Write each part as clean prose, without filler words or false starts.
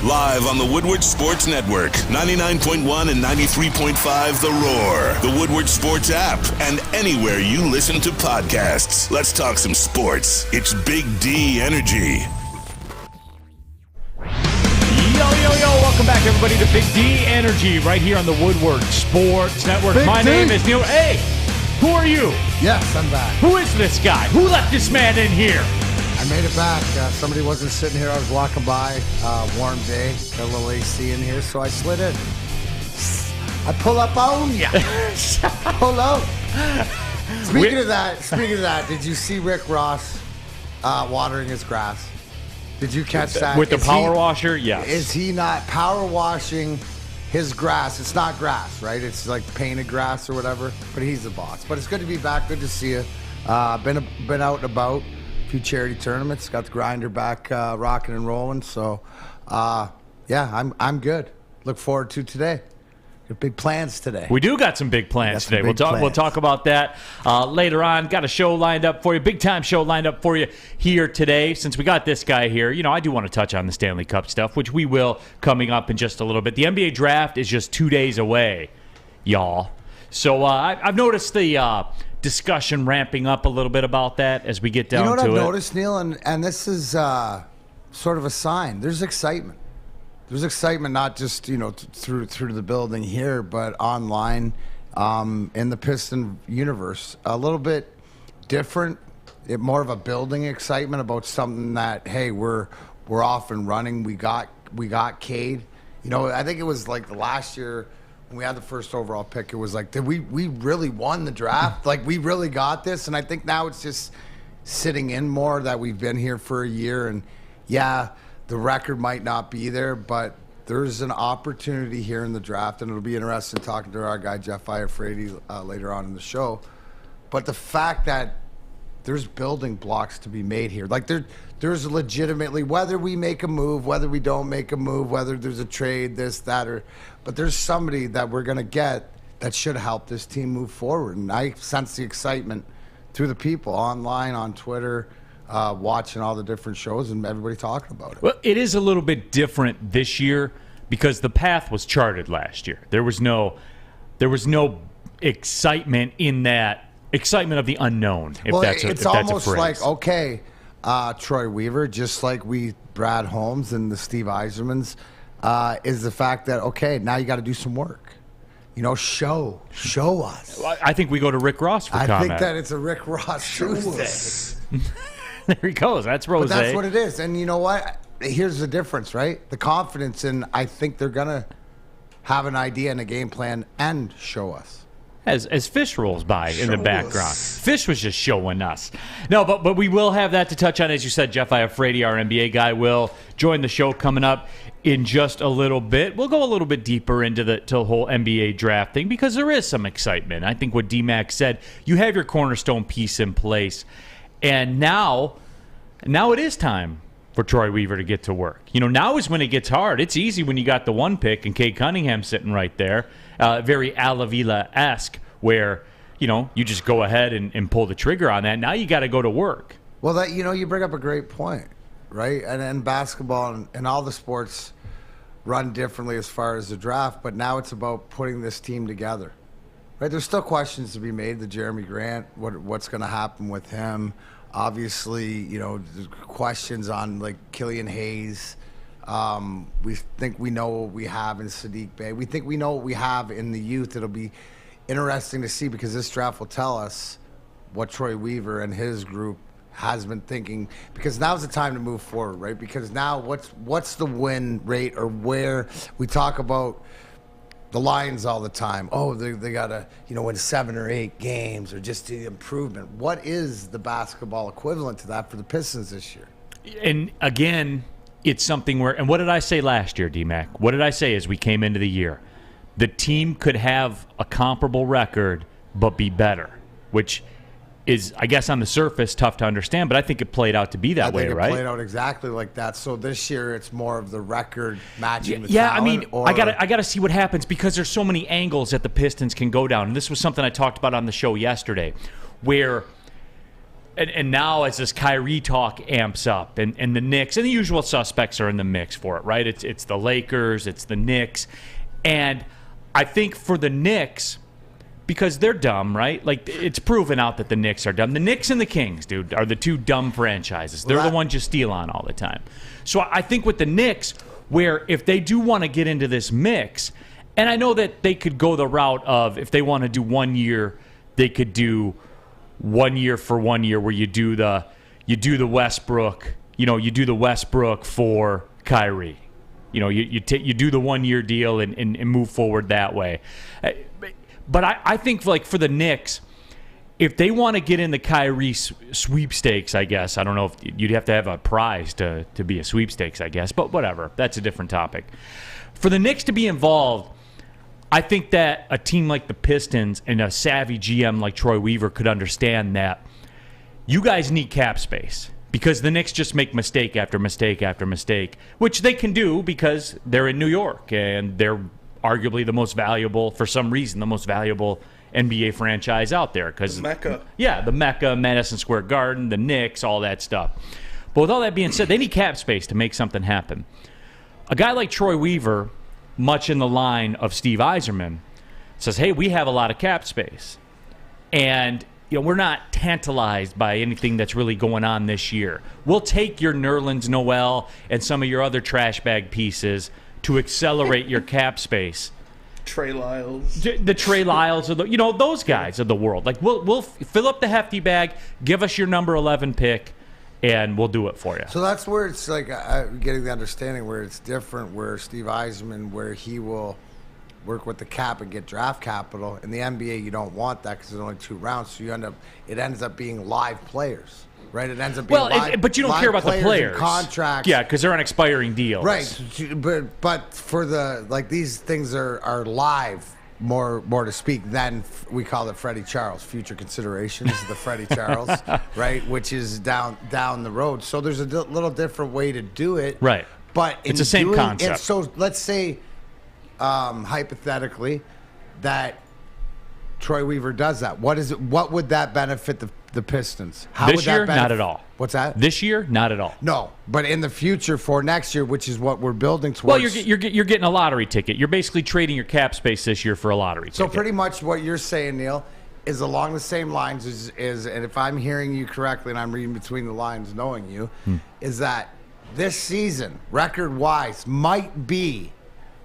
live on the Woodward Sports Network, 99.1 and 93.5 The Roar, the Woodward Sports app, and anywhere you listen to podcasts. Let's talk some sports. It's Big D Energy. Welcome back, everybody, to Big D Energy right here on the Woodward Sports Network. Big My D. name is Neal. Hey, who are you? Yes, I'm back. Who is this guy? Who let this man in here? I made it back. Somebody wasn't sitting here. I was walking by. Warm day. Got a little AC in here, so I slid in. I pull up on ya. Pull up. Speaking of that, did you see Rick Ross watering his grass? Did you catch that? With the power washer? Yes. Is he not power washing his grass? It's not grass, right? It's like painted grass or whatever, but he's the boss. But it's good to be back. Good to see you. Been out and about. A few charity tournaments. Got the grinder back rocking and rolling. So, yeah, I'm good. Look forward to today. Got big plans today. We do got some big plans today. We'll talk about that later on. Got a show lined up for you, big time show lined up for you here today. Since we got this guy here, I do want to touch on the Stanley Cup stuff, which we will coming up in just a little bit. The NBA draft is just 2 days away, y'all. So I've noticed the discussion ramping up a little bit about that as we get down to it. You know what I've noticed, Neal, and this is sort of a sign. There's excitement. There's excitement not just through the building here, but online in the Piston universe. A little bit different, more of a building excitement about something that we're off and running. We got Cade. I think it was like the last year when we had the first overall pick. It was like, did we really won the draft? Like we really got this? And I think now it's just sitting in more that we've been here for a year, and the record might not be there, but there's an opportunity here in the draft, and it'll be interesting talking to our guy, Jeff Iafrate, later on in the show. But the fact that there's building blocks to be made here. Like there's legitimately, whether we make a move, whether we don't make a move, whether there's a trade, this, that, but there's somebody that we're going to get that should help this team move forward. And I sense the excitement through the people online, on Twitter, watching all the different shows and everybody talking about it. Well, it is a little bit different this year because the path was charted last year. There was no excitement in that excitement of the unknown. It's almost like, okay, Troy Weaver, just like Brad Holmes and the Steve Yzermans, is the fact that, okay, now you got to do some work. Show us. I think we go to Rick Ross for comment. I think that it's a Rick Ross Tuesday. There he goes. That's Rose. But that's what it is. And you know what? Here's the difference, right? The confidence in, I think they're going to have an idea and a game plan and show us. As Fish rolls by in the background. Fish was just showing us. No, but we will have that to touch on. As you said, Jeff Iafrate, our NBA guy, will join the show coming up in just a little bit. We'll go a little bit deeper into the whole NBA draft thing because there is some excitement. I think what D-Mac said, you have your cornerstone piece in place. And now it is time for Troy Weaver to get to work. Now is when it gets hard. It's easy when you got the one pick and Cade Cunningham sitting right there. Very Alavila-esque where, you just go ahead and pull the trigger on that. Now you got to go to work. Well, that you bring up a great point, right? And basketball and all the sports run differently as far as the draft, but now it's about putting this team together. Right, there's still questions to be made. The Jerami Grant, what's going to happen with him? Obviously, there's questions on like Killian Hayes. We think we know what we have in Sadiq Bey. We think we know what we have in the youth. It'll be interesting to see because this draft will tell us what Troy Weaver and his group has been thinking. Because now's the time to move forward, right? Because now what's the win rate, or where we talk about the Lions all the time. Oh, they got to, win 7 or 8 games or just the improvement. What is the basketball equivalent to that for the Pistons this year? And again, it's something where, and what did I say last year, D-Mac? What did I say as we came into the year? The team could have a comparable record but be better, which is, I guess, on the surface tough to understand, but I think it played out to be that way, right? It played out exactly like that. So this year, it's more of the record matching the talent. I mean, I got to see what happens because there's so many angles that the Pistons can go down. And this was something I talked about on the show yesterday, where And now as this Kyrie talk amps up and the Knicks, and the usual suspects are in the mix for it, right? It's the Lakers, it's the Knicks. And I think for the Knicks, because they're dumb, right? Like, it's proven out that the Knicks are dumb. The Knicks and the Kings, dude, are the two dumb franchises. They're the ones you steal on all the time. So I think with the Knicks, where if they do want to get into this mix, and I know that they could go the route of, if they want to do 1 year, they could do 1 year for 1 year, where you do the Westbrook, you do the Westbrook for Kyrie. You do the 1 year deal and move forward that way. But I think, like, for the Knicks, if they want to get in the Kyrie sweepstakes, I guess, I don't know if you'd have to have a prize to be a sweepstakes, I guess, but whatever. That's a different topic. For the Knicks to be involved, I think that a team like the Pistons and a savvy GM like Troy Weaver could understand that you guys need cap space, because the Knicks just make mistake after mistake after mistake, which they can do because they're in New York and they're arguably the most valuable, for some reason, the most valuable NBA franchise out there. Because the Mecca. Yeah, the Mecca, Madison Square Garden, the Knicks, all that stuff. But with all that being said, they need cap space to make something happen. A guy like Troy Weaver, much in the line of Steve Yzerman, says, hey, we have a lot of cap space. And we're not tantalized by anything that's really going on this year. We'll take your Nerlens Noel and some of your other trash bag pieces to accelerate your cap space. Trey Lyles. The Trey Lyles, of those guys of the world. Like, we'll fill up the hefty bag, give us your number 11 pick, and we'll do it for you. So that's where it's like getting the understanding where it's different, where Steve Yzerman, where he will work with the cap and get draft capital. In the NBA, you don't want that because there's only 2 rounds, so it ends up being live players. Right, it ends up being but you don't care about the players. Contracts. Yeah, because they're on expiring deals. Right, but for these things are live, more to speak, than we call it Freddie Charles, future considerations, the Freddie Charles, right, which is down the road. So there's a little different way to do it. Right, but it's the same concept. So let's say, hypothetically, that Troy Weaver does that. What would that benefit the Pistons? How this would year, that not at all. What's that? This year, not at all. No, but in the future for next year, which is what we're building towards. Well, you're getting a lottery ticket. You're basically trading your cap space this year for a lottery ticket. So pretty much what you're saying, Neal, is along the same lines is and if I'm hearing you correctly and I'm reading between the lines knowing you, is that this season, record-wise, might be,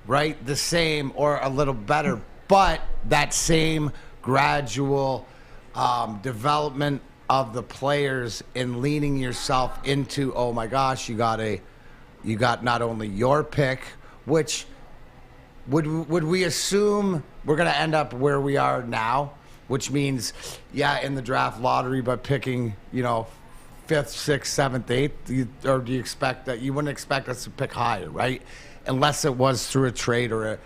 right, the same or a little better, but that same gradual development of the players in leaning yourself into, oh my gosh, you got not only your pick, which would we assume we're going to end up where we are now, which means, in the draft lottery, but picking, 5th, 6th, 7th, 8th, or do you expect that? You wouldn't expect us to pick higher, right? Unless it was through a trade or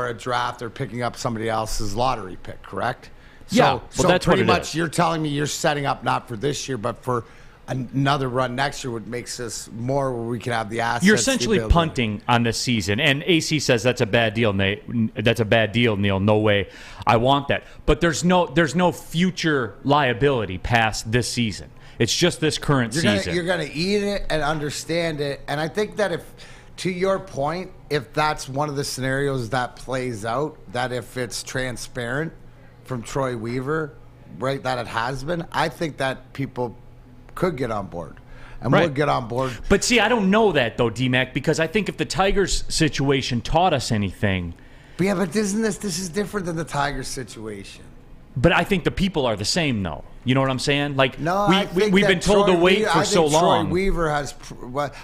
a draft or picking up somebody else's lottery pick, correct? So that's pretty what much you're telling me you're setting up not for this year, but for another run next year, which makes us more where we can have the assets. You're essentially punting on this season, and AC says that's a bad deal, Nate. That's a bad deal, Neal. No way, I want that. But there's no future liability past this season. It's just this current season. You're gonna eat it and understand it, and I think that to your point, if that's one of the scenarios that plays out, that if it's transparent from Troy Weaver, right, that it has been, I think that people could get on board and would get on board. But see, I don't know that, though, D-Mac, because I think if the Tigers situation taught us anything... But but isn't this is different than the Tigers situation. But I think the people are the same, though. You know what I'm saying? Like, no, we've been told to wait for so long. Troy Weaver has,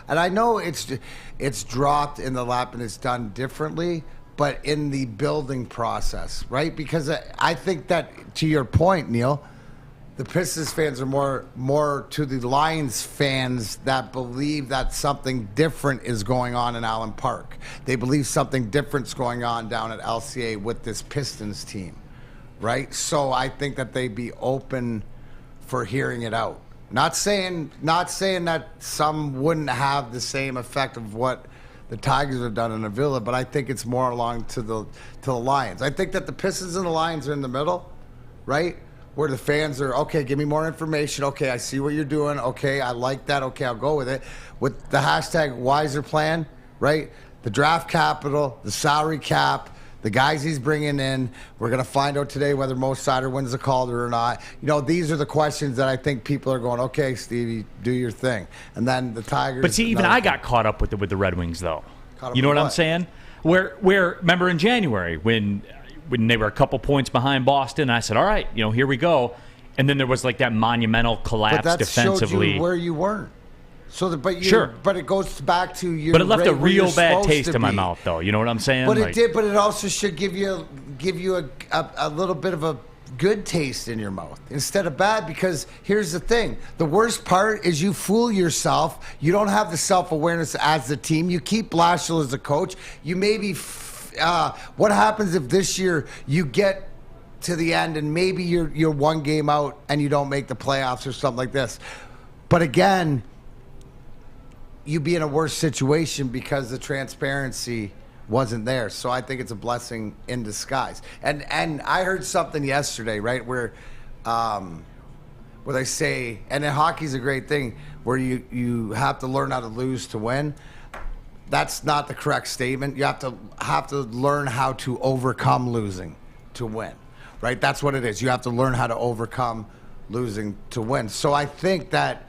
and I know it's dropped in the lap and it's done differently, but in the building process, right? Because I think that, to your point, Neal, the Pistons fans are more to the Lions fans that believe that something different is going on in Allen Park. They believe something different's going on down at LCA with this Pistons team, right? So I think that they'd be open for hearing it out. Not saying that some wouldn't have the same effect of what the Tigers have done in Avila, but I think it's more along to the Lions. I think that the Pistons and the Lions are in the middle, right? where the fans are, okay, give me more information. Okay, I see what you're doing. Okay, I like that. Okay, I'll go with it. With the hashtag wiser plan, right? The draft capital, the salary cap, the guys he's bringing in. We're going to find out today whether Mo Sider wins the Calder or not. These are the questions that I think people are going, okay, Stevie, do your thing. And then the Tigers. But see, even I got caught up with the Red Wings, though. You know what I'm saying? Where remember in January when they were a couple points behind Boston, I said, all right, here we go. And then there was like that monumental collapse but that defensively. Showed you where you weren't. Sure. But it goes back to your. But it left a real bad taste in my mouth, though. You know what I'm saying? But it did. But it also should give you a little bit of a good taste in your mouth instead of bad. Because here's the thing: the worst part is you fool yourself. You don't have the self-awareness as the team. You keep Blashill as the coach. You maybe. What happens if this year you get to the end and maybe you're one game out and you don't make the playoffs or something like this? But again, you'd be in a worse situation because the transparency wasn't there. So I think it's a blessing in disguise. And I heard something yesterday, right, where they say, and in hockey's a great thing, where you have to learn how to lose to win. That's not the correct statement. You have to learn how to overcome losing to win, right? That's what it is. You have to learn how to overcome losing to win. So I think that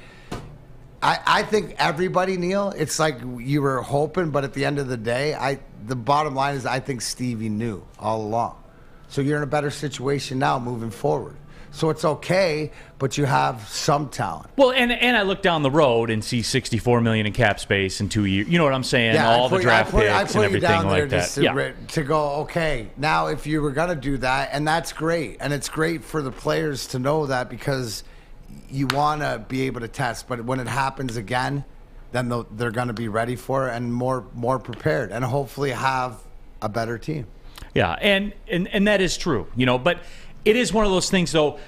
I think everybody, Neal, it's like you were hoping, but at the end of the day, the bottom line is I think Stevie knew all along. So you're in a better situation now moving forward. So it's okay, but you have some talent. Well, and I look down the road and see $64 million in cap space in 2 years. You know what I'm saying? Yeah, all the draft picks and everything like that. To go, okay, now if you were going to do that, and that's great. And it's great for the players to know that because you want to be able to test. But when it happens again, then they're going to be ready for it and more prepared and hopefully have a better team. Yeah, and that is true, but it is one of those things, though.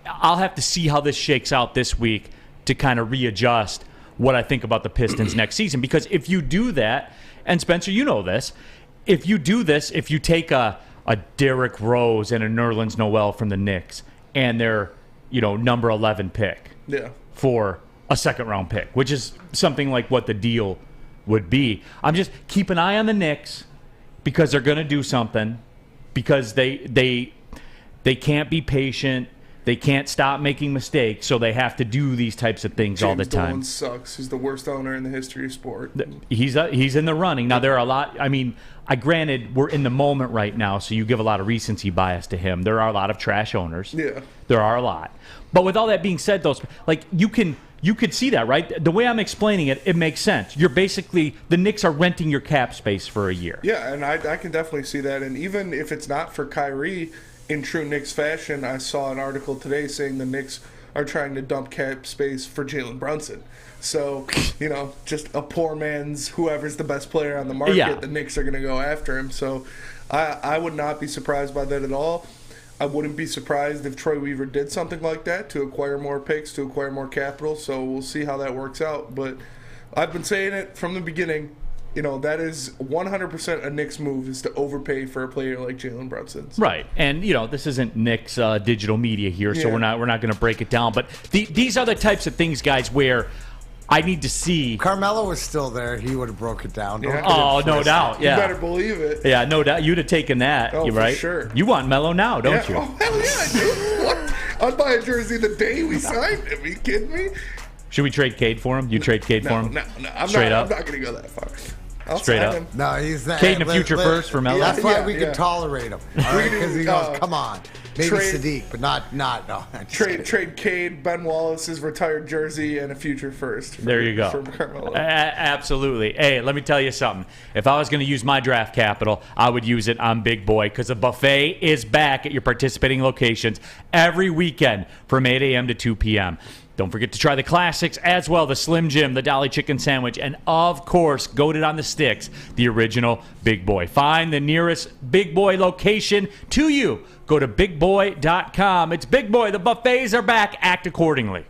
I'll have to see how this shakes out this week to kind of readjust what I think about the Pistons next season. Because if you do that, and Spencer, you know this, if you take a Derrick Rose and a Nerlens Noel from the Knicks and their number 11 pick for a second-round pick, which is something like what the deal would be. I'm just keep an eye on the Knicks because they're going to do something because they can't be patient. They can't stop making mistakes, so they have to do these types of things all the time. James Dolan sucks. He's the worst owner in the history of sport. He's in the running. Now, there are a lot. I mean, granted, we're in the moment right now, so you give a lot of recency bias to him. There are a lot of trash owners. Yeah. There are a lot. But with all that being said, though, like you could see that, right? The way I'm explaining it, it makes sense. You're basically, the Knicks are renting your cap space for a year. Yeah, and I can definitely see that. And even if it's not for Kyrie, in true Knicks fashion, I saw an article today saying the Knicks are trying to dump cap space for Jalen Brunson. So, just a poor man's whoever's the best player on the market, the Knicks are going to go after him. So I would not be surprised by that at all. I wouldn't be surprised if Troy Weaver did something like that to acquire more picks, to acquire more capital. So we'll see how that works out. But I've been saying it from the beginning. That is 100% a Knicks move is to overpay for a player like Jalen Brunson. Right. And, this isn't Knicks digital media here, so we're not going to break it down. But these are the types of things, guys, where I need to see. Carmelo was still there. He would have broke it down. Yeah. Oh, no doubt. Yeah. You better believe it. Yeah, no doubt. You'd have taken that, right? For sure. You want Melo now, don't you? Oh, hell yeah, dude. What? I'd buy a jersey the day we signed him. Are you kidding me? Should we trade Cade for him? You trade Cade for him? No. I'm not going to go that far. I'll Straight up. him. No, he's that. Cade in the future first for Melo. That's why we can tolerate him. Because he goes, come on. Maybe trade, Sadiq, but no. Trade Cade, Ben Wallace's retired jersey, and a future first. There you go. Absolutely. Hey, let me tell you something. If I was going to use my draft capital, I would use it on Big Boy because the buffet is back at your participating locations every weekend from 8 a.m. to 2 p.m. Don't forget to try the classics as well, the Slim Jim, the Dolly Chicken Sandwich, and of course, goated on the sticks, the original Big Boy. Find the nearest Big Boy location to you. Go to bigboy.com. It's Big Boy. The buffets are back. Act accordingly.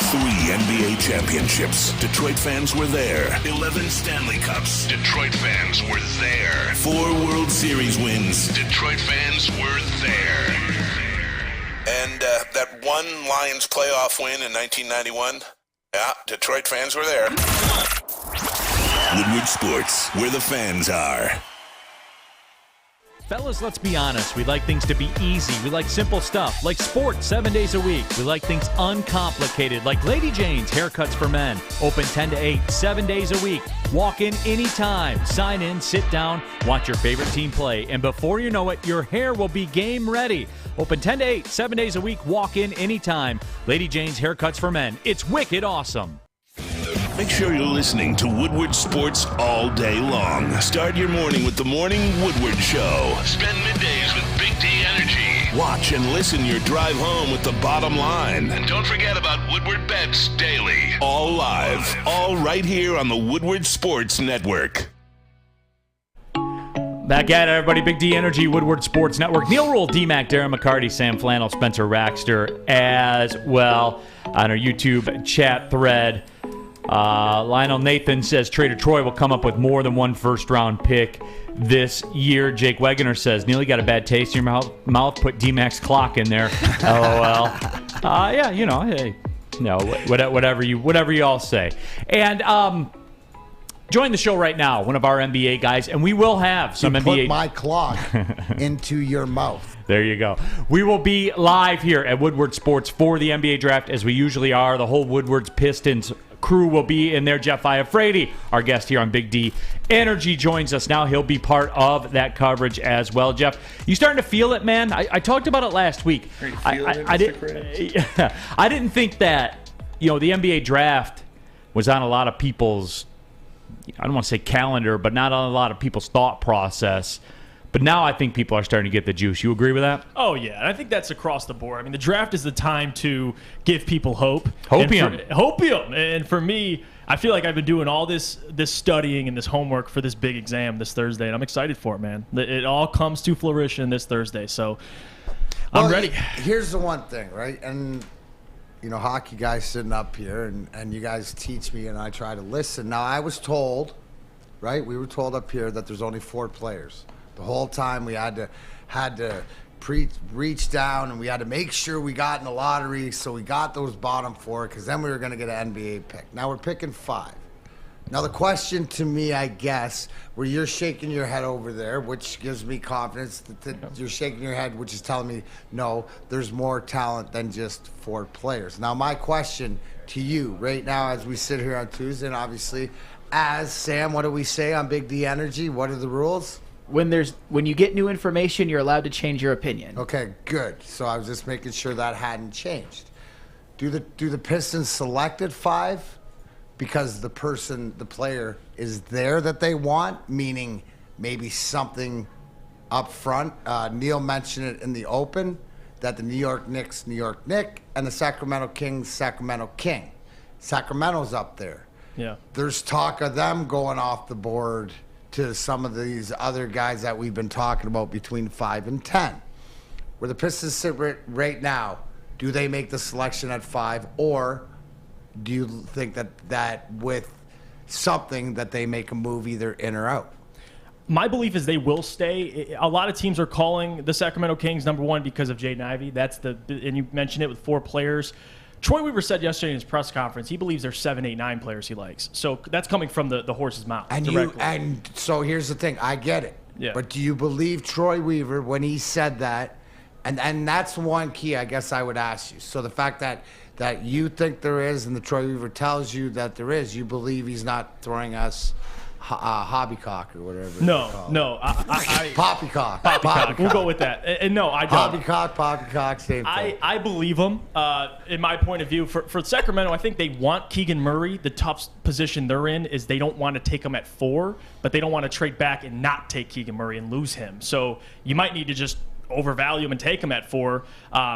3 NBA championships. Detroit fans were there. 11 Stanley Cups. Detroit fans were there. 4 World Series wins. Detroit fans were there. And that one Lions playoff win in 1991? Yeah, Detroit fans were there. Woodward Sports, where the fans are. Fellas, let's be honest. We like things to be easy. We like simple stuff, like sports 7 days a week. We like things uncomplicated, like Lady Jane's Haircuts for Men. Open 10 to 8, 7 days a week. Walk in anytime. Sign in, sit down, watch your favorite team play. And before you know it, your hair will be game ready. Open 10 to 8, 7 days a week. Walk in anytime. Lady Jane's Haircuts for Men. It's wicked awesome. Make sure you're listening to Woodward Sports all day long. Start your morning with the Morning Woodward Show. Spend middays with Big D Energy. Watch and listen your drive home with the Bottom Line. And don't forget about Woodward Bets Daily. All live, all right here on the Woodward Sports Network. Back at it, everybody. Big D Energy, Woodward Sports Network. Neal, Ruhl, D-Mac, Darren, McCarty, Sam Flannel, Spencer Raxter as well on our YouTube chat thread. Lionel Nathan says Trader Troy will come up with more than one first-round pick this year. Jake Wegener says, Neal, you got a bad taste in your mouth. Put D-Mac's clock in there. LOL. Yeah, you know, hey, no, whatever you all say. And join the show right now, one of our NBA guys, and we will have some NBA. Put my clock into your mouth. There you go. We will be live here at Woodward Sports for the NBA draft, as we usually are. The whole Woodward's Pistons crew will be in there. Jeff Iafrate, our guest here on Big D Energy, joins us now. He'll be part of that coverage as well. Jeff, you starting to feel it, man? I talked about it last week. I didn't think that, the NBA draft was on a lot of people's, I don't want to say calendar, but not on a lot of people's thought process. But now I think people are starting to get the juice. You agree with that? Oh, yeah. And I think that's across the board. I mean, the draft is the time to give people hope. Hopium. And for me, I feel like I've been doing all this studying and this homework for this big exam this Thursday, and I'm excited for it, man. It all comes to fruition this Thursday, so I'm ready. Here's the one thing, right? And, hockey guys sitting up here, and you guys teach me, and I try to listen. Now, I was told, right, we were told up here that there's only 4 players. The whole time we had to reach down, and we had to make sure we got in the lottery, so we got those bottom 4, because then we were going to get an NBA pick. Now we're picking 5. Now the question to me, I guess, where you're shaking your head over there, which gives me confidence that you're shaking your head, which is telling me, no, there's more talent than just 4 players. Now my question to you right now as we sit here on Tuesday, and obviously, as Sam, what do we say on Big D Energy? What are the rules? When you get new information, you're allowed to change your opinion. Okay, good. So I was just making sure that hadn't changed. Do the Pistons select at 5 because the player is there that they want, meaning maybe something up front? Neal mentioned it in the open that the New York Knicks, New York Knick, and the Sacramento Kings, Sacramento King. Sacramento's up there. Yeah. There's talk of them going off the board to some of these other guys that we've been talking about between 5 and 10. Where the Pistons sit right now, do they make the selection at 5, or do you think that with something that they make a move either in or out? My belief is they will stay. A lot of teams are calling the Sacramento Kings number 1 because of Jaden Ivey. And you mentioned it with 4 players. Troy Weaver said yesterday in his press conference he believes there's 7, 8, 9 players he likes. So that's coming from the horse's mouth. And so here's the thing. I get it. Yeah. But do you believe Troy Weaver when he said that? And that's one key I guess I would ask you. So the fact that you think there is and the Troy Weaver tells you that there is, you believe he's not throwing us hobbycock or whatever. No. Poppycock. We'll go with that. And no, I don't. Poppycock, same thing. I believe him. In my point of view, for Sacramento, I think they want Keegan Murray. The tough position they're in is they don't want to take him at 4, but they don't want to trade back and not take Keegan Murray and lose him. So you might need to just overvalue him and take him at 4.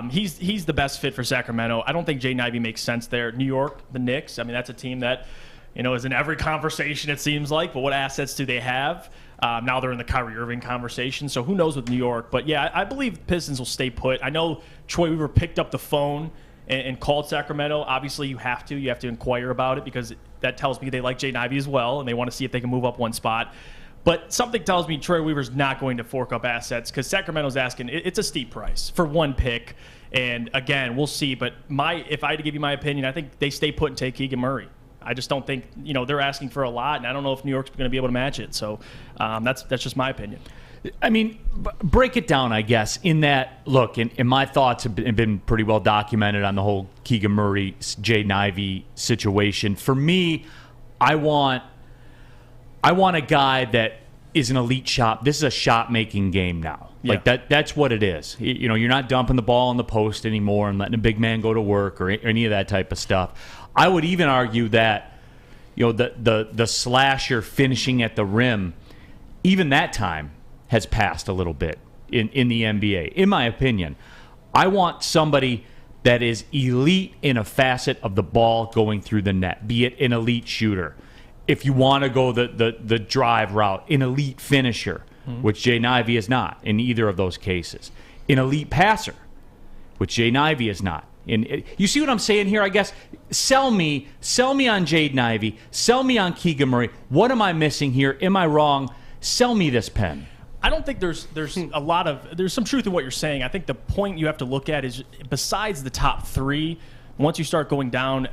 He's the best fit for Sacramento. I don't think Jaden Ivey makes sense there. New York, the Knicks, I mean, that's a team that is in every conversation, it seems like. But what assets do they have? Now they're in the Kyrie Irving conversation. So who knows with New York? But, yeah, I believe Pistons will stay put. I know Troy Weaver picked up the phone and called Sacramento. Obviously, you have to inquire about it because that tells me they like Jaden Ivey as well, and they want to see if they can move up one spot. But something tells me Troy Weaver's not going to fork up assets because Sacramento's asking, it's a steep price for one pick. And again, we'll see. But if I had to give you my opinion, I think they stay put and take Keegan Murray. I just don't think, they're asking for a lot, and I don't know if New York's going to be able to match it. So that's just my opinion. I mean, break it down, I guess, in that, look, and my thoughts have been pretty well documented on the whole Keegan Murray, Jaden Ivey situation. For me, I want a guy that is an elite shot. This is a shot-making game now. Yeah. Like, that's what it is. You're not dumping the ball in the post anymore and letting a big man go to work or any of that type of stuff. I would even argue that, the slasher finishing at the rim, even that time has passed a little bit in the NBA, in my opinion. I want somebody that is elite in a facet of the ball going through the net, be it an elite shooter. If you want to go the drive route, an elite finisher, which Jaden Ivey is not in either of those cases. An elite passer, which Jaden Ivey is not. You see what I'm saying here, I guess? Sell me on Jaden Ivey. Sell me on Keegan Murray. What am I missing here? Am I wrong? Sell me this pen. I don't think there's some truth in what you're saying. I think the point you have to look at is besides the top three, once you start going down,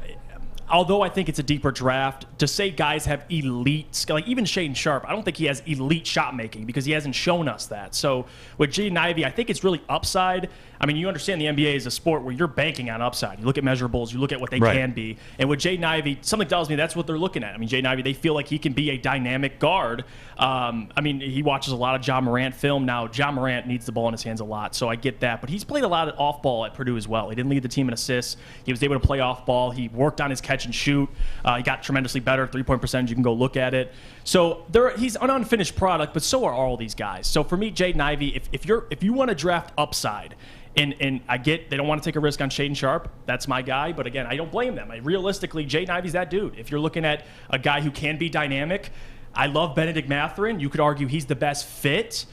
although I think it's a deeper draft, to say guys have elite skill, like even Shaedon Sharpe, I don't think he has elite shot making because he hasn't shown us that. So with Jaden Ivey, I think it's really upside. I mean, you understand the NBA is a sport where you're banking on upside. You look at measurables, you look at what they can be. And with Jaden Ivey, something tells me that's what they're looking at. I mean, Jaden Ivey, they feel like he can be a dynamic guard. I mean, he watches a lot of Ja Morant film. Now, Ja Morant needs the ball in his hands a lot, so I get that. But he's played a lot of off ball at Purdue as well. He didn't lead the team in assists. He was able to play off ball. He worked on his catch and shoot. He got tremendously better. 3-point percentage, you can go look at it. So he's an unfinished product, but so are all these guys. So for me, Jaden Ivey, if you want to draft upside, and I get they don't want to take a risk on Shaedon Sharpe. That's my guy. But again, I don't blame them. Realistically, Jaden Ivey's that dude. If you're looking at a guy who can be dynamic, I love Benedict Mathurin. You could argue he's the best fit.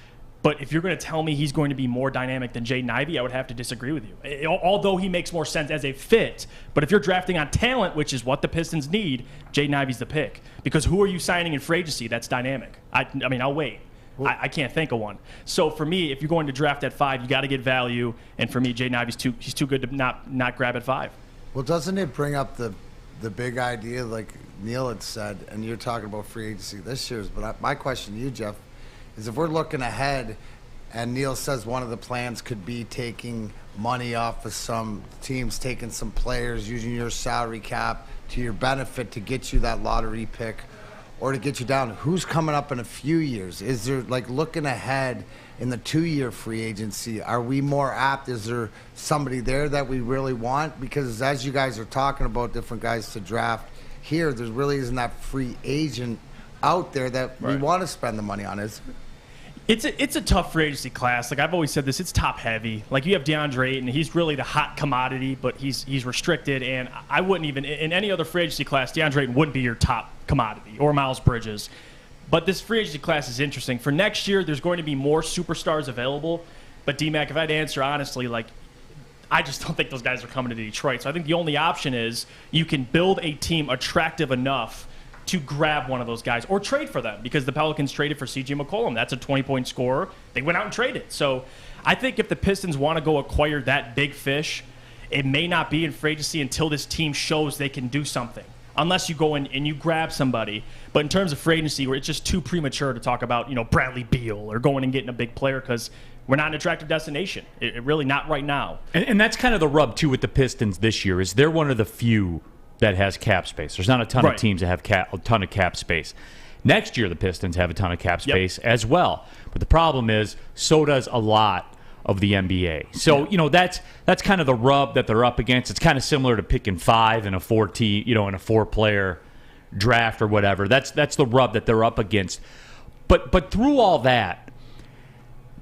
But if you're going to tell me he's going to be more dynamic than Jaden Ivey, I would have to disagree with you. Although he makes more sense as a fit. But if you're drafting on talent, which is what the Pistons need, Jaden Ivey's the pick. Because who are you signing in free agency that's dynamic? I mean, I'll wait. I can't think of one. So for me, if you're going to draft at 5, you got to get value. And for me, Jaden Ivey's too good to not grab at 5. Well, doesn't it bring up the big idea, like Neal had said, and you're talking about free agency this year's? But my question to you, Jeff, is if we're looking ahead, and Neal says one of the plans could be taking money off of some teams, taking some players, using your salary cap to your benefit to get you that lottery pick, or to get you down, who's coming up in a few years? Is there, like, looking ahead in the 2-year free agency, are we more apt? Is there somebody there that we really want? Because as you guys are talking about different guys to draft here, there really isn't that free agent out there that we want to spend the money on, is there? It's a tough free agency class. Like I've always said this, it's top heavy. Like you have DeAndre Ayton, he's really the hot commodity, but he's restricted. And I wouldn't even in any other free agency class, DeAndre Ayton wouldn't be your top commodity, or Miles Bridges. But this free agency class is interesting. For next year, there's going to be more superstars available. But D-Mac, if I'd answer honestly, like I just don't think those guys are coming to Detroit. So I think the only option is you can build a team attractive enough to grab one of those guys or trade for them, because the Pelicans traded for C.J. McCollum. That's a 20-point scorer. They went out and traded. So I think if the Pistons want to go acquire that big fish, it may not be in free agency until this team shows they can do something, unless you go in and you grab somebody. But in terms of free agency, where it's just too premature to talk about, Bradley Beal or going and getting a big player, because we're not an attractive destination. It really not right now. And that's kind of the rub, too, with the Pistons this year, is they're one of the few that has cap space. There's not a ton of teams that have a ton of cap space. Next year, the Pistons have a ton of cap space as well. But the problem is, so does a lot of the NBA. So, that's kind of the rub that they're up against. It's kind of similar to picking 5 in a 4-team, in a 4-player draft or whatever. That's the rub that they're up against. But through all that,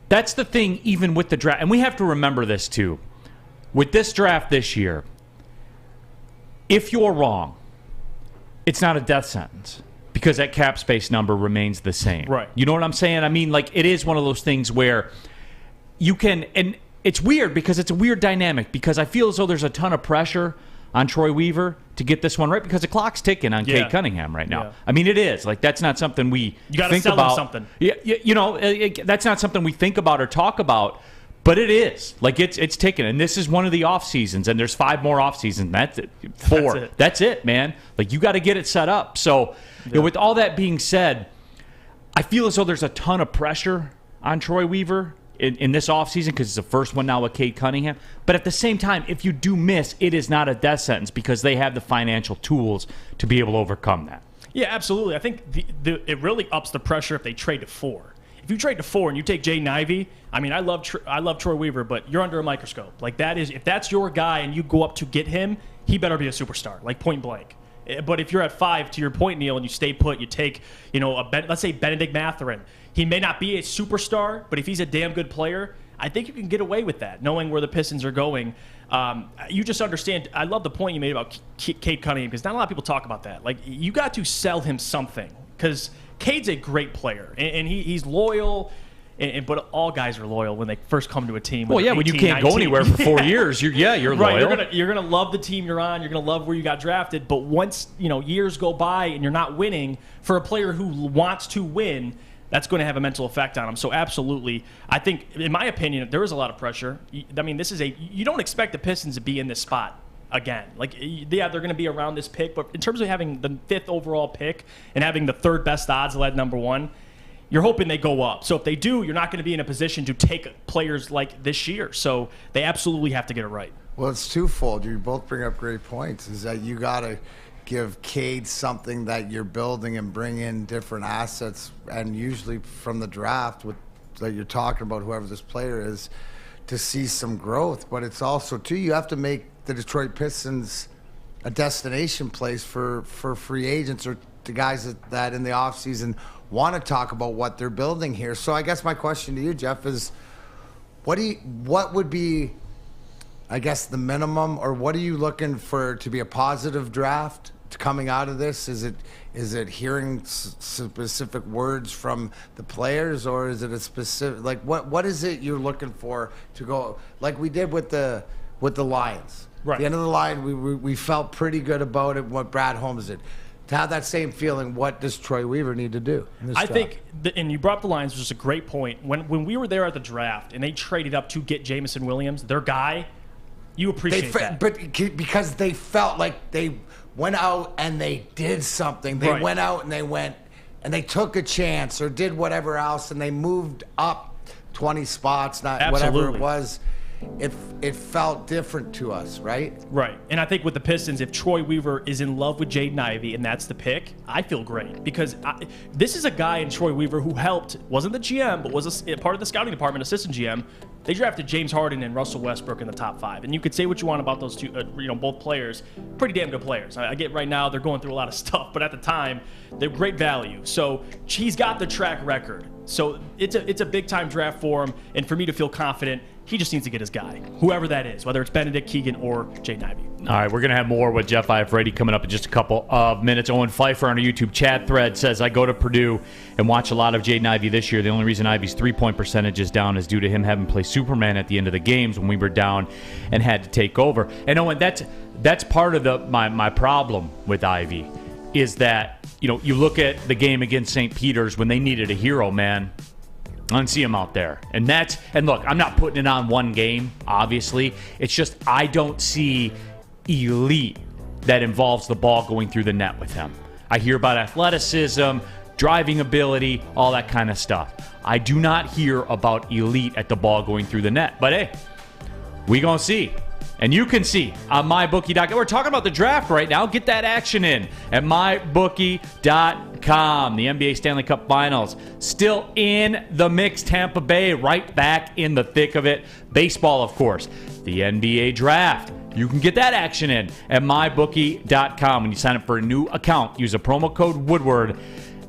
that's the thing, even with the draft. And we have to remember this, too. With this draft this year, if you're wrong, it's not a death sentence, because that cap space number remains the same. Right. You know what I'm saying? I mean, like, it is one of those things where you can, and it's weird because it's a weird dynamic because I feel as though there's a ton of pressure on Troy Weaver to get this one right because the clock's ticking on Cade Cunningham right now. Yeah. I mean, it is. Like, that's not something we You got to think sell about. him something. Yeah, that's not something we think about or talk about, but it is. Like, it's ticking. And this is one of the off seasons, and there's 5 more off seasons. That's it. 4. That's it, man. Like, you got to get it set up. So, with all that being said, I feel as though there's a ton of pressure on Troy Weaver in this offseason because it's the first one now with Cade Cunningham. But at the same time, if you do miss, it is not a death sentence because they have the financial tools to be able to overcome that. Yeah, absolutely. I think it really ups the pressure if they trade to 4. If you trade to 4 and you take Jaden Ivey, I mean, I love Troy Weaver, but you're under a microscope. Like, that is, if that's your guy and you go up to get him, he better be a superstar, like point blank. But if you're at 5, to your point, Neal, and you stay put, you take, let's say Benedict Mathurin. He may not be a superstar, but if he's a damn good player, I think you can get away with that, knowing where the Pistons are going. You just understand. I love the point you made about Cade Cunningham because not a lot of people talk about that. Like, you got to sell him something because Cade's a great player and he's loyal. But all guys are loyal when they first come to a team. Well, yeah, when you can't 19. go anywhere for 4 years, you're loyal. Right, you're gonna love the team you're on. You're gonna love where you got drafted. But once years go by and you're not winning, for a player who wants to win, that's going to have a mental effect on him. So absolutely, I think, in my opinion, there is a lot of pressure. I mean, you don't expect the Pistons to be in this spot again. Like, yeah, they're going to be around this pick, but in terms of having the 5th overall pick and having the 3rd best odds led number 1. You're hoping they go up. So if they do, you're not going to be in a position to take players like this year. So they absolutely have to get it right. Well, it's twofold. You both bring up great points. Is that you got to give Cade something that you're building and bring in different assets, and usually from the draft that you're talking about, whoever this player is, to see some growth. But it's also, too, you have to make the Detroit Pistons a destination place for free agents or the guys that in the offseason want to talk about what they're building here. So I guess my question to you, Jeff, is what would be, I guess, the minimum, or what are you looking for to be a positive draft coming out of this? Is it hearing specific words from the players, or is it a specific, like, what is it you're looking for to go like we did with the Lions? Right. At the end of the line, we felt pretty good about it, what Brad Holmes did. To have that same feeling, what does Troy Weaver need to do? I think, and you brought up the Lions, which is a great point. When we were there at the draft and they traded up to get Jamison Williams, their guy, you appreciate that. But because they felt like they went out and they did something. They went out and they took a chance or did whatever else, and they moved up 20 spots, whatever it was. It felt different to us, right? Right. And I think with the Pistons, if Troy Weaver is in love with Jaden Ivey and that's the pick, I feel great because this is a guy in Troy Weaver who wasn't the GM, but was a part of the scouting department, assistant GM. They drafted James Harden and Russell Westbrook in the top 5. And you could say what you want about those two, both players, pretty damn good players. I get right now they're going through a lot of stuff, but at the time, they're great value. So he's got the track record. So it's a big-time draft for him. And for me to feel confident, he just needs to get his guy, whoever that is, whether it's Benedict, Keegan, or Jaden Ivey. All right, we're going to have more with Jeff Iafrate coming up in just a couple of minutes. Owen Pfeiffer on our YouTube chat thread says, I go to Purdue and watch a lot of Jaden Ivey this year. The only reason Ivey's three-point percentage is down is due to him having played Superman at the end of the games when we were down and had to take over. And Owen, that's part of my problem with Ivey is that, you look at the game against St. Peter's when they needed a hero, man. I don't see him out there. And look, I'm not putting it on one game, obviously. It's just I don't see elite that involves the ball going through the net with him. I hear about athleticism, driving ability, all that kind of stuff. I do not hear about elite at the ball going through the net. But hey, we gonna see. And you can see on MyBookie.com. We're talking about the draft right now. Get that action in at MyBookie.com. The NBA Stanley Cup Finals still in the mix. Tampa Bay right back in the thick of it. Baseball, of course. The NBA Draft. You can get that action in at MyBookie.com. When you sign up for a new account, use a promo code Woodward,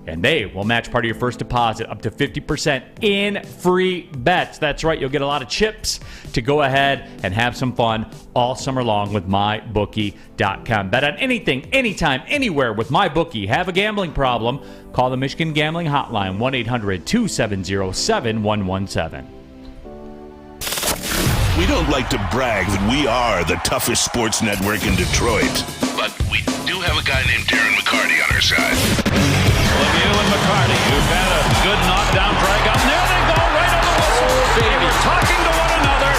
and they will match part of your first deposit up to 50% in free bets. That's right. You'll get a lot of chips to go ahead and have some fun all summer long with MyBookie.com. Bet on anything, anytime, anywhere with MyBookie. Have a gambling problem? Call the Michigan Gambling Hotline, 1-800-270-7117. We don't like to brag that we are the toughest sports network in Detroit, but we do have a guy named Darren McCarty on our side. Lemieux and McCarty, who've had a good knockdown drag up. There they go, right on the whistle. They were talking to one another.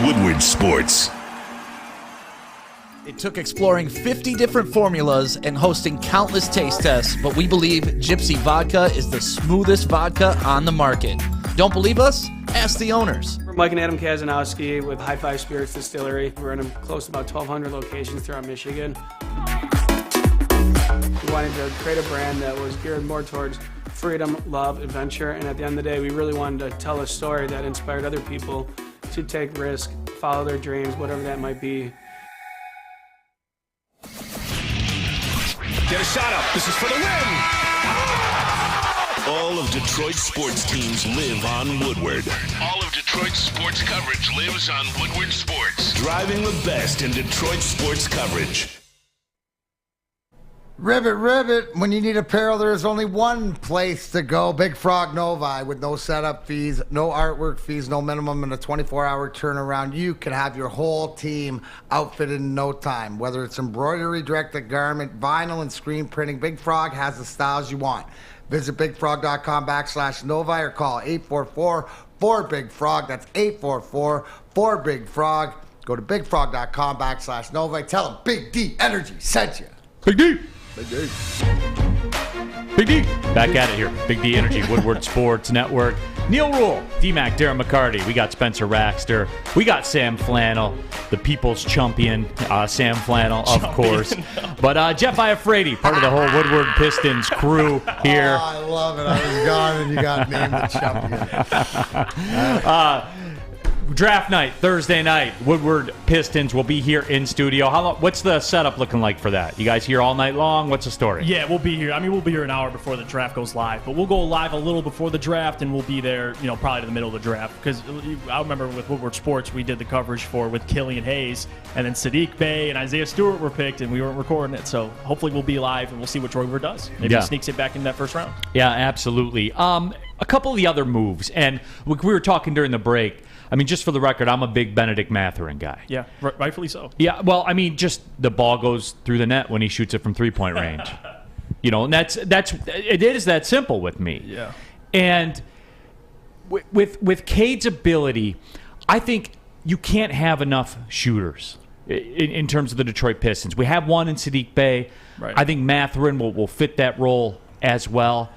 Woodward Sports. It took exploring 50 different formulas and hosting countless taste tests, but we believe Gypsy Vodka is the smoothest vodka on the market. Don't believe us? Ask the owners. We're Mike and Adam Kazanowski with High Five Spirits Distillery. We're in close to about 1,200 locations throughout Michigan. We wanted to create a brand that was geared more towards freedom, love, adventure, and at the end of the day, we really wanted to tell a story that inspired other people to take risk, follow their dreams, whatever that might be. Get a shot up. This is for the win. All of Detroit's sports teams live on Woodward. All of Detroit's sports coverage lives on Woodward Sports. Driving the best in Detroit sports coverage. Ribbit, ribbit. When you need apparel, there is only one place to go. Big Frog Novi, with no setup fees, no artwork fees, no minimum, and a 24-hour turnaround. You can have your whole team outfitted in no time. Whether it's embroidery, direct-to-garment, vinyl, and screen printing, Big Frog has the styles you want. Visit bigfrog.com/Novi or call 844-4BIG-FROG. That's 844-4BIG-FROG. Go to bigfrog.com/Novi. Tell them Big D Energy sent you. Big D. Big D. Big D. Back at it here. Big D Energy, Woodward Sports Network. Neal Ruhl, D-Mac, Darren McCarty. We got Spencer Raxter. We got Sam Flannel, the people's champion, Sam Flannel, of course. But Jeff Iafrate, part of the whole Woodward Pistons crew here. Oh, I love it. I was gone and you got named the champion. Draft night, Thursday night. Woodward Pistons will be here in studio. What's the setup looking like for that? You guys here all night long? What's the story? Yeah, we'll be here. I mean, we'll be here an hour before the draft goes live, but we'll go live a little before the draft, and we'll be there, probably to the middle of the draft. Because I remember with Woodward Sports, we did the coverage with Killian Hayes, and then Sadiq Bey and Isaiah Stewart were picked, and we weren't recording it. So hopefully we'll be live, and we'll see what Woodward does. Maybe he sneaks it back in that first round. Yeah, absolutely. A couple of the other moves, and we were talking during the break. I mean, just for the record, I'm a big Benedict Mathurin guy. Yeah, rightfully so. Yeah, well, I mean, just the ball goes through the net when he shoots it from three-point range. And it is that simple with me. Yeah. And with Cade's ability, I think you can't have enough shooters in terms of the Detroit Pistons. We have one in Sadiq Bey. Right. I think Mathurin will fit that role as well.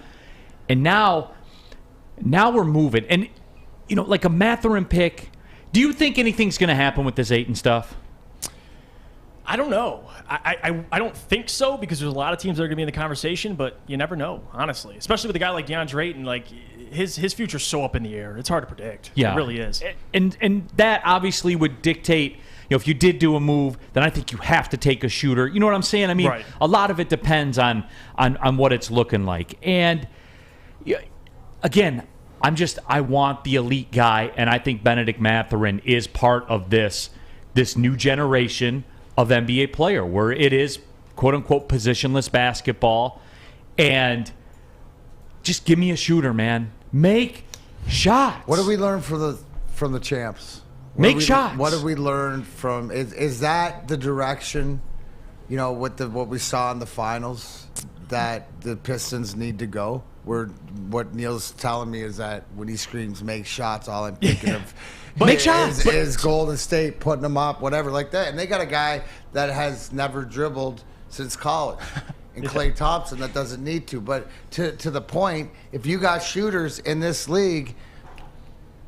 And now we're moving. And like a Mathurin pick, do you think anything's going to happen with this Ayton stuff? I don't know. I don't think so, because there's a lot of teams that are going to be in the conversation, but you never know, honestly. Especially with a guy like DeAndre Ayton, like his future's so up in the air. It's hard to predict. Yeah. It really is. And that obviously would dictate, if you did do a move, then I think you have to take a shooter. You know what I'm saying? I mean, right. A lot of it depends on what it's looking like. And again, I want the elite guy, and I think Benedict Mathurin is part of this new generation of NBA player, where it is quote-unquote positionless basketball. And just give me a shooter, man. Make shots. What did we learn from the champs? Make shots. What did we learn from? Is that the direction? What we saw in the finals, that the Pistons need to go. What Neal's telling me is that when he screams "make shots," all I'm thinking of make shots is Golden State putting them up, whatever like that. And they got a guy that has never dribbled since college, and Klay Thompson that doesn't need to. But to the point, if you got shooters in this league,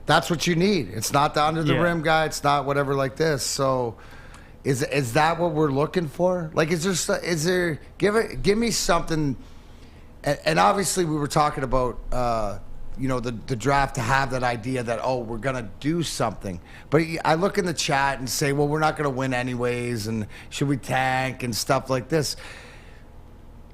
that's what you need. It's not the under the rim guy. It's not whatever like this. So. Is that what we're looking for? Like, is there give me something? And obviously, we were talking about the draft, to have that idea that we're gonna do something. But I look in the chat and say, well, we're not gonna win anyways, and should we tank and stuff like this.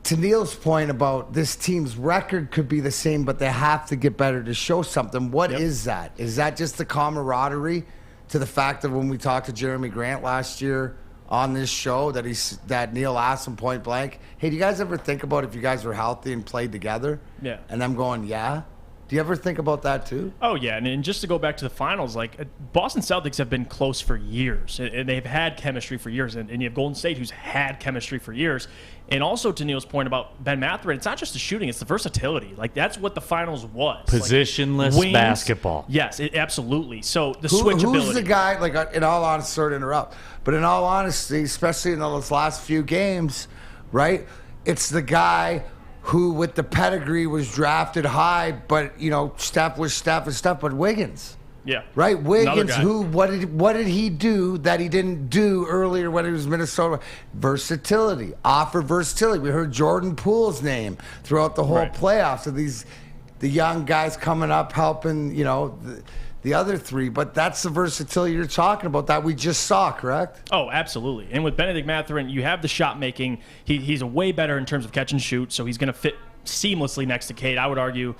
To Neal's point about this team's record could be the same, but they have to get better to show something. What is that? Is that just the camaraderie? To the fact that when we talked to Jerami Grant last year on this show, that Neal asked him point blank, hey, do you guys ever think about if you guys were healthy and played together? Yeah. And them going, yeah. Do you ever think about that too? Oh, yeah. And just to go back to the finals, like Boston Celtics have been close for years, and they've had chemistry for years. And you have Golden State, who's had chemistry for years. And also to Neal's point about Ben Mathurin, it's not just the shooting, it's the versatility. Like, that's what the finals was. Positionless like, wings, basketball. Yes, absolutely. So the switchability. Who's the guy, like, in all honesty, sorry to interrupt, but in all honesty, especially in those last few games, right, it's the guy who with the pedigree was drafted high, but, Steph was Steph and stuff, but Wiggins. Yeah. Right? Wiggins, what did he do that he didn't do earlier when he was Minnesota? Versatility. Offer versatility. We heard Jordan Poole's name throughout the whole playoffs of the young guys coming up helping, the other three, but that's the versatility you're talking about that we just saw, correct? Oh, absolutely. And with Benedict Mathurin, you have the shot making. He's a way better in terms of catch and shoot, so he's going to fit seamlessly next to Cade. I would argue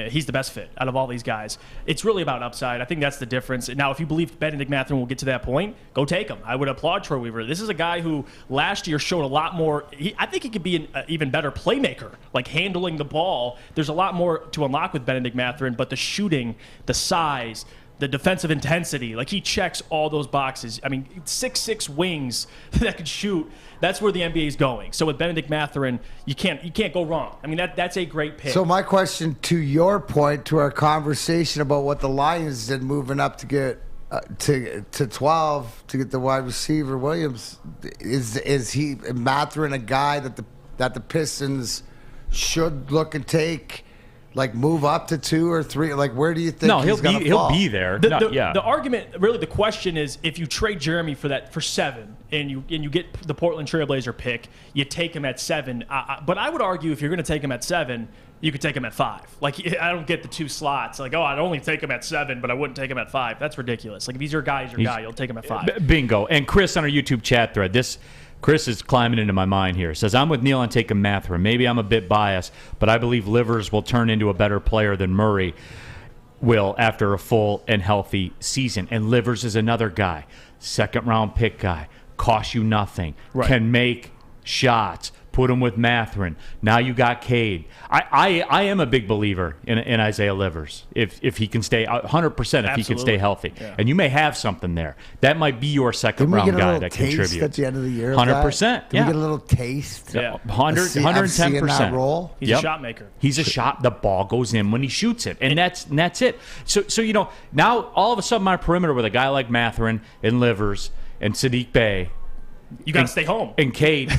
he's the best fit out of all these guys. It's really about upside. I think that's the difference. Now, if you believe Benedict Mathurin will get to that point, go take him. I would applaud Troy Weaver. This is a guy who last year showed a lot more. I think he could be an even better playmaker, like handling the ball. There's a lot more to unlock with Benedict Mathurin, but the shooting, the size, the defensive intensity, like he checks all those boxes. I mean, 6'6" wings that could shoot. That's where the NBA is going. So with Benedict Mathurin, you can't go wrong. I mean, that's a great pick. So my question to your point, to our conversation about what the Lions did moving up to get to 12 to get the wide receiver Williams, is he Mathurin a guy that the Pistons should look and take? Like move up to 2 or 3? Like where do you think he'll be there? The argument, really, the question is if you trade Jerami for 7 and you get the Portland Trailblazer pick, you take him at 7. But I would argue if you're going to take him at 7, you could take him at 5. Like I don't get the 2 slots. Like I'd only take him at 7, but I wouldn't take him at 5. That's ridiculous. Like if he's your guy, you'll take him at 5. Bingo. And Chris on our YouTube chat thread, Chris is climbing into my mind here. Says, I'm with Neal on taking Mathurin. Maybe I'm a bit biased, but I believe Livers will turn into a better player than Murray will after a full and healthy season. And Livers is another guy, second-round pick guy, costs you nothing, can make shots. Put him with Mathurin. Now you got Cade. I am a big believer in Isaiah Livers if he can stay 100% if he can stay healthy. Yeah. And you may have something there. That might be your second round guy that contributes. At the end of the year, 100%. Did we get a little taste? Yeah, 110%. Role. He's a shot maker. He's a shot. The ball goes in when he shoots it, and that's it. So now all of a sudden my perimeter with a guy like Mathurin and Livers and Sadiq Bey, you got to stay home. And Cade.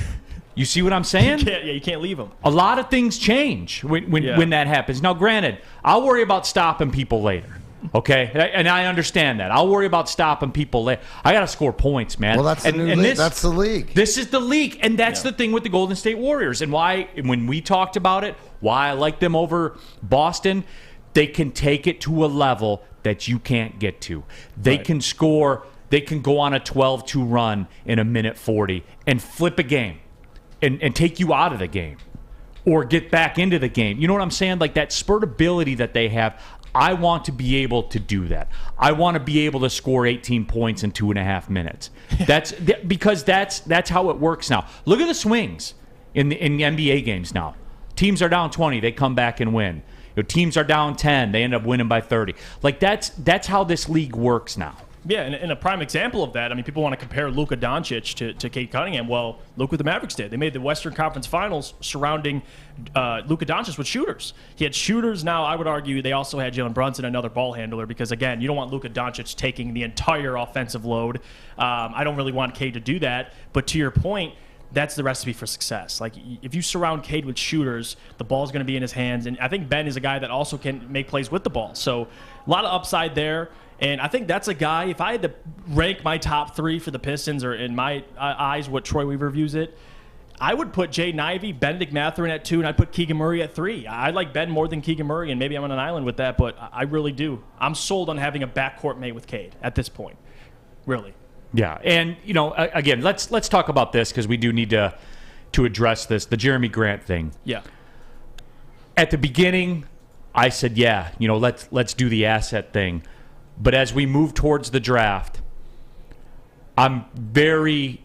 You see what I'm saying? You can't leave them. A lot of things change when that happens. Now, granted, I'll worry about stopping people later, okay? And I understand that. I'll worry about stopping people later. I got to score points, man. Well, that's the new league. That's the league. This is the league, and that's the thing with the Golden State Warriors. And why, when we talked about it, why I like them over Boston, they can take it to a level that you can't get to. They can score. They can go on a 12-2 run in a minute 40 and flip a game. And take you out of the game or get back into the game. You know what I'm saying? Like that spurt ability that they have, I want to be able to do that. I want to be able to score 18 points in 2.5 minutes. Because that's how it works now. Look at the swings in the NBA games now. Teams are down 20, they come back and win. Teams are down 10, they end up winning by 30. Like that's how this league works now. Yeah, and a prime example of that, I mean, people want to compare Luka Doncic to Cade Cunningham. Well, look what the Mavericks did. They made the Western Conference Finals surrounding Luka Doncic with shooters. He had shooters. Now, I would argue they also had Jalen Brunson, another ball handler, because, again, you don't want Luka Doncic taking the entire offensive load. I don't really want Cade to do that. But to your point, that's the recipe for success. Like, if you surround Cade with shooters, the ball's going to be in his hands. And I think Ben is a guy that also can make plays with the ball. So a lot of upside there. And I think that's a guy, if I had to rank my top 3 for the Pistons, or in my eyes what Troy Weaver views it, I would put Jaden Ivey, Benedict Mathurin at 2, and I'd put Keegan Murray at 3. I like Ben more than Keegan Murray, and maybe I'm on an island with that, but I really do. I'm sold on having a backcourt mate with Cade at this point. Really. Yeah, and, again, let's talk about this because we do need to address this, the Jerami Grant thing. Yeah. At the beginning, I said, let's do the asset thing. But as we move towards the draft, I'm very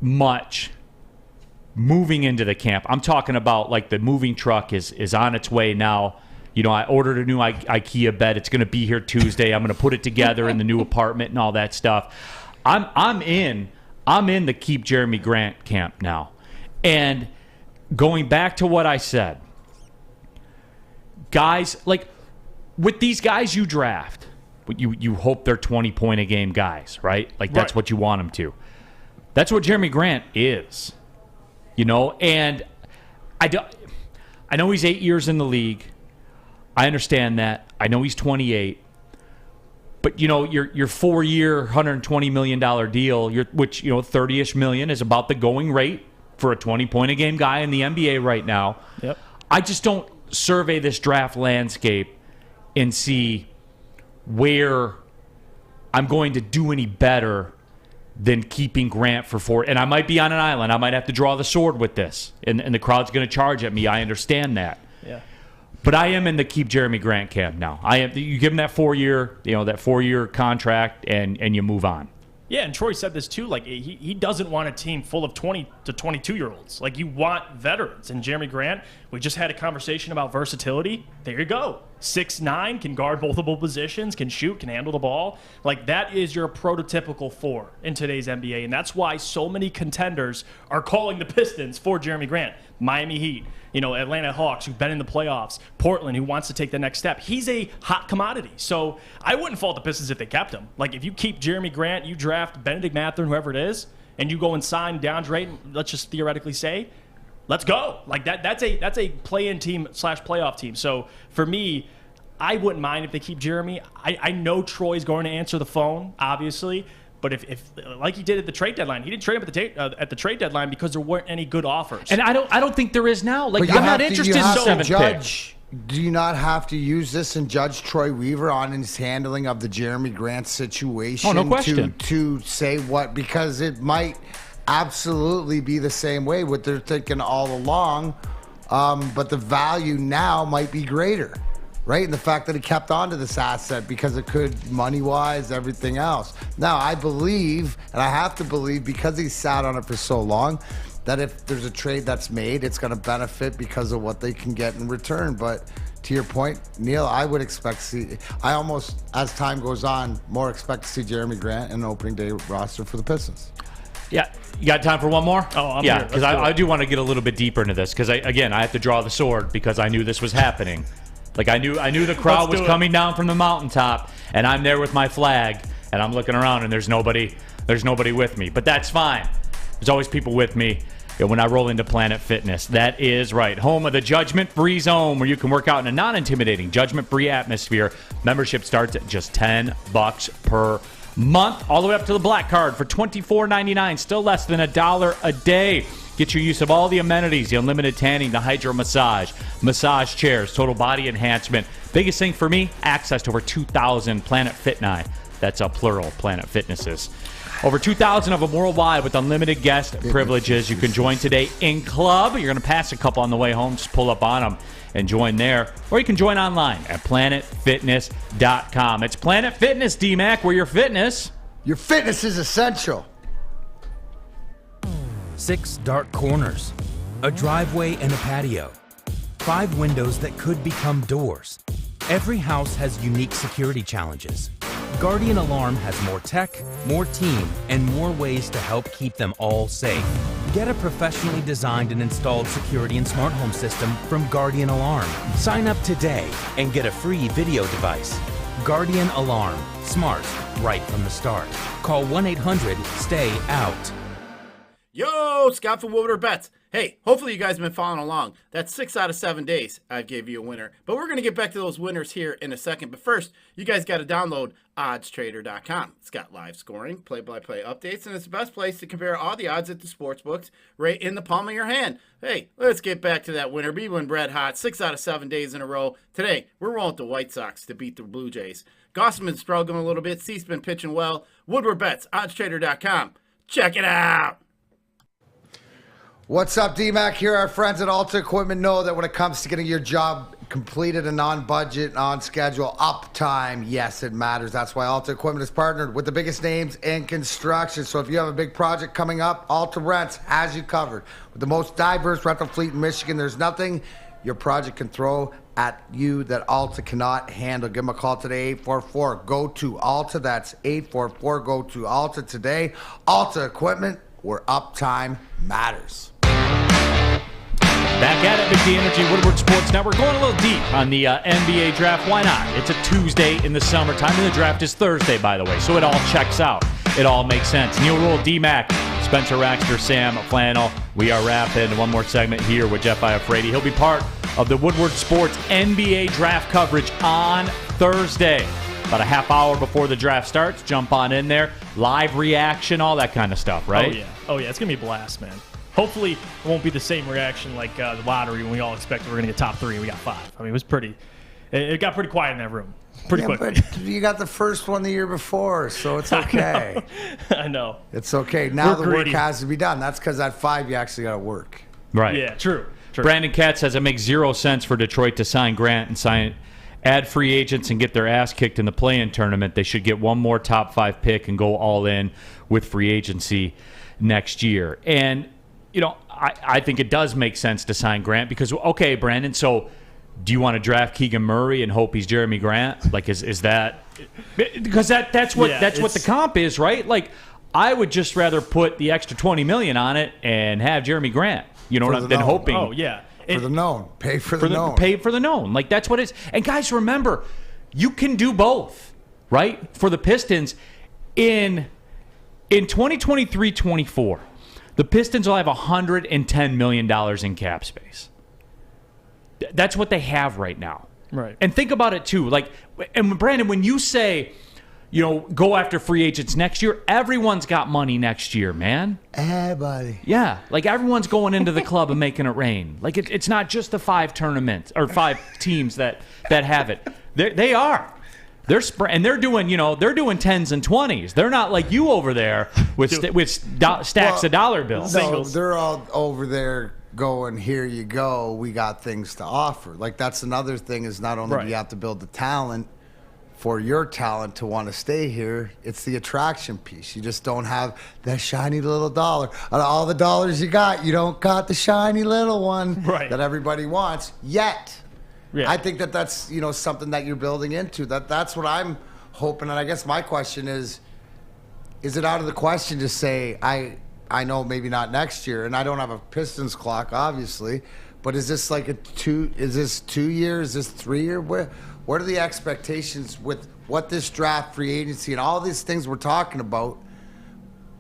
much moving into the camp. I'm talking about like the moving truck is on its way now I ordered a new IKEA bed. It's going to be here Tuesday. I'm going to put it together in the new apartment and all that stuff. I'm in the keep Jerami Grant camp now. And going back to what I said, guys, like with these guys you draft, you hope they're 20-point-a-game guys, right? Like that's what you want them to. That's what Jerami Grant is, And I know he's 8 years in the league. I understand that. I know he's 28. But, your 4-year, $120 million deal, which, 30-ish million is about the going rate for a 20-point-a-game guy in the NBA right now. Yep. I just don't survey this draft landscape and see where I'm going to do any better than keeping Grant for 4. And I might be on an island. I might have to draw the sword with this. And the crowd's going to charge at me. I understand that. Yeah. But I am in the keep Jerami Grant camp now. You give him that 4-year contract, and you move on. Yeah, and Troy said this too. Like he doesn't want a team full of 20 to 22-year-olds. Like you want veterans. And Jerami Grant, we just had a conversation about versatility. There you go. 6'9", can guard multiple positions, can shoot, can handle the ball. Like that is your prototypical 4 in today's NBA, and that's why so many contenders are calling the Pistons for Jerami Grant. Miami Heat, Atlanta Hawks, who've been in the playoffs, Portland, who wants to take the next step. He's a hot commodity. So I wouldn't fault the Pistons if they kept him. Like, if you keep Jerami Grant, you draft Benedict Mathurin, whoever it is, and you go and sign DeAndre, let's just theoretically say, let's go. Like, that's a play-in team / playoff team. So for me, I wouldn't mind if they keep Jerami. I know Troy's going to answer the phone, obviously. But if like he did at the trade deadline, he didn't trade him at the trade deadline because there weren't any good offers. And I don't think there is now. Like, I'm not interested in 7th pick. Do you not have to use this and judge Troy Weaver on his handling of the Jerami Grant situation? Oh, no question. To say what, because it might absolutely be the same way what they're thinking all along, but the value now might be greater. Right? And the fact that he kept on to this asset because it could, money-wise, everything else. Now, I believe, and I have to believe, because he sat on it for so long, that if there's a trade that's made, it's going to benefit because of what they can get in return. But to your point, Neal, I would expect to see, I almost, as time goes on, more expect to see Jerami Grant in the opening day roster for the Pistons. Yeah. You got time for one more? Oh, I'm yeah, here. because I do want to get a little bit deeper into this, because, I have to draw the sword because I knew this was happening. Like, I knew the crowd was coming down from the mountaintop, and I'm there with my flag, and I'm looking around, and there's nobody with me. But that's fine. There's always people with me when I roll into Planet Fitness. That is right. Home of the judgment-free zone, where you can work out in a non-intimidating, judgment-free atmosphere. Membership starts at just $10 per month, all the way up to the black card for $24.99, still less than $1 a day. Get your use of all the amenities, the unlimited tanning, the hydro massage, massage chairs, total body enhancement. Biggest thing for me, access to over 2,000 Planet Fitness. That's a plural, Planet Fitnesses. Over 2,000 of them worldwide with unlimited guest privileges. You can join today in club. You're going to pass a couple on the way home. Just pull up on them and join there. Or you can join online at planetfitness.com. It's Planet Fitness, D-Mac, where your fitness is essential. 6 dark corners, a driveway and a patio, 5 windows that could become doors. Every house has unique security challenges. Guardian Alarm has more tech, more team, and more ways to help keep them all safe. Get a professionally designed and installed security and smart home system from Guardian Alarm. Sign up today and get a free video device. Guardian Alarm. Smart, right from the start. Call 1-800-STAY-OUT. Yo, Scott from Woodward Bets. Hey, hopefully you guys have been following along. That's 6 out of 7 days I gave you a winner. But we're going to get back to those winners here in a second. But first, you guys got to download oddstrader.com. It's got live scoring, play-by-play updates, and it's the best place to compare all the odds at the sportsbooks right in the palm of your hand. Hey, let's get back to that winner. Be when red hot, 6 out of 7 days in a row. Today, we're rolling with the White Sox to beat the Blue Jays. Goss's been struggling a little bit. Cease's been pitching well. Woodward Bets, oddstrader.com. Check it out. What's up, D-Mac? Here, our friends at Alta Equipment know that when it comes to getting your job completed and on budget, on schedule, uptime, yes, it matters. That's why Alta Equipment is partnered with the biggest names in construction. So if you have a big project coming up, Alta Rents has you covered. With the most diverse rental fleet in Michigan, there's nothing your project can throw at you that Alta cannot handle. Give them a call today, 844. Go to Alta. That's 844. Go to Alta today. Alta Equipment, where uptime matters. Back at it, Big D Energy, Woodward Sports Network. Going a little deep on the NBA draft. Why not? It's a Tuesday in the summertime, and the draft is Thursday, by the way, so it all checks out. It all makes sense. Neal, Ruhl, D-Mac, Spencer Raxter, Sam Flannel. We are wrapping one more segment here with Jeff Iafrate. He'll be part of the Woodward Sports NBA draft coverage on Thursday. About a half hour before the draft starts. Jump on in there. Live reaction, all that kind of stuff, right? Oh, yeah. It's going to be a blast, man. Hopefully, it won't be the same reaction like the lottery when we all expected we're going to get top 3 and we got 5. I mean, it was pretty. It got pretty quiet in that room pretty quickly. But you got the first one the year before, so it's okay. I know. It's okay. Now We're the greedy. work has to be done. That's because at 5 you actually got to work. Right. Yeah, true. Brandon Katz says it makes 0 sense for Detroit to sign Grant and add free agents and get their ass kicked in the play-in tournament. They should get one more top 5 pick and go all in with free agency next year. And, you know, I think it does make sense to sign Grant because, okay, Brandon, so do you want to draft Keegan Murray and hope he's Jerami Grant? Like, is that – because that's what the comp is, right? Like, I would just rather put the extra $20 million on it and have Jerami Grant. You know what I'm hoping. Oh, yeah. For the known. Pay for the known. Pay for the known. Like, that's what it is. And, guys, remember, you can do both, right? For the Pistons, in 2023-24, the Pistons will have $110 million in cap space. That's what they have right now. Right. And think about it, too. Like, and, Brandon, when you say, you know, go after free agents next year, everyone's got money next year, man. Everybody. Yeah, like everyone's going into the club and making it rain. Like it's not just the 5 tournaments or 5 teams that have it. They are. They're doing 10s and 20s. They're not like you over there with stacks of dollar bills. No, they're all over there going, here you go. We got things to offer. Like that's another thing is not only do you have to build the talent for your talent to want to stay here, it's the attraction piece. You just don't have that shiny little dollar. Out of all the dollars you got, you don't got the shiny little one that everybody wants yet. Yeah. I think that's something that you're building into. That's what I'm hoping. And I guess my question is it out of the question to say I know maybe not next year, and I don't have a Pistons clock, obviously, but is this like is this 2 years? Is this 3 year? What are the expectations with what this draft, free agency, and all these things we're talking about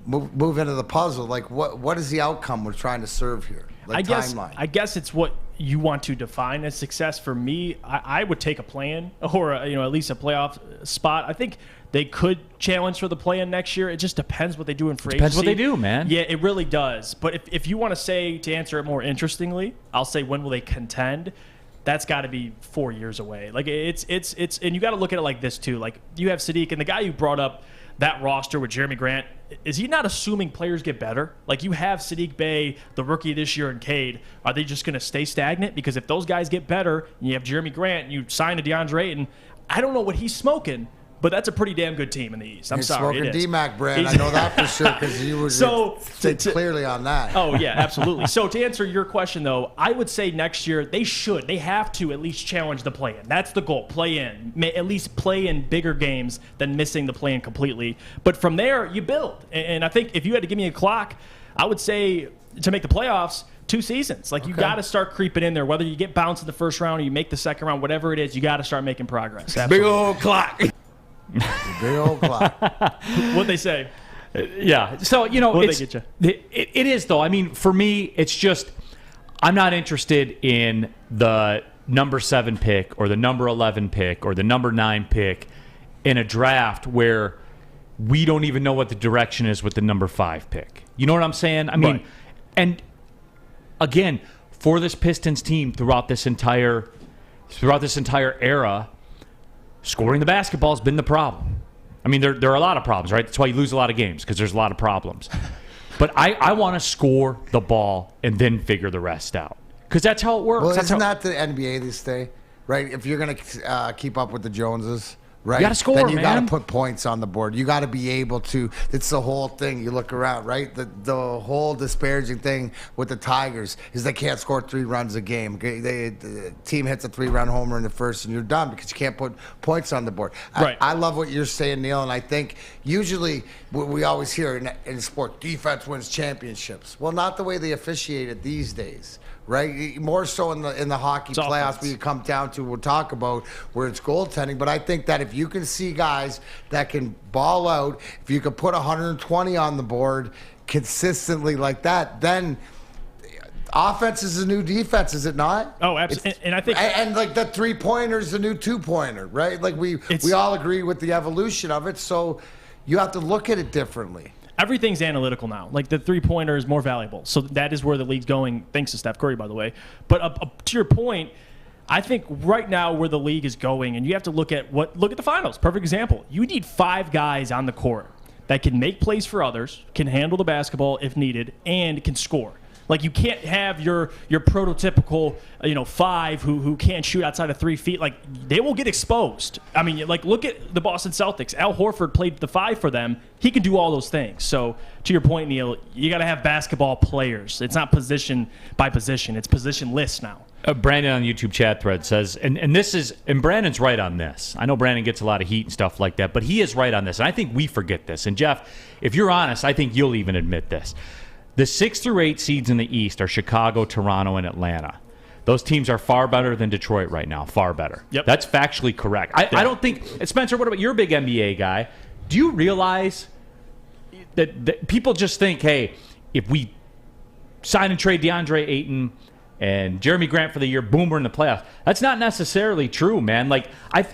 move into the puzzle? Like, what is the outcome we're trying to serve here? Like timeline. I guess it's what you want to define as success. For me, I would take a play-in or at least a playoff spot. I think they could challenge for the play-in next year. It just depends what they do in free agency. Depends what they do, man. Yeah, it really does. But if you want to say, to answer it more interestingly, I'll say when will they contend? That's got to be 4 years away. Like it's and you got to look at it like this too. Like you have Sadiq and the guy you brought up, that roster with Jerami Grant. Is he not assuming players get better? Like you have Sadiq Bey, the rookie this year, and Cade. Are they just going to stay stagnant? Because if those guys get better, and you have Jerami Grant, and you sign a DeAndre Ayton, I don't know what he's smoking, but that's a pretty damn good team in the East. I'm sorry, smoking D-Mac brand. I know that for sure because you were clearly on that. Oh, yeah, absolutely. So to answer your question, though, I would say next year they have to at least challenge the play-in. That's the goal, play-in. At least play in bigger games than missing the play-in completely. But from there, you build. And I think if you had to give me a clock, I would say to make the playoffs, 2 seasons. Like you got to start creeping in there. Whether you get bounced in the first round or you make the second round, whatever it is, you got to start making progress. Absolutely. Big old clock. Big old clock. What'd they say? Yeah. So, What'd they get you? It is, though. I mean, for me, it's just I'm not interested in the number 7 pick or the number 11 pick or the number 9 pick in a draft where we don't even know what the direction is with the number 5 pick. You know what I'm saying? I mean, and again, for this Pistons team throughout this entire era, scoring the basketball has been the problem. I mean, there are a lot of problems, right? That's why you lose a lot of games, because there's a lot of problems. But I want to score the ball and then figure the rest out, because that's how it works. Well, isn't that the NBA this day, right? If you're going to keep up with the Joneses, right? You got to score, then you man. got to put points on the board. You got to be able to. It's the whole thing. You look around, right? The whole disparaging thing with the Tigers is they can't score 3 runs a game. The team hits a 3-run homer in the first, and you're done because you can't put points on the board. Right. I love what you're saying, Neal, and I think usually we always hear in sport, defense wins championships. Well, not the way they officiate it these days. Right, more so in the hockey playoffs, where you come down to, we'll talk about where it's goaltending. But I think that if you can see guys that can ball out, if you can put 120 on the board consistently like that, then offense is the new defense, is it not? Oh, absolutely. And I think, and like the 3-pointer is the new 2-pointer, right? Like we all agree with the evolution of it, so you have to look at it differently. Everything's analytical now. Like the 3-pointer is more valuable. So that is where the league's going, thanks to Steph Curry, by the way. But up to your point, I think right now where the league is going, and you have to look at the finals. Perfect example. You need 5 guys on the court that can make plays for others, can handle the basketball if needed, and can score. Like you can't have your prototypical 5 who can't shoot outside of 3 feet. Like they will get exposed. I mean, like look at the Boston Celtics. Al Horford played the 5 for them. He can do all those things. So to your point, Neal, you got to have basketball players. It's not position by position. It's positionless now. Brandon on the YouTube chat thread says, and Brandon's right on this. I know Brandon gets a lot of heat and stuff like that, but he is right on this. And I think we forget this. And Jeff, if you're honest, I think you'll even admit this. The 6 through 8 seeds in the East are Chicago, Toronto, and Atlanta. Those teams are far better than Detroit right now. Far better. Yep. That's factually correct. I don't think – Spencer, what about – you're a big NBA guy. Do you realize that people just think, hey, if we sign and trade DeAndre Ayton – and Jerami Grant for the year, boom, we're in the playoffs. That's not necessarily true, man. Like,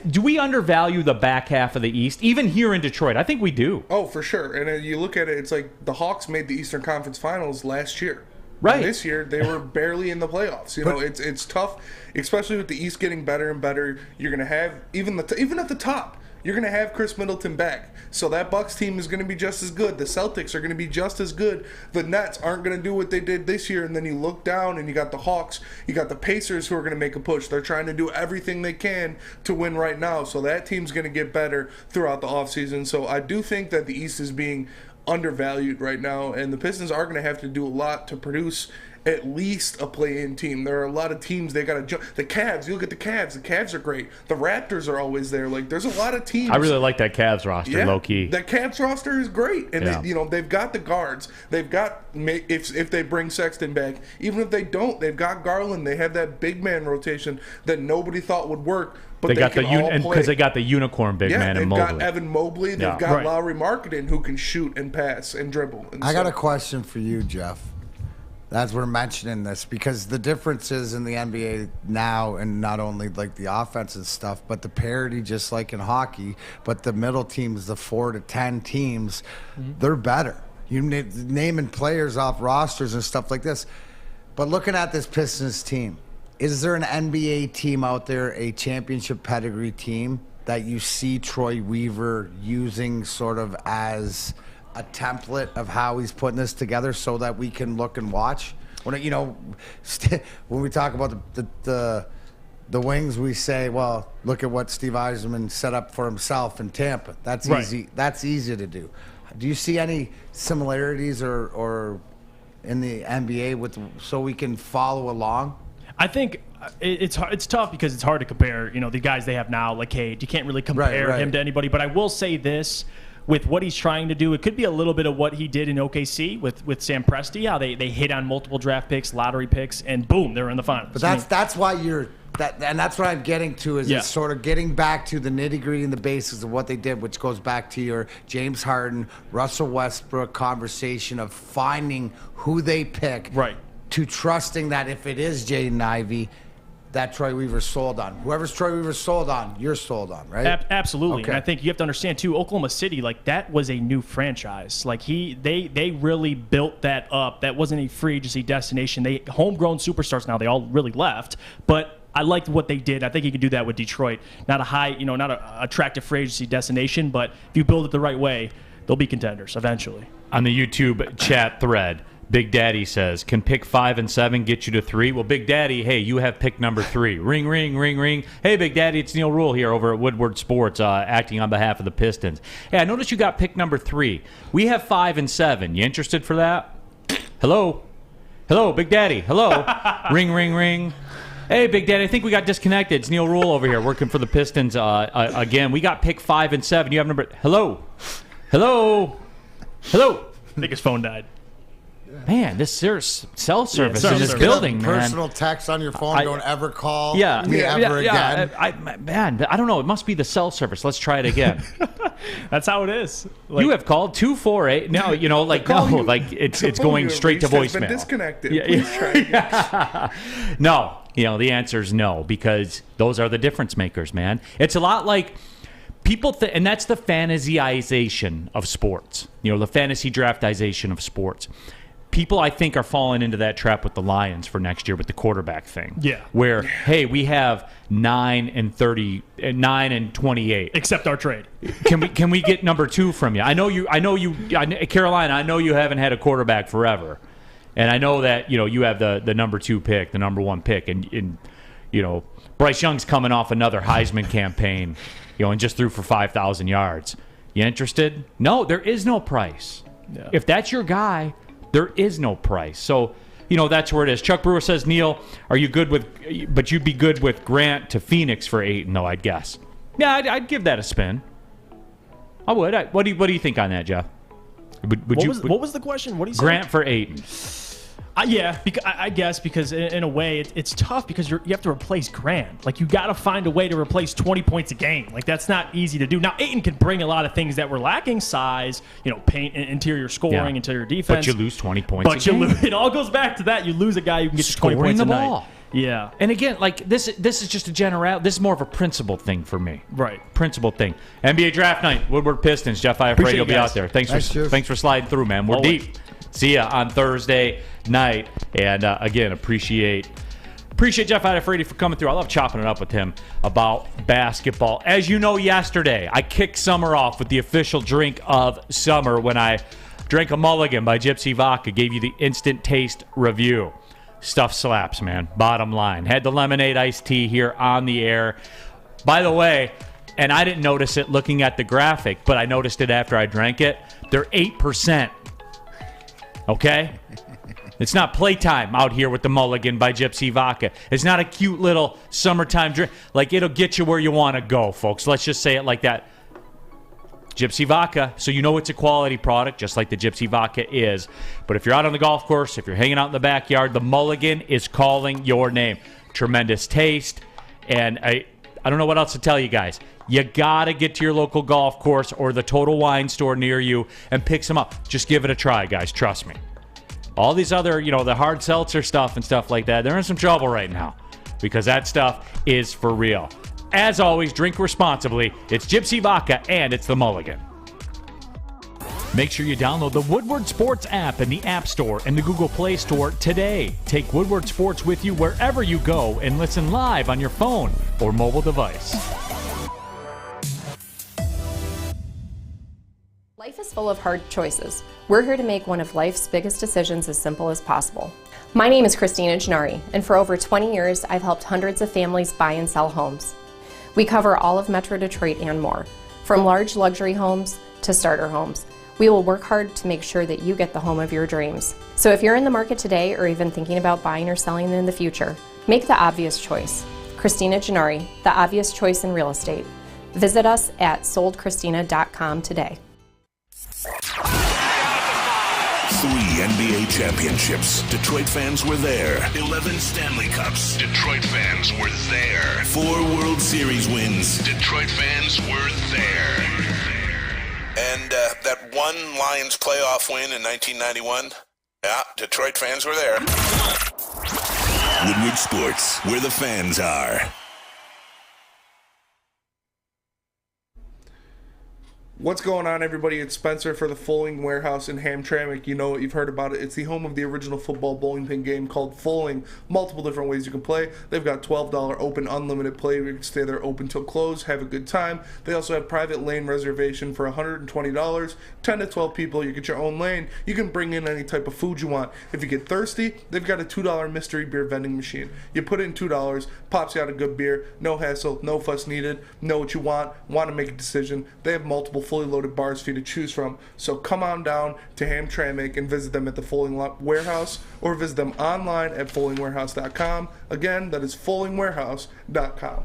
do we undervalue the back half of the East, even here in Detroit? I think we do. Oh, for sure. And you look at it, it's like the Hawks made the Eastern Conference Finals last year. Right. And this year, they were barely in the playoffs. It's tough, especially with the East getting better and better. You're going to have, even at the top, you're going to have Chris Middleton back. So that Bucks team is going to be just as good. The Celtics are going to be just as good. The Nets aren't going to do what they did this year. And then you look down and you got the Hawks. You got the Pacers who are going to make a push. They're trying to do everything they can to win right now. So that team's going to get better throughout the offseason. So I do think that the East is being undervalued right now. And the Pistons are going to have to do a lot to produce at least a play-in team. There are a lot of teams they got to jump. The Cavs, you look at the Cavs. The Cavs are great. The Raptors are always there. Like there's a lot of teams. I really like that Cavs roster, low key. That Cavs roster is great, and they've got the guards. They've got if they bring Sexton back, even if they don't, they've got Garland. They have that big man rotation that nobody thought would work. But they got because they got the unicorn big man in Mobley. They've got Evan Mobley. They've got Lowry Marketing who can shoot and pass and dribble. I got a question for you, Jeff. As we're mentioning this, because the differences in the NBA now, and not only like the offense and stuff, but the parity, just like in hockey, but the middle teams, the 4 to 10 teams, they're better. You naming players off rosters and stuff like this. But looking at this Pistons team, is there an NBA team out there, a championship pedigree team, that you see Troy Weaver using sort of as a template of how he's putting this together so that we can look and watch? When when we talk about the wings, we say, well, look at what Steve Yzerman set up for himself in Tampa. That's easy. That's easy to do. Do you see any similarities or in the NBA so we can follow along? I think it's tough because it's hard to compare. The guys they have now, like Cade, you can't really compare him to anybody. But I will say this. With what he's trying to do, it could be a little bit of what he did in OKC with Sam Presti, how they hit on multiple draft picks, lottery picks, and boom, they're in the finals. But that's why and that's what I'm getting to is it's sort of getting back to the nitty-gritty and the basics of what they did, which goes back to your James Harden, Russell Westbrook conversation of finding who they pick, to trusting that if it is Jaden Ivey, that Troy Weaver's sold on. Whoever's Troy Weaver's sold on, you're sold on, right? Absolutely. Okay. And I think you have to understand, too, Oklahoma City, like, that was a new franchise. Like, they really built that up. That wasn't a free agency destination. They homegrown superstars now. They all really left. But I liked what they did. I think you could do that with Detroit. Not a high, not an attractive free agency destination, but if you build it the right way, they'll be contenders eventually. On the YouTube chat thread, Big Daddy says, can pick 5 and 7 get you to 3? Well, Big Daddy, hey, you have pick number 3. Ring, ring, ring, ring. Hey, Big Daddy, it's Neal Ruhl here over at Woodward Sports, acting on behalf of the Pistons. Hey, I noticed you got pick number 3. We have 5 and 7. You interested for that? Hello? Hello, Big Daddy. Hello? Ring, ring, ring. Hey, Big Daddy, I think we got disconnected. It's Neal Ruhl over here working for the Pistons again. We got pick 5 and 7. You have number... Hello? Hello? Hello? I think his phone died. Man, this cell service cell in this service. building, man. Personal text on your phone. Don't ever call me Yeah. ever again. I don't know. It must be the cell service. Let's try it again. That's how it is. You have called 248. No, it's going straight to Has been voicemail. disconnected. Yeah, Please try again. No, the answer is no, because those are the difference makers, man. It's a lot like people, and that's the fantasyization of sports. The fantasy draftization of sports. People, I think, are falling into that trap with the Lions for next year with the quarterback thing. Yeah. Where, hey, we have 9 and 28. Accept our trade. Can we get number 2 from you? I know you, Carolina. I know you haven't had a quarterback forever, and I know that you have the number 2 pick, the number 1 pick, and Bryce Young's coming off another Heisman campaign, and just threw for 5,000 yards. You interested? No, there is no price. Yeah. If that's your guy, there is no price. So, that's where it is. Chuck Brewer says, Neal, are you good but you'd be good with Grant to Phoenix for Ayton, though, I'd guess. Yeah, I'd give that a spin. I would. What do you think on that, Jeff? What was the question? What do you say? Grant for Ayton. I guess because in a way it's tough because you have to replace Grant. Like, you got to find a way to replace 20 points a game. Like, that's not easy to do. Now, Ayton can bring a lot of things that were lacking: size, paint, interior scoring, interior defense. But you lose 20 points a game. It all goes back to that. You lose a guy who can get you 20 points a night. Yeah. And again, this is just a general. This is more of a principle thing for me. Right. Principle thing. NBA draft night. Woodward Pistons. Jeff Iafrate will be out there. Thanks for sliding through, man. We're deep. See ya on Thursday night. And again, appreciate Jeff Iafrate for coming through. I love chopping it up with him about basketball. As you know, yesterday I kicked summer off with the official drink of summer when I drank a Mulligan by Gypsy Vodka. Gave you the instant taste review. Stuff slaps, man. Bottom line. Had the lemonade iced tea here on the air. By the way, and I didn't notice it looking at the graphic, but I noticed it after I drank it. They're 8%. Okay? It's not playtime out here with the Mulligan by Gypsy Vodka. It's not a cute little summertime drink. Like, it'll get you where you want to go, folks. Let's just say it like that. Gypsy Vodka, so you know it's a quality product, just like the Gypsy Vodka is. But if you're out on the golf course, if you're hanging out in the backyard, the Mulligan is calling your name. Tremendous taste, and I don't know what else to tell you guys. You got to get to your local golf course or the Total Wine store near you and pick some up. Just give it a try, guys. Trust me. All these other, the hard seltzer stuff and stuff like that, they're in some trouble right now because that stuff is for real. As always, drink responsibly. It's Gypsy Vodka and it's the Mulligan. Make sure you download the Woodward Sports app in the App Store and the Google Play Store today. Take Woodward Sports with you wherever you go and listen live on your phone or mobile device. Life is full of hard choices. We're here to make one of life's biggest decisions as simple as possible. My name is Christina Gennari, and for over 20 years, I've helped hundreds of families buy and sell homes. We cover all of Metro Detroit and more, from large luxury homes to starter homes. We will work hard to make sure that you get the home of your dreams. So if you're in the market today or even thinking about buying or selling in the future, make the obvious choice. Christina Gennari, the obvious choice in real estate. Visit us at soldchristina.com today. 3 NBA championships. Detroit fans were there. 11 Stanley Cups. Detroit fans were there. 4 World Series wins. Detroit fans were there. And that one Lions playoff win in 1991. Yeah, Detroit fans were there. Woodward Sports, where the fans are. What's going on, everybody? It's Spencer for the Fulling Warehouse in Hamtramck. You know it, you've heard about it. It's the home of the original football bowling pin game called Fulling. Multiple different ways you can play. They've got $12 open unlimited play. You can stay there open till close, have a good time. They also have private lane reservation for $120. 10 to 12 people, you get your own lane. You can bring in any type of food you want. If you get thirsty, they've got a $2 mystery beer vending machine. You put in $2, pops you out a good beer. No hassle, no fuss needed. Know what you want to make a decision. They have multiple fully loaded bars for you to choose from. So come on down to Hamtramck and visit them at the Fulling Warehouse, or visit them online at fullingwarehouse.com. Again, that is fullingwarehouse.com.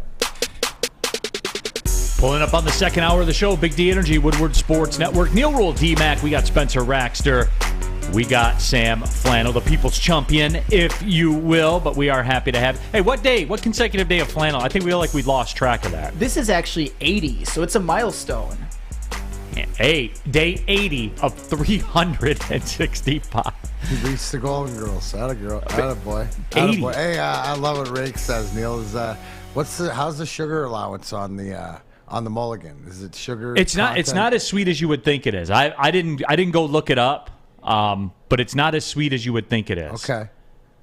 Pulling up on the second hour of the show, Big D Energy, Woodward Sports Network. Neal, Ruhl, D-Mac. We got Spencer Raxter. We got Sam Flannel, the people's champion, if you will. But we are happy to have. Hey, what consecutive day of Flannel? I think we feel like we lost track of that. This is actually 80, so it's a milestone. Day 80 of 365. He reached the Golden Girls. Attaboy. 80. Hey, I love what Rake says, Neal. Is how's the sugar allowance on the mulligan? Is it sugar? It's not. It's not as sweet as you would think it is. I didn't go look it up, but it's not as sweet as you would think it is. Okay.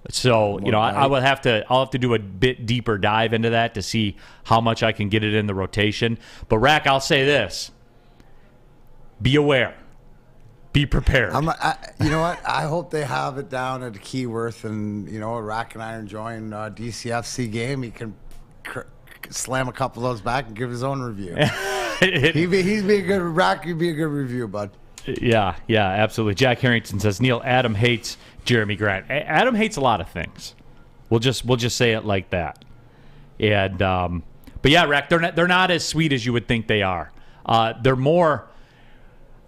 So I'll have to do a bit deeper dive into that to see how much I can get it in the rotation. But Rack, I'll say this. Be aware. Be prepared. You know what? I hope they have it down at Keyworth, and Rack and I are enjoying DCFC game. He can slam a couple of those back and give his own review. He'd be a good Rack. He'd be a good review, bud. Yeah, absolutely. Jack Harrington says, Neal, Adam hates Jerami Grant. Adam hates a lot of things. We'll just say it like that. And but yeah, Rack, they're not as sweet as you would think they are. They're more.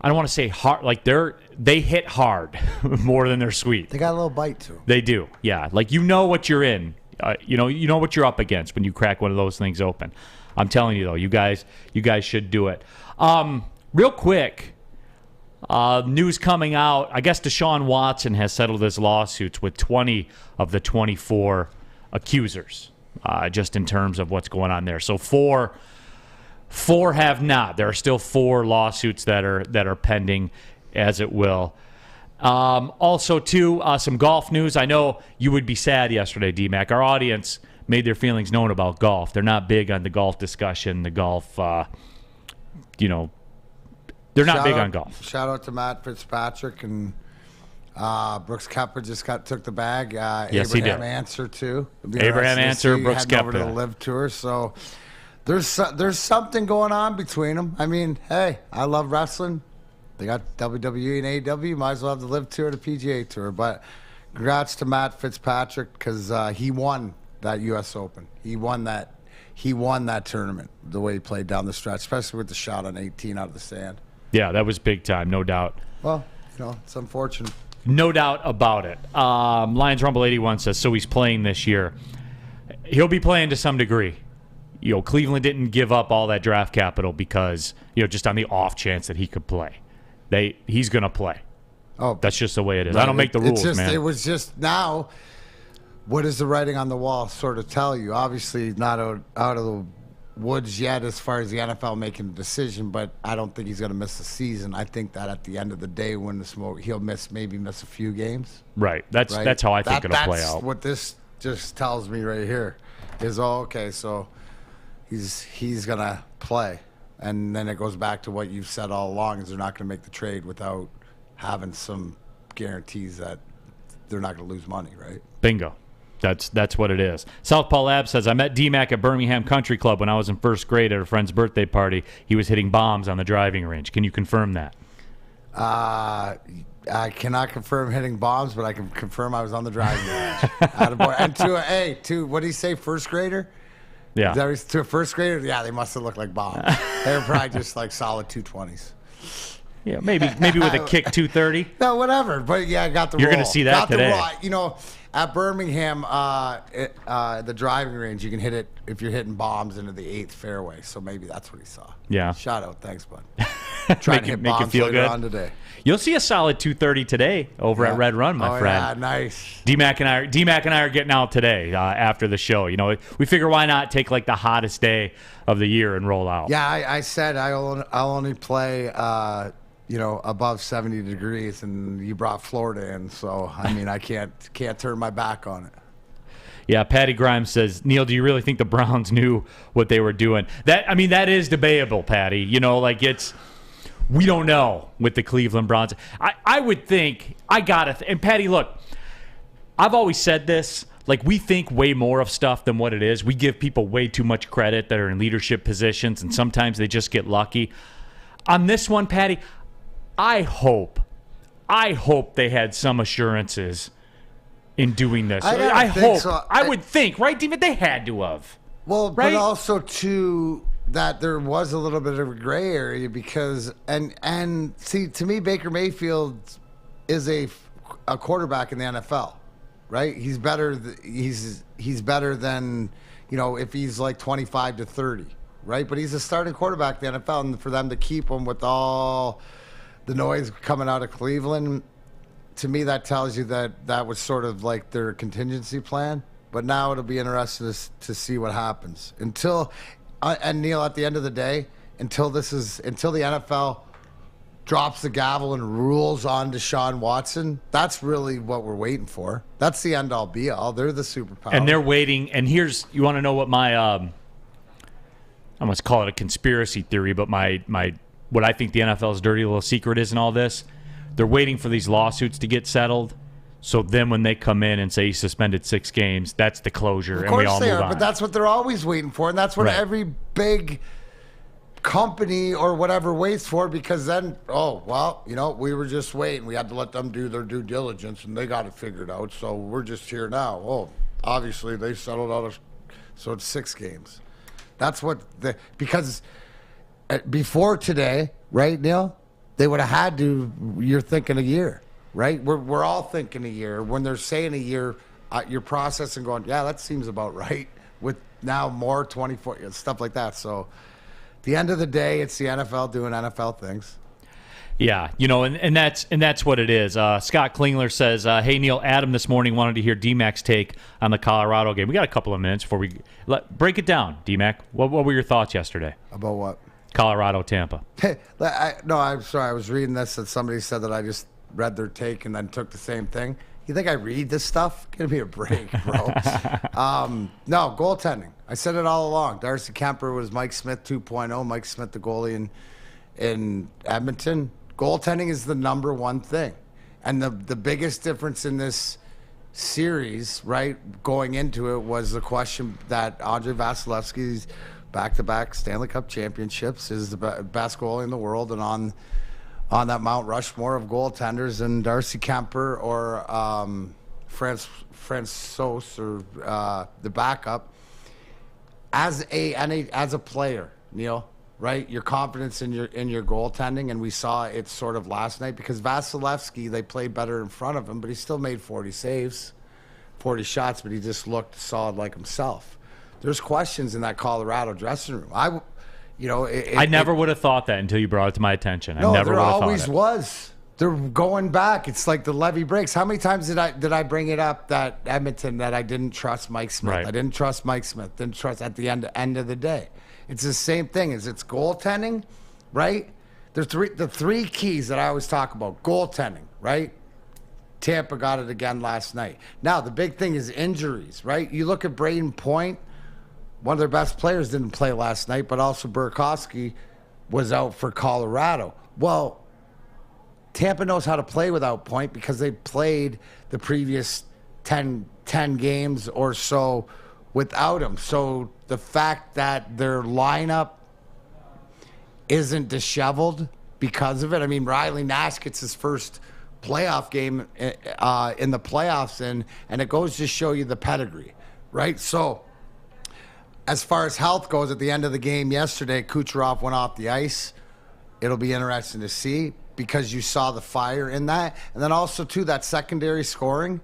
I don't want to say hard, like they hit hard more than they're sweet. They got a little bite to them. They do, yeah. Like what you're in. You know what you're up against when you crack one of those things open. I'm telling you though, you guys should do it. Real quick, news coming out. I guess Deshaun Watson has settled his lawsuits with 20 of the 24 accusers, just in terms of what's going on there. So four have not. There are still 4 lawsuits that are pending, as it will. Also, too, some golf news. I know you would be sad yesterday, D-Mac. Our audience made their feelings known about golf. They're not big on the golf discussion, the golf, they're not big on golf. Shout out to Matt Fitzpatrick, and Brooks Koepka just took the bag. Yes, he did. Abraham Answer, too. Abraham Answer, Brooks Koepka. Over to the Live Tour, so there's something going on between them. I mean, hey, I love wrestling. They got WWE and AEW. Might as well have the Live Tour, the PGA Tour. But congrats to Matt Fitzpatrick, because he won that U.S. Open. He won that tournament the way he played down the stretch, especially with the shot on 18 out of the sand. Yeah, that was big time, no doubt. Well, it's unfortunate. No doubt about it. Lions Rumble 81 says, so he's playing this year. He'll be playing to some degree. Cleveland didn't give up all that draft capital because, just on the off chance that he could play. He's going to play. Oh, that's just the way it is. I don't make the rules, man. It was just now, what does the writing on the wall sort of tell you? Obviously, not out of the woods yet as far as the NFL making a decision, but I don't think he's going to miss the season. I think that at the end of the day, when the smoke, he'll miss a few games. Right. That's how I think it'll play out. That's what this just tells me right here is, okay, so he's going to play. And then it goes back to what you've said all along, is they're not going to make the trade without having some guarantees that they're not going to lose money, right? Bingo. That's what it is. Southpaw Lab says, I met D-Mac at Birmingham Country Club when I was in first grade at a friend's birthday party. He was hitting bombs on the driving range. Can you confirm that? I cannot confirm hitting bombs, but I can confirm I was on the driving range. Attaboy. And to what did he say, first grader? Yeah. To a first grader? Yeah, they must have looked like bombs. They were probably just like solid 220s. Yeah, maybe with a kick 230. No, whatever. But yeah, I got the You're roll. going to see that today. At Birmingham, the driving range, you can hit it if you're hitting bombs into the 8th fairway. So maybe that's what he saw. Yeah. Shout out. Thanks, bud. make Trying to you hit bombs feel later good on today. You'll see a solid 2:30 today over at Red Run, my friend. Yeah, nice. D-Mac and I are getting out today after the show. You know, we figure why not take like the hottest day of the year and roll out. Yeah, I said I'll only play, above 70 degrees, and you brought Florida in, so I mean I can't turn my back on it. Yeah, Patty Grimes says, Neal, do you really think the Browns knew what they were doing? That is debatable, Patty. You know, like we don't know with the Cleveland Browns. I would think, and Patty, look, I've always said this, like we think way more of stuff than what it is. We give people way too much credit that are in leadership positions, and sometimes they just get lucky. On this one, Patty, I hope they had some assurances in doing this. I hope. So. I would think, right, David? They had to have. Well, right? But also, too, that there was a little bit of a gray area because, and see, to me, Baker Mayfield is a quarterback in the NFL, right? He's better. He's better than, if he's like 25 to 30, right? But he's a starting quarterback in the NFL, and for them to keep him with all the noise coming out of Cleveland, to me, that tells you that was sort of like their contingency plan. But now it'll be interesting to see what happens. And Neal, at the end of the day, until the NFL drops the gavel and rules on Deshaun Watson, that's really what we're waiting for. That's the end-all, be-all. They're the superpower. And they're waiting. And you want to know what my, I must call it a conspiracy theory, but what I think the NFL's dirty little secret is in all this, they're waiting for these lawsuits to get settled. So then when they come in and say he suspended 6 games, that's the closure, and we all move on. But that's what they're always waiting for, and that's what every big company or whatever waits for, because then, we were just waiting. We had to let them do their due diligence, and they got it figured out, so we're just here now. Oh, obviously they settled out, so it's 6 games. That's what because before today, right, Neal? They would have had to. You're thinking a year, right? We're all thinking a year. When they're saying a year, you're processing, going, yeah, that seems about right. With now more 24 stuff like that. So, at the end of the day, it's the NFL doing NFL things. Yeah, and that's what it is. Scott Klingler says, "Hey Neal, Adam this morning wanted to hear D-Mac's take on the Colorado game. We got a couple of minutes before we break it down. D-Mac, what were your thoughts yesterday about what? Colorado, Tampa. No, I'm sorry. I was reading this and somebody said that I just read their take and then took the same thing. You think I read this stuff? Give me a break, bro. No, goaltending. I said it all along. Darcy Kemper was Mike Smith 2.0. Mike Smith, the goalie in Edmonton. Goaltending is the number one thing. And the biggest difference in this series, right, going into it was the question that Andrei Vasilevsky's back-to-back Stanley Cup championships, is the best goalie in the world, and on that Mount Rushmore of goaltenders, and Darcy Kemper or Francouz or the backup as a player, Neal, right? Your confidence in your goaltending, and we saw it sort of last night because Vasilevsky, they played better in front of him, but he still made 40 saves, 40 shots, but he just looked solid like himself. There's questions in that Colorado dressing room. I never would have thought that until you brought it to my attention. No, I never would have thought it. There always was. They're going back. It's like the levee breaks. How many times did I bring it up that Edmonton, that I didn't trust Mike Smith? Right. I didn't trust Mike Smith. Didn't trust at the end of the day. It's the same thing. It's goaltending, right? The three keys that I always talk about. Goaltending, right? Tampa got it again last night. Now, the big thing is injuries, right? You look at Braden Point. One of their best players didn't play last night, but also Burakovsky was out for Colorado. Well, Tampa knows how to play without Point because they played the previous 10 games or so without him. So the fact that their lineup isn't disheveled because of it. I mean, Riley Nash gets his first playoff game in the playoffs, and it goes to show you the pedigree, right? So as far as health goes, at the end of the game yesterday, Kucherov went off the ice. It'll be interesting to see because you saw the fire in that. And then also, too, that secondary scoring,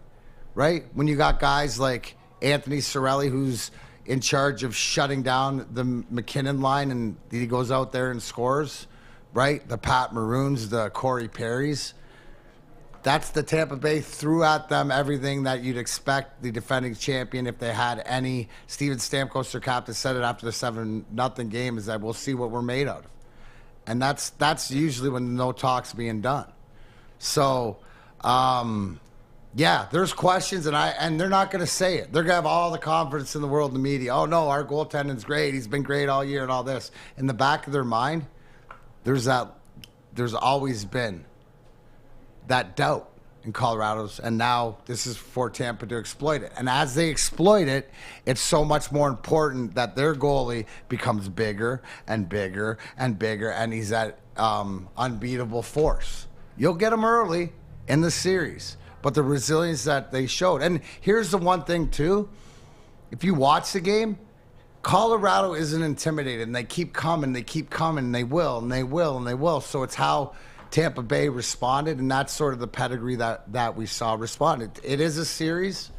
right? When you got guys like Anthony Cirelli, who's in charge of shutting down the McKinnon line, and he goes out there and scores, right? The Pat Maroons, the Corey Perrys. That's the Tampa Bay threw at them everything that you'd expect the defending champion, if they had any. Steven Stamkos, their captain, said it after the 7-0 game, is that we'll see what we're made out of. And that's usually when no talk's being done. So, yeah, there's questions, and they're not going to say it. They're going to have all the confidence in the world in the media. Oh, no, our goaltending's great. He's been great all year and all this. In the back of their mind, there's always been that doubt in Colorado's, and now this is for Tampa to exploit it. And as they exploit it, it's so much more important that their goalie becomes bigger and bigger and bigger, and he's at unbeatable force. You'll get him early in the series, but the resilience that they showed. And here's the one thing, too. If you watch the game, Colorado isn't intimidated, and they keep coming, and they will, and they will, and they will. So it's how Tampa Bay responded, and that's sort of the pedigree that we saw respond. It is a series.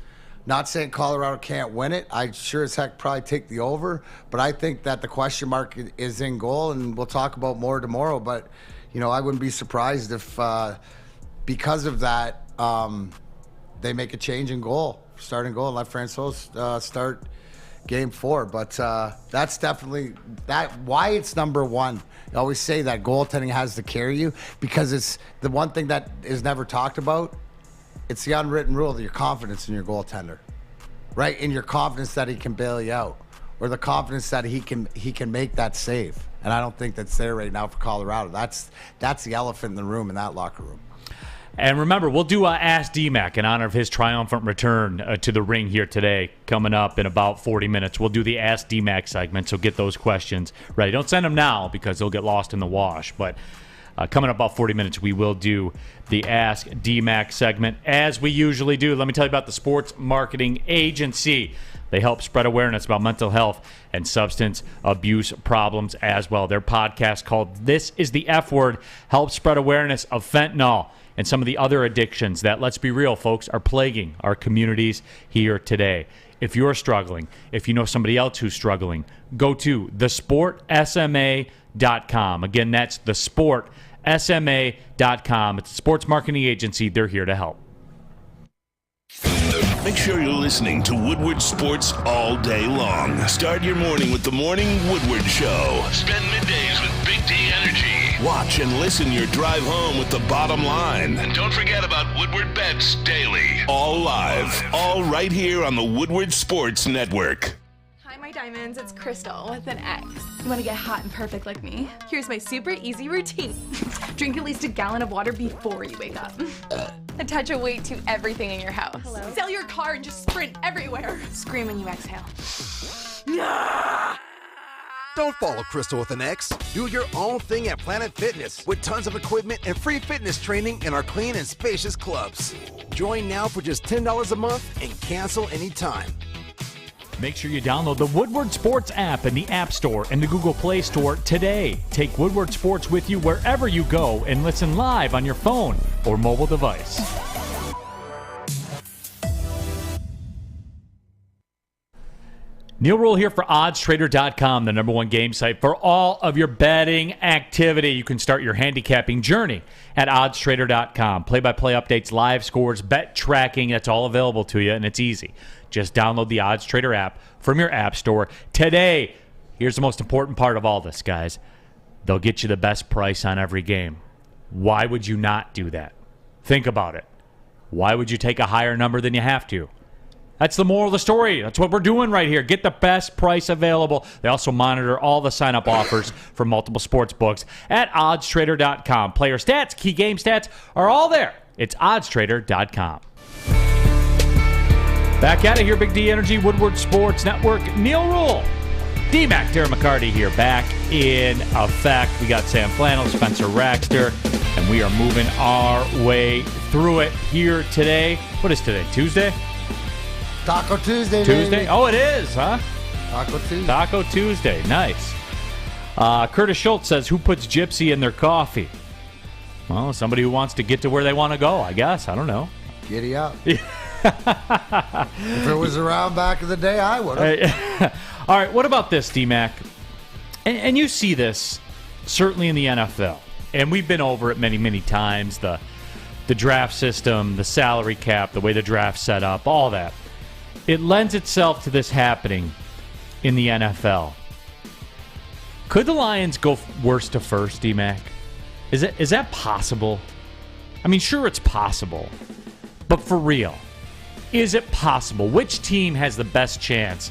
Not saying Colorado can't win it. I sure as heck probably take the over, but I think that the question mark is in goal, and we'll talk about more tomorrow. But, I wouldn't be surprised if because of that, they make a change in goal, starting goal, and let Francouz start Game 4. But that's definitely why it's number one. I always say that goaltending has to carry you, because it's the one thing that is never talked about. It's the unwritten rule of your confidence in your goaltender, right? In your confidence that he can bail you out, or the confidence that he can make that save. And I don't think that's there right now for Colorado. That's the elephant in the room, in that locker room. And remember, we'll do Ask D-Mac in honor of his triumphant return to the ring here today, coming up in about 40 minutes. We'll do the Ask D-Mac segment, so get those questions ready. Don't send them now, because they'll get lost in the wash. But coming up about 40 minutes, we will do the Ask D-Mac segment, as we usually do. Let me tell you about the Sports Marketing Agency. They help spread awareness about mental health and substance abuse problems as well. Their podcast called This Is the F Word helps spread awareness of fentanyl and some of the other addictions that, let's be real, folks, are plaguing our communities here today. If you're struggling, if you know somebody else who's struggling, go to thesportsma.com. Again, that's thesportsma.com. It's a sports marketing agency. They're here to help. Make sure you're listening to Woodward Sports all day long. Start your morning with the Morning Woodward Show. Spend middays with Big D Energy. Watch and listen your drive home with the Bottom Line. And don't forget about Woodward Bets Daily. All live, all right here on the Woodward Sports Network. Hi, my diamonds. It's Crystal with an X. You want to get hot and perfect like me? Here's my super easy routine. Drink at least a gallon of water before you wake up. Attach a weight to everything in your house. Hello? Sell your car and just sprint everywhere. Scream when you exhale. Don't follow Crystal with an X. Do your own thing at Planet Fitness with tons of equipment and free fitness training in our clean and spacious clubs. Join now for just $10 a month and cancel anytime. Make sure you download the Woodward Sports app in the App Store and the Google Play Store today. Take Woodward Sports with you wherever you go and listen live on your phone or mobile device. Neal Ruhl here for oddstrader.com, the number one game site for all of your betting activity. You can start your handicapping journey at oddstrader.com. Play-by-play updates, live scores, bet tracking, that's all available to you, and it's easy. Just download the OddsTrader app from your app store today. Here's the most important part of all this, guys. They'll get you the best price on every game. Why would you not do that? Think about it. Why would you take a higher number than you have to? That's the moral of the story. That's what we're doing right here. Get the best price available. They also monitor all the sign-up offers for multiple sports books at oddstrader.com. Player stats, key game stats are all there. It's oddstrader.com. Back at it here, Big D Energy, Woodward Sports Network. Neal Ruhl, D-Mac, Darren McCarty here, back in effect. We got Sam Flannel, Spencer Raxter, and we are moving our way through it here today. What is today, Tuesday? Taco Tuesday, Tuesday? baby. Oh, it is, huh? Taco Tuesday. Taco Tuesday. Nice. Curtis Schultz says, who puts Gypsy in their coffee? Well, somebody who wants to get to where they want to go, I guess. I don't know. Giddy up. If it was around back in the day, I would have. All right, what about this, D-Mac? And you see this certainly in the NFL, and we've been over it many, many times, the draft system, the salary cap, the way the draft's set up, all that. It lends itself to this happening in the NFL. Could the Lions go worst to first, D-Mac? Is that possible? I mean, sure, it's possible. But for real, is it possible? Which team has the best chance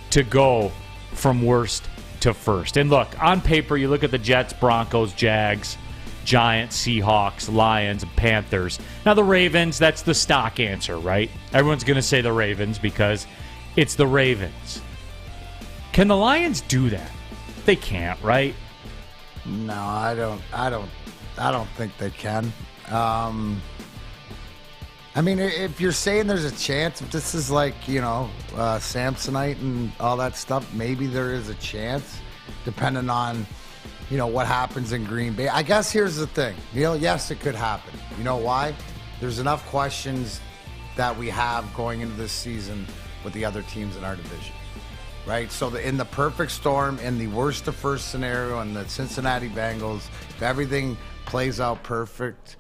to go from worst to first? And look, on paper, you look at the Jets, Broncos, Jags, Giants, Seahawks, Lions, and Panthers. Now, the Ravens, that's the stock answer, right? Everyone's going to say the Ravens because it's the Ravens. Can the Lions do that? They can't, right? No, I don't think they can. I mean, if you're saying there's a chance, if this is like, Samsonite and all that stuff, maybe there is a chance, depending on, what happens in Green Bay. I guess here's the thing, Neal. Yes, it could happen. You know why? There's enough questions that we have going into this season with the other teams in our division, right? So in the perfect storm, in the worst to first scenario, in the Cincinnati Bengals, if everything plays out perfect,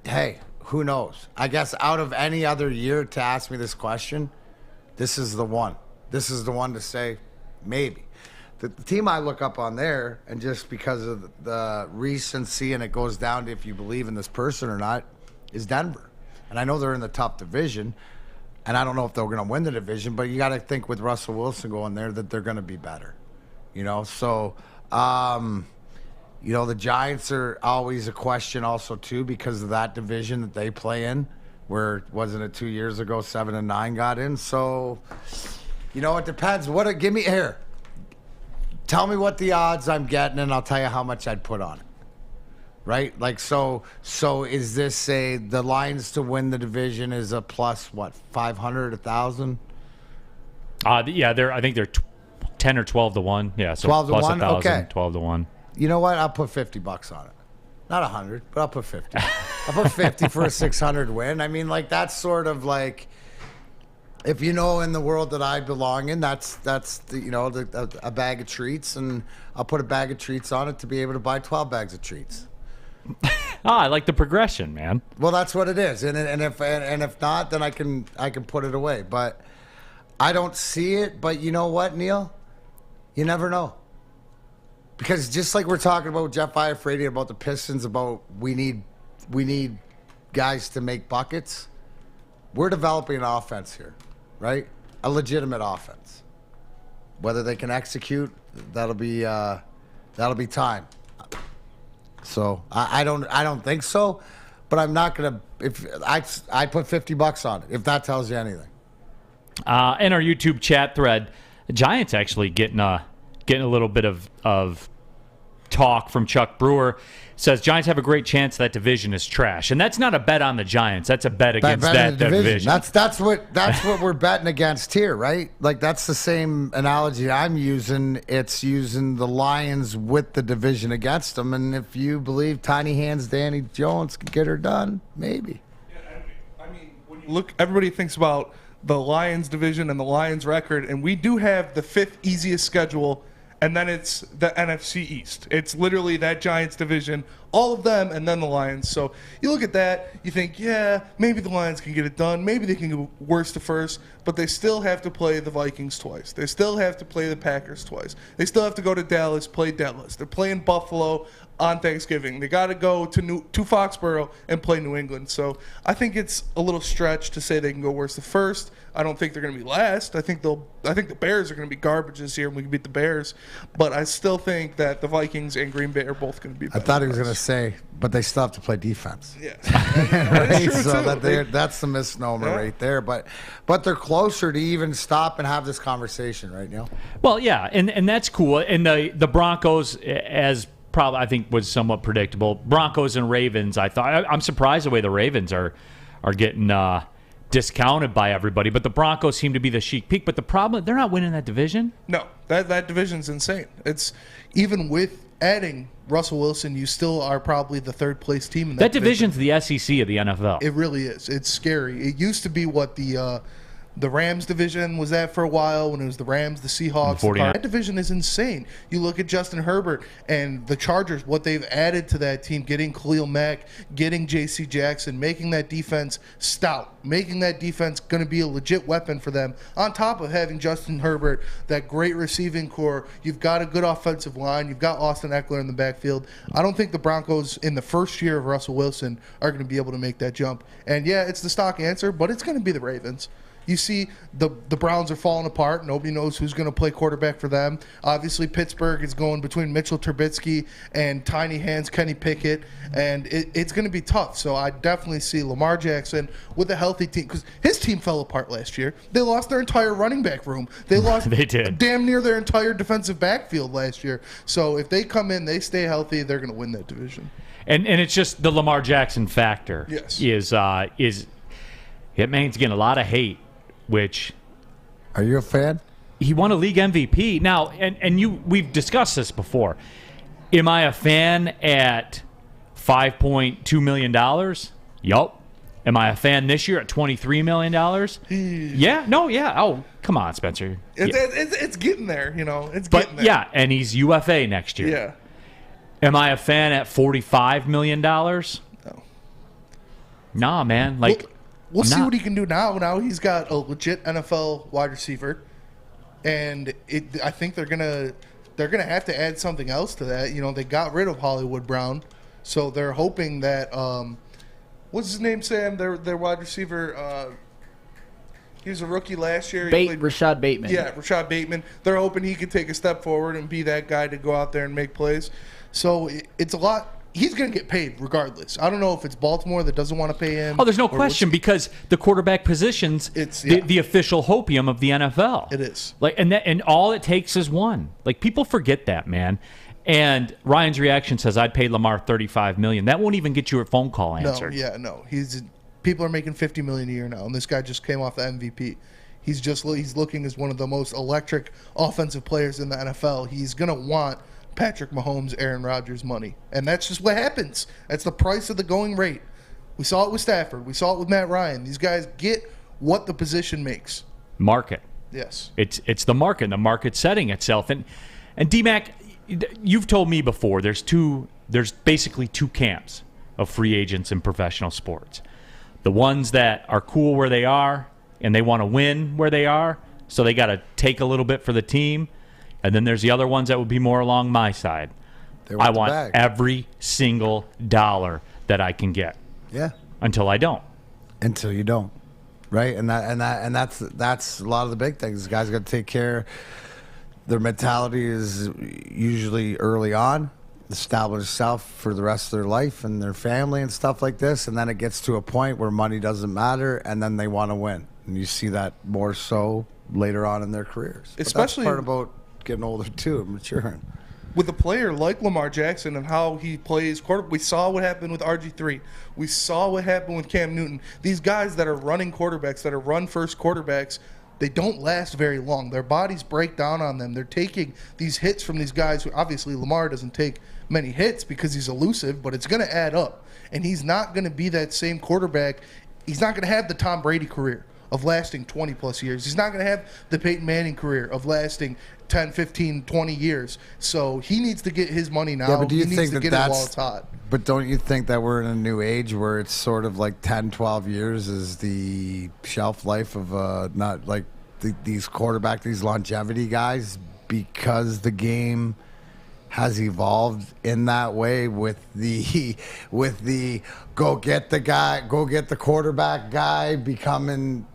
hey, who knows? I guess out of any other year to ask me this question, this is the one. This is the one to say maybe. The team I look up on there, and just because of the recency, and it goes down to if you believe in this person or not, is Denver. And I know they're in the top division, and I don't know if they're going to win the division, but you got to think with Russell Wilson going there that they're going to be better. So, the Giants are always a question also, too, because of that division that they play in, where, wasn't it 2 years ago, 7-9 got in? So, it depends. Give me here. Tell me what the odds I'm getting, and I'll tell you how much I'd put on it. Right? Like, so is this the Lions to win the division is a plus, 500, 1,000? Yeah, I think they're 10 or 12 to 1. Yeah, so 12 to plus 1? 1,000, Okay. 12 to 1. You know what? I'll put $50 on it. Not 100, but I'll put 50. I'll put 50 for a 600 win. I mean, like, that's sort of like, if in the world that I belong in, that's a bag of treats, and I'll put a bag of treats on it to be able to buy 12 bags of treats. I like the progression, man. Well, that's what it is, and if not, then I can put it away. But I don't see it. But you know what, Neal? You never know. Because just like we're talking about Jeff Iafrate, about the Pistons, about we need guys to make buckets, we're developing an offense here, right? A legitimate offense. Whether they can execute, that'll be time. So I don't think so, but I'm not gonna. If I put $50 on it, if that tells you anything. In our YouTube chat thread, the Giants actually getting a little bit of talk from Chuck Brewer. Says Giants have a great chance that division is trash, and that's not a bet on the Giants. That's a bet against that division. That's what we're betting against here, right? Like, that's the same analogy I'm using. It's using the Lions with the division against them, and if you believe Tiny Hands Danny Jones can get her done, maybe. I mean, when you look, everybody thinks about the Lions division and the Lions record, and we do have the 5th easiest schedule. And then it's the NFC East. It's literally that Giants division, all of them, and then the Lions. So you look at that, you think, yeah, maybe the Lions can get it done. Maybe they can go worst to first, but they still have to play the Vikings twice. They still have to play the Packers twice. They still have to go to Dallas, play Dallas. They're playing Buffalo on Thanksgiving. They got to go to Foxborough and play New England. So I think it's a little stretch to say they can go worst to first. I don't think they're going to be last. I think the Bears are going to be garbage this year, and we can beat the Bears. But I still think that the Vikings and Green Bay are both going to be better. I thought he was going to say, but they still have to play defense. Yeah. Right? So that's the misnomer right there. But they're closer to even stop and have this conversation right now. Well, yeah, and that's cool. And the Broncos, as probably I think was somewhat predictable. Broncos and Ravens, I'm surprised the way the Ravens are getting discounted by everybody. But the Broncos seem to be the chic peak. But the problem, they're not winning that division. No, that division's insane. It's even with adding Russell Wilson, you still are probably the third place team in that division's the SEC of the NFL. It really is. It's scary. It used to be what the Rams division was at for a while when it was the Rams, the Seahawks. That division is insane. You look at Justin Herbert and the Chargers, what they've added to that team, getting Khalil Mack, getting J.C. Jackson, making that defense stout, making that defense going to be a legit weapon for them. On top of having Justin Herbert, that great receiving core, you've got a good offensive line. You've got Austin Eckler in the backfield. I don't think the Broncos in the first year of Russell Wilson are going to be able to make that jump. And, yeah, it's the stock answer, but it's going to be the Ravens. You see the Browns are falling apart. Nobody knows who's going to play quarterback for them. Obviously, Pittsburgh is going between Mitchell Trubisky and tiny hands Kenny Pickett, and it's going to be tough. So I definitely see Lamar Jackson with a healthy team, because his team fell apart last year. They lost their entire running back room. They lost they did. damn near their entire defensive backfield last year. So if they come in, they stay healthy, they're going to win that division. And it's just the Lamar Jackson factor. Yes. Is it means getting a lot of hate. Which, are you a fan? He won a league MVP. Now, and we've discussed this before. Am I a fan at $5.2 million? Yup. Am I a fan this year at $23 million? Yeah. No. Yeah. Oh, come on, Spencer. It's getting there. It's getting there. Yeah, and he's UFA next year. Yeah. Am I a fan at $45 million? No. Nah, man. We'll see what he can do now. Now he's got a legit NFL wide receiver, and I think they're gonna have to add something else to that. They got rid of Hollywood Brown, so they're hoping that what's his name, Sam? Their wide receiver. He was a rookie last year. Rashad Bateman. Yeah, Rashad Bateman. They're hoping he could take a step forward and be that guy to go out there and make plays. So it's a lot. He's going to get paid regardless. I don't know if it's Baltimore that doesn't want to pay him. Oh, there's no question, because the quarterback position's the official hopium of the NFL. It is. And all it takes is one. People forget that, man. And Ryan's reaction says, "I'd pay Lamar $35 million." That won't even get you a phone call answered. No. People are making $50 million a year now, and this guy just came off the MVP. He's looking as one of the most electric offensive players in the NFL. He's going to want Patrick Mahomes, Aaron Rodgers money. And that's just what happens. That's the price of the going rate. We saw it with Stafford. We saw it with Matt Ryan. These guys get what the position makes. Market. Yes. It's the market. The market setting itself. And D-Mac, you've told me before, there's basically two camps of free agents in professional sports. The ones that are cool where they are and they want to win where they are, so they got to take a little bit for the team. And then there's the other ones that would be more along my side. I want every single dollar that I can get. Yeah. Until I don't. Until you don't. Right? And that's a lot of the big things. Guys got to take care. Their mentality is usually early on, establish itself for the rest of their life and their family and stuff like this. And then it gets to a point where money doesn't matter, and then they want to win. And you see that more so later on in their careers. Especially part about getting older too and maturing. With a player like Lamar Jackson and how he plays quarterback, we saw what happened with RG3. We saw what happened with Cam Newton. These guys that are running quarterbacks, that are run-first quarterbacks, they don't last very long. Their bodies break down on them. They're taking these hits from these guys who, obviously, Lamar doesn't take many hits because he's elusive, but it's going to add up. And he's not going to be that same quarterback. He's not going to have the Tom Brady career of lasting 20-plus years. He's not going to have the Peyton Manning career of lasting 10, 15, 20 years. So he needs to get his money now. Yeah, but do you he think needs to get it while it's hot. But don't you think that we're in a new age where it's sort of like 10, 12 years is the shelf life of not like these quarterback, these longevity guys, because the game has evolved in that way with the go get the quarterback guy becoming,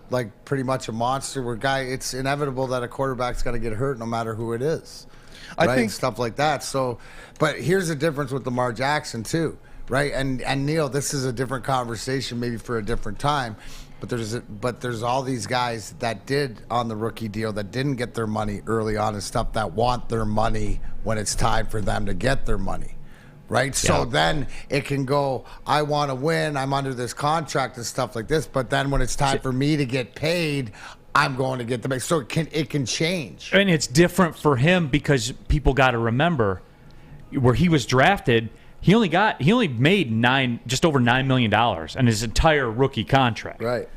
like pretty much a monster where it's inevitable that a quarterback's got to get hurt no matter who it is. Right? I think stuff like that. So, but here's the difference with Lamar Jackson too, right? And Neal, this is a different conversation maybe for a different time. But there's all these guys that did on the rookie deal that didn't get their money early on and stuff that want their money when it's time for them to get their money, right? So then it can go, I want to win, I'm under this contract and stuff like this, but then when it's time for me to get paid, I'm going to get the base. So it can change. And it's different for him because people got to remember where he was drafted, he only made just over $9 million in his entire rookie contract. Right.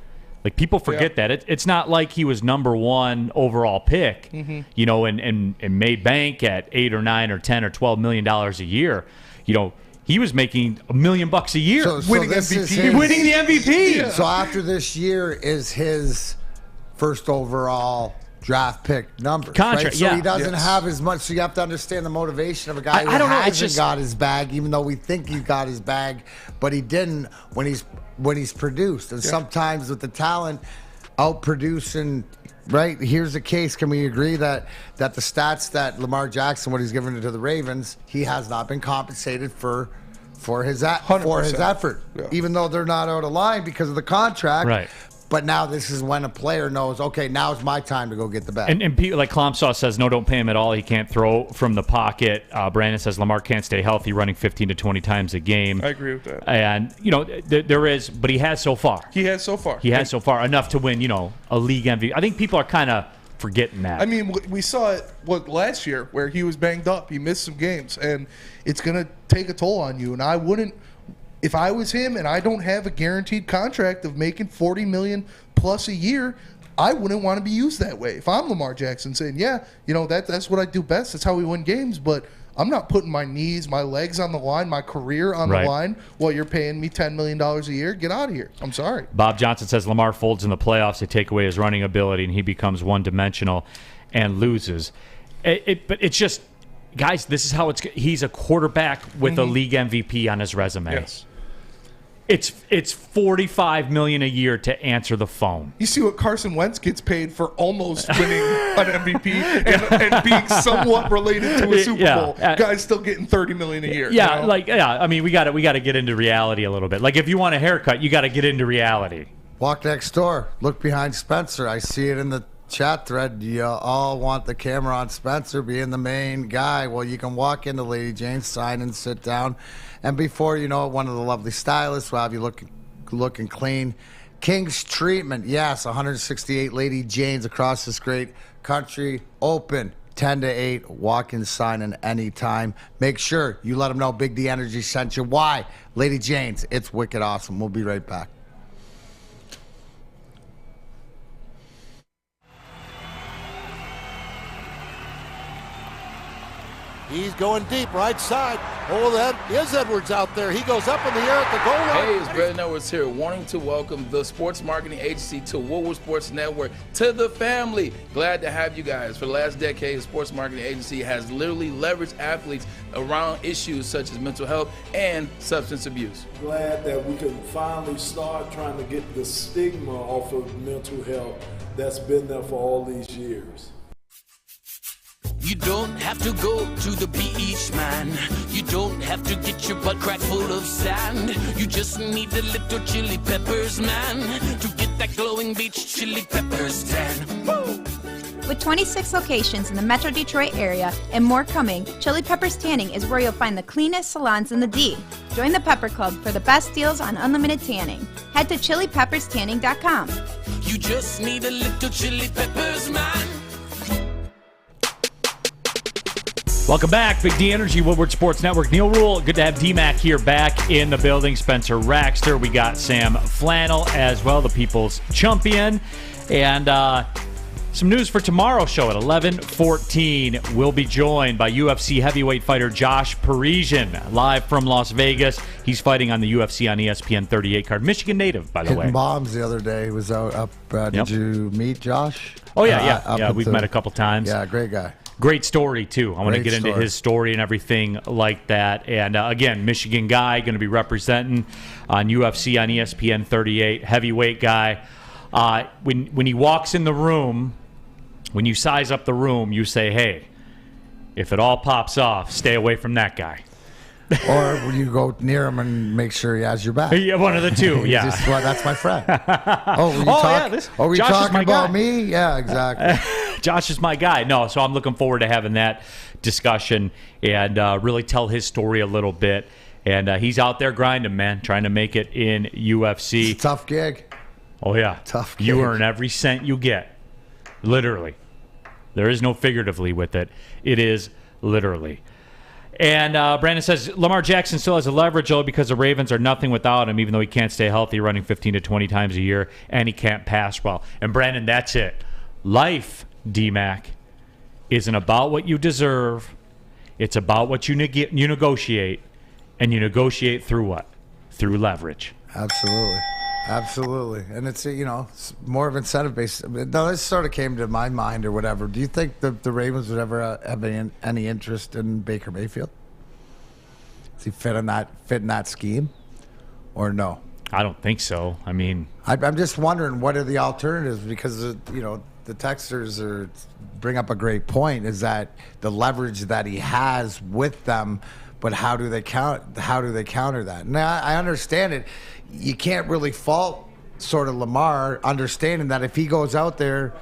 Like, people forget that. It's not like he was number one overall pick, you know, and made bank at $8 or $9 or $10 or $12 million a year. You know, he was making $1 million a year, winning MVP. Winning the MVP. Yeah. So after this year is his first overall draft pick numbers. Contract, right? So he doesn't have as much. So you have to understand the motivation of a guy who hasn't got his bag, even though we think he got his bag, but he didn't when he's produced. And sometimes with the talent outproducing, right? Here's the case. Can we agree that the stats that Lamar Jackson, what he's given to the Ravens, he has not been compensated for his effort, even though they're not out of line because of the contract. Right. But now this is when a player knows, okay, now's my time to go get the bag. And people like Klomsaw says, no, don't pay him at all. He can't throw from the pocket. Brandon says Lamar can't stay healthy, running 15 to 20 times a game. I agree with that. And, you know, there is, but he has so far. He has so far. Enough to win, you know, a league MVP. I think people are kind of forgetting that. I mean, we saw it last year where he was banged up. He missed some games, and it's going to take a toll on you. And I wouldn't. If I was him and I don't have a guaranteed contract of making $40 million plus a year, I wouldn't want to be used that way. If I'm Lamar Jackson saying, yeah, you know, that's what I do best. That's how we win games. But I'm not putting my knees, my legs on the line, my career on the line while you're paying me $10 million a year. Get out of here. I'm sorry. Bob Johnson says Lamar folds in the playoffs. They take away his running ability, and he becomes one-dimensional and loses. But it's just, guys, this is how he's a quarterback with a league MVP on his resume. Yes. It's $45 million a year to answer the phone. You see what Carson Wentz gets paid for almost winning an MVP and being somewhat related to a Super Bowl. Guys still getting $30 million a year. Yeah, you know? I mean, we got to get into reality a little bit. Like, if you want a haircut, you got to get into reality. Walk next door. Look behind Spencer. I see it in the chat thread. You all want the camera on Spencer being the main guy. Well, you can walk into Lady Jane's, sign and sit down. And before you know it, one of the lovely stylists will have you looking clean. King's Treatment, yes, 168 Lady Janes across this great country. Open 10 to 8. Walk in, sign in anytime. Make sure you let them know Big D Energy sent you. Why? Lady Janes, it's wicked awesome. We'll be right back. He's going deep, right side. Oh, that is Edwards out there. He goes up in the air at the goal line. Hey, it's Brandon Edwards here, wanting to welcome the sports marketing agency to Woodward Sports Network, to the family. Glad to have you guys. For the last decade, the sports marketing agency has literally leveraged athletes around issues such as mental health and substance abuse. Glad that we can finally start trying to get the stigma off of mental health that's been there for all these years. You don't have to go to the beach, man. You don't have to get your butt crack full of sand. You just need a little chili peppers, man, to get that glowing beach chili peppers tan. Woo! With 26 locations in the Metro Detroit area and more coming, Chili Peppers Tanning is where you'll find the cleanest salons in the D. Join the Pepper Club for the best deals on unlimited tanning. Head to chilipepperstanning.com. You just need a little chili peppers, man. Welcome back, Big D Energy, Woodward Sports Network. Neal Ruhl, good to have D-Mac here back in the building. Spencer Raxter, we got Sam Flannel as well, the People's Champion. And some news for tomorrow's show at 11:14. We'll be joined by UFC heavyweight fighter Josh Parisian, live from Las Vegas. He's fighting on the UFC on ESPN 38 card. Michigan native, by the way. Hitting bombs the other day. He was out up. Did you meet Josh? Oh, yeah. We've met a couple times. Yeah, great guy. Great story, too. I want to get into his story and everything like that. And, again, Michigan guy, going to be representing on UFC on ESPN 38, heavyweight guy. When he walks in the room, when you size up the room, you say, hey, if it all pops off, stay away from that guy. Or will you go near him and make sure he has your back? Yeah, one of the two, yeah. That's my friend. Were you talking about me? Yeah, exactly. Josh is my guy. No, so I'm looking forward to having that discussion and really tell his story a little bit. And he's out there grinding, man, trying to make it in UFC. It's a tough gig. Oh, yeah. Tough gig. You earn every cent you get. Literally. There is no figuratively with it. It is literally. And Brandon says, Lamar Jackson still has a leverage, though, because the Ravens are nothing without him, even though he can't stay healthy, running 15 to 20 times a year, and he can't pass well. And, Brandon, that's it. Life, D-Mac, isn't about what you deserve. It's about what you negotiate, and you negotiate through what? Through leverage. Absolutely. And it's, it's more of incentive-based. Now, this sort of came to my mind or whatever. Do you think the Ravens would ever have any interest in Baker Mayfield? Does he fit in that scheme or no? I don't think so. I mean, I'm just wondering what are the alternatives because, the texters bring up a great point is that the leverage that he has with them, but how do they counter that? Now, I understand it. You can't really fault sort of Lamar, understanding that if he goes out there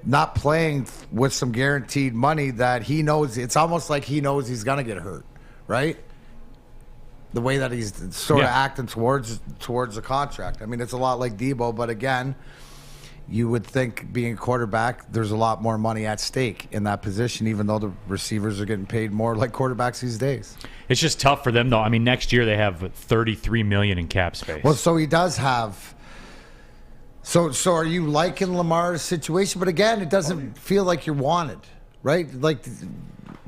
not playing with some guaranteed money that he knows, it's almost like he knows he's going to get hurt, right? The way that he's sort of acting towards the contract. I mean, it's a lot like Debo, but again, you would think being a quarterback, there's a lot more money at stake in that position, even though the receivers are getting paid more like quarterbacks these days. It's just tough for them, though. I mean, next year they have $33 million in cap space. Well, so he does have. So are you liking Lamar's situation? But again, it doesn't feel like you're wanted, right? Like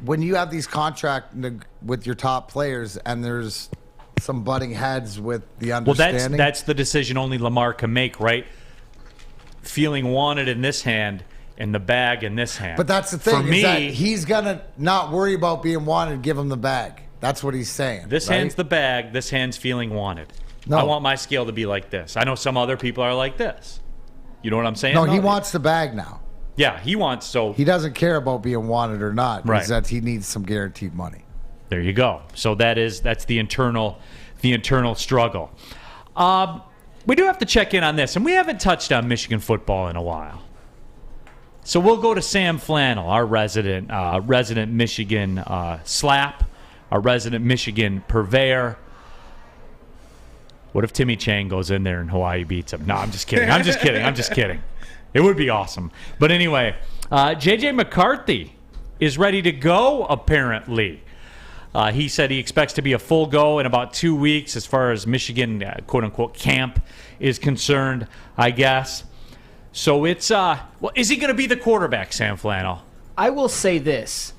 when you have these contracts with your top players, and there's some butting heads with the understanding. Well, that's the decision only Lamar can make, right? Feeling wanted in this hand and the bag in this hand. But that's the thing. For me, is that he's going to not worry about being wanted, give him the bag. That's what he's saying. This right? hand's the bag. This hand's feeling wanted. No. I want my scale to be like this. I know some other people are like this. You know what I'm saying? No, he wants the bag now. Yeah, he wants. So he doesn't care about being wanted or not. Right. That he needs some guaranteed money. There you go. So that's the internal struggle. We do have to check in on this, and we haven't touched on Michigan football in a while. So we'll go to Sam Flannel, our resident Michigan slap, our resident Michigan purveyor. What if Timmy Chang goes in there and Hawaii beats him? No, I'm just kidding. I'm just kidding. It would be awesome. But anyway, J.J. McCarthy is ready to go, apparently. He said he expects to be a full go in about 2 weeks as far as Michigan, quote-unquote, camp is concerned, I guess. So it's, is he going to be the quarterback, Sam Flannel? I will say this.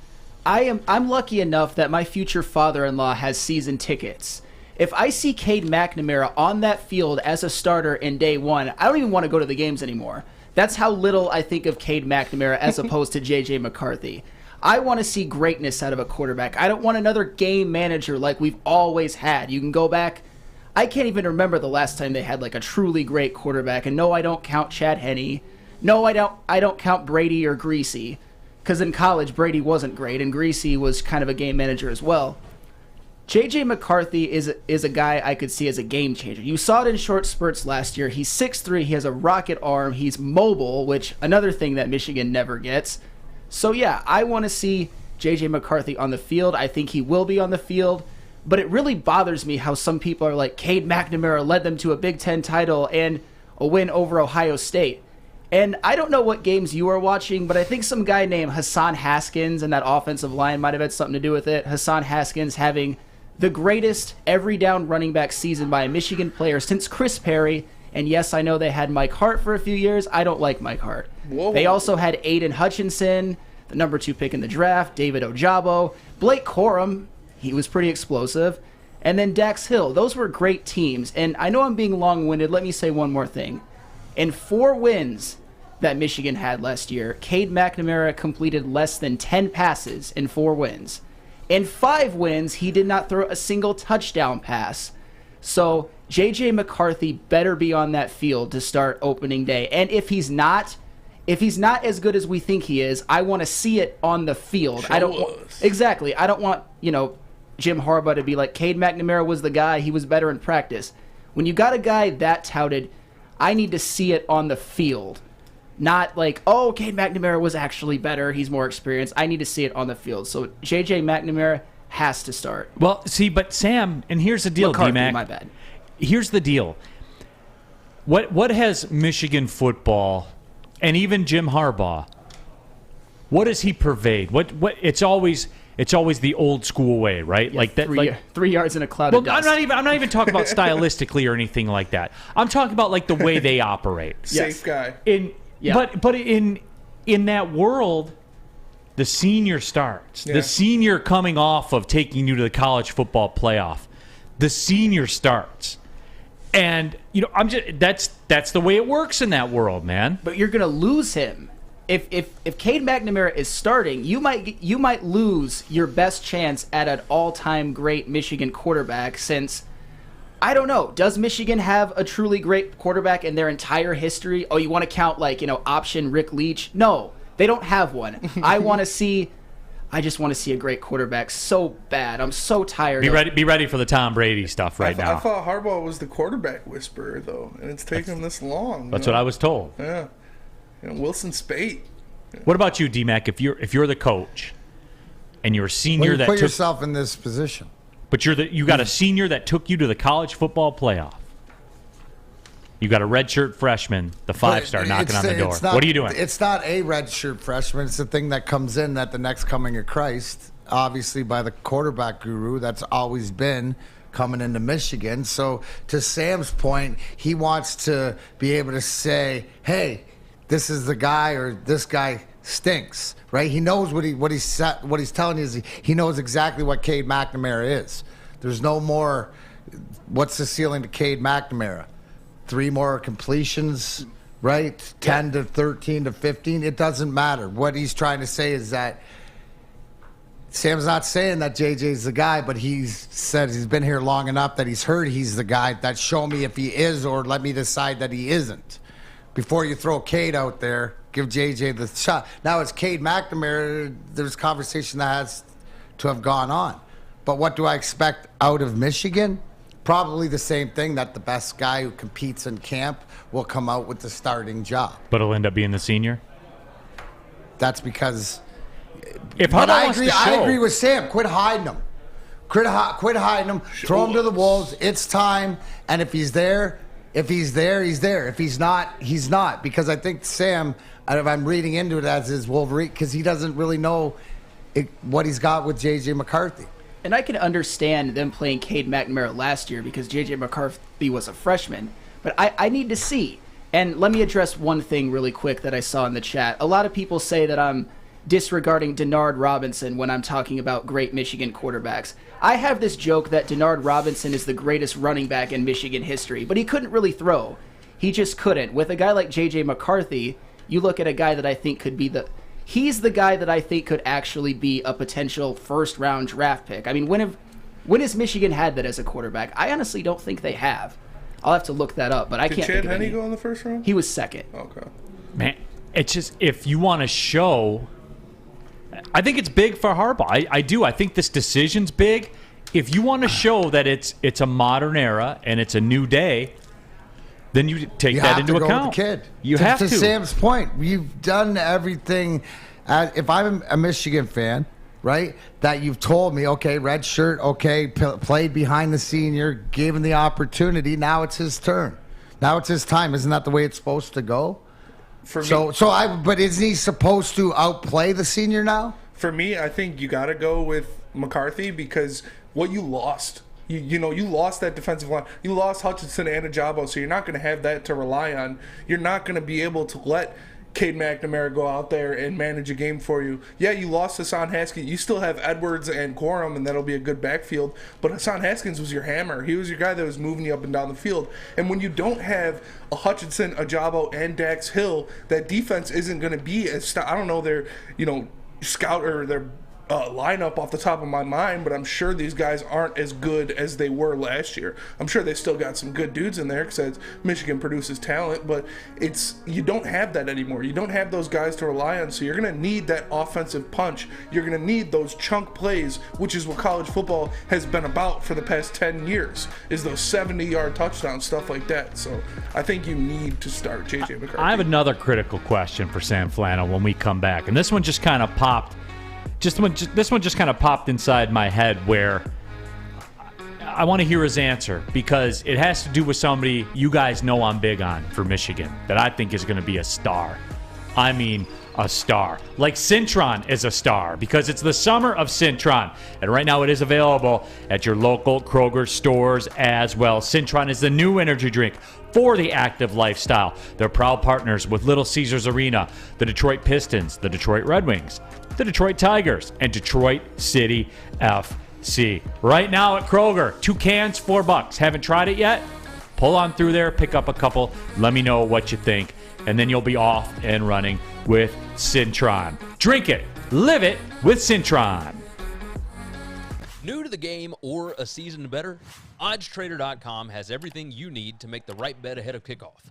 I'm lucky enough that my future father-in-law has season tickets. If I see Cade McNamara on that field as a starter in day one, I don't even want to go to the games anymore. That's how little I think of Cade McNamara as opposed to J.J. McCarthy. I want to see greatness out of a quarterback. I don't want another game manager like we've always had. You can go back. I can't even remember the last time they had like a truly great quarterback. And no, I don't count Chad Henne. No, I don't count Brady or Greasy. Because in college, Brady wasn't great, and Greasy was kind of a game manager as well. J.J. McCarthy is a guy I could see as a game changer. You saw it in short spurts last year. He's 6'3", he has a rocket arm, he's mobile, which another thing that Michigan never gets. So yeah, I want to see J.J. McCarthy on the field. I think he will be on the field. But it really bothers me how some people are like, Cade McNamara led them to a Big Ten title and a win over Ohio State. And I don't know what games you are watching, but I think some guy named Hassan Haskins and that offensive line might have had something to do with it. Hassan Haskins having the greatest every down running back season by a Michigan player since Chris Perry. And yes, I know they had Mike Hart for a few years. I don't like Mike Hart. Whoa. They also had Aiden Hutchinson, the number 2 pick in the draft, David Ojabo, Blake Corum. He was pretty explosive. And then Dax Hill. Those were great teams. And I know I'm being long-winded. Let me say one more thing. In 4 wins that Michigan had last year, Cade McNamara completed less than 10 passes in 4 wins. In 5 wins, he did not throw a single touchdown pass. So J.J. McCarthy better be on that field to start opening day. And if he's not as good as we think he is, I want to see it on the field. I don't want, Jim Harbaugh to be like, Cade McNamara was the guy, he was better in practice. When you got a guy that touted, I need to see it on the field. Not like, oh, Cade McNamara was actually better. He's more experienced. I need to see it on the field. So J.J. McNamara has to start. Well, see, but Sam, and here's the deal, McCarthy, D-Mac. my bad. Here's the deal. What has Michigan football, and even Jim Harbaugh, what does he pervade? What it's always the old school way, right? Yeah, like that, 3 yards in a cloud of dust. I'm not even talking about stylistically or anything like that. I'm talking about like the way they operate. Safe guy. But in that world, the senior starts. Yeah. The senior coming off of taking you to the college football playoff. The senior starts. And that's the way it works in that world, man. But you're gonna lose him. If Cade McNamara is starting, you might lose your best chance at an all-time great Michigan quarterback, since I don't know, does Michigan have a truly great quarterback in their entire history? Oh, you want to count option Rick Leach? No, they don't have one. I just want to see a great quarterback so bad. I'm so tired. Be ready for the Tom Brady stuff now. I thought Harbaugh was the quarterback whisperer, though, and it's taken this long. That's what I was told. Yeah. Wilson Spate. What about you, D-Mac? If you're the coach and you're a senior that put took yourself in this position, but you got a senior that took you to the college football playoff. You got a redshirt freshman, the 5-star, knocking on the door. What are you doing? It's not a redshirt freshman. It's the thing that comes in at the next coming of Christ, obviously by the quarterback guru. That's always been coming into Michigan. So to Sam's point, he wants to be able to say, hey, this is the guy, or this guy stinks, right? He knows what he's telling you is he knows exactly what Cade McNamara is. There's no more. What's the ceiling to Cade McNamara? 3 more completions, right? 10 to 13 to 15. It doesn't matter. What he's trying to say is that Sam's not saying that JJ's the guy, but he's said he's been here long enough that he's heard he's the guy. That show me if he is, or let me decide that he isn't. Before you throw Cade out there, give JJ the shot. Now it's Cade McNamara. There's conversation that has to have gone on. But what do I expect out of Michigan? Probably the same thing, that the best guy who competes in camp will come out with the starting job. But it'll end up being the senior? That's because... I agree with Sam. Quit hiding him. Quit hiding him. Throw him to the wolves. It's time. And if he's there... he's there. If he's not, he's not. Because I think Sam, if I'm reading into it as his Wolverine, because he doesn't really know what he's got with J.J. McCarthy. And I can understand them playing Cade McNamara last year because J.J. McCarthy was a freshman. But I need to see. And let me address one thing really quick that I saw in the chat. A lot of people say that I'm disregarding Denard Robinson when I'm talking about great Michigan quarterbacks. I have this joke that Denard Robinson is the greatest running back in Michigan history, but he couldn't really throw. He just couldn't. With a guy like J.J. McCarthy, you look at a guy that I think could be he's the guy that I think could actually be a potential first-round draft pick. I mean, when has Michigan had that as a quarterback? I honestly don't think they have. I'll have to look that up, but I can't think of any. Did Chad Henne go in the first round? He was second. Okay. Man, it's just, if you want to show... I think it's big for Harbaugh. I do. I think this decision's big. If you want to show that it's a modern era and it's a new day, then you take that into account. With the kid. You have to. To Sam's point, you've done everything. If I'm a Michigan fan, right, that you've told me, okay, red shirt, okay, played behind the senior, gave him the opportunity. Now it's his turn. Now it's his time. Isn't that the way it's supposed to go? But isn't he supposed to outplay the senior now? For me, I think you got to go with McCarthy because what you lost. You lost that defensive line. You lost Hutchinson and Ajabo, so you're not going to have that to rely on. You're not going to be able to let Cade McNamara go out there and manage a game for you. Yeah, you lost Hassan Haskins. You still have Edwards and Corum, and that'll be a good backfield. But Hassan Haskins was your hammer. He was your guy that was moving you up and down the field. And when you don't have a Hutchinson, Ajabo, and Dax Hill, that defense isn't going to be as I don't know, their scout or their lineup off the top of my mind, but I'm sure these guys aren't as good as they were last year. I'm sure they still got some good dudes in there because Michigan produces talent, but you don't have that anymore. You don't have those guys to rely on, so you're going to need that offensive punch. You're going to need those chunk plays, which is what college football has been about for the past 10 years, is those 70-yard touchdowns, stuff like that. So I think you need to start J.J. McCarthy. I have another critical question for Sam Flannel when we come back, and this one just kind of popped. This one just kind of popped inside my head where I want to hear his answer because it has to do with somebody you guys know I'm big on for Michigan that I think is going to be a star. I mean, a star. Like Cintron is a star because it's the summer of Cintron. And right now it is available at your local Kroger stores as well. Cintron is the new energy drink for the active lifestyle. They're proud partners with Little Caesars Arena, the Detroit Pistons, the Detroit Red Wings, the Detroit Tigers, and Detroit City FC. Right now at Kroger, 2 cans, $4. Haven't tried it yet? Pull on through there, pick up a couple, let me know what you think, and then you'll be off and running with Cintron. Drink it, live it with Cintron. New to the game or a season better? OddsTrader.com has everything you need to make the right bet ahead of kickoff.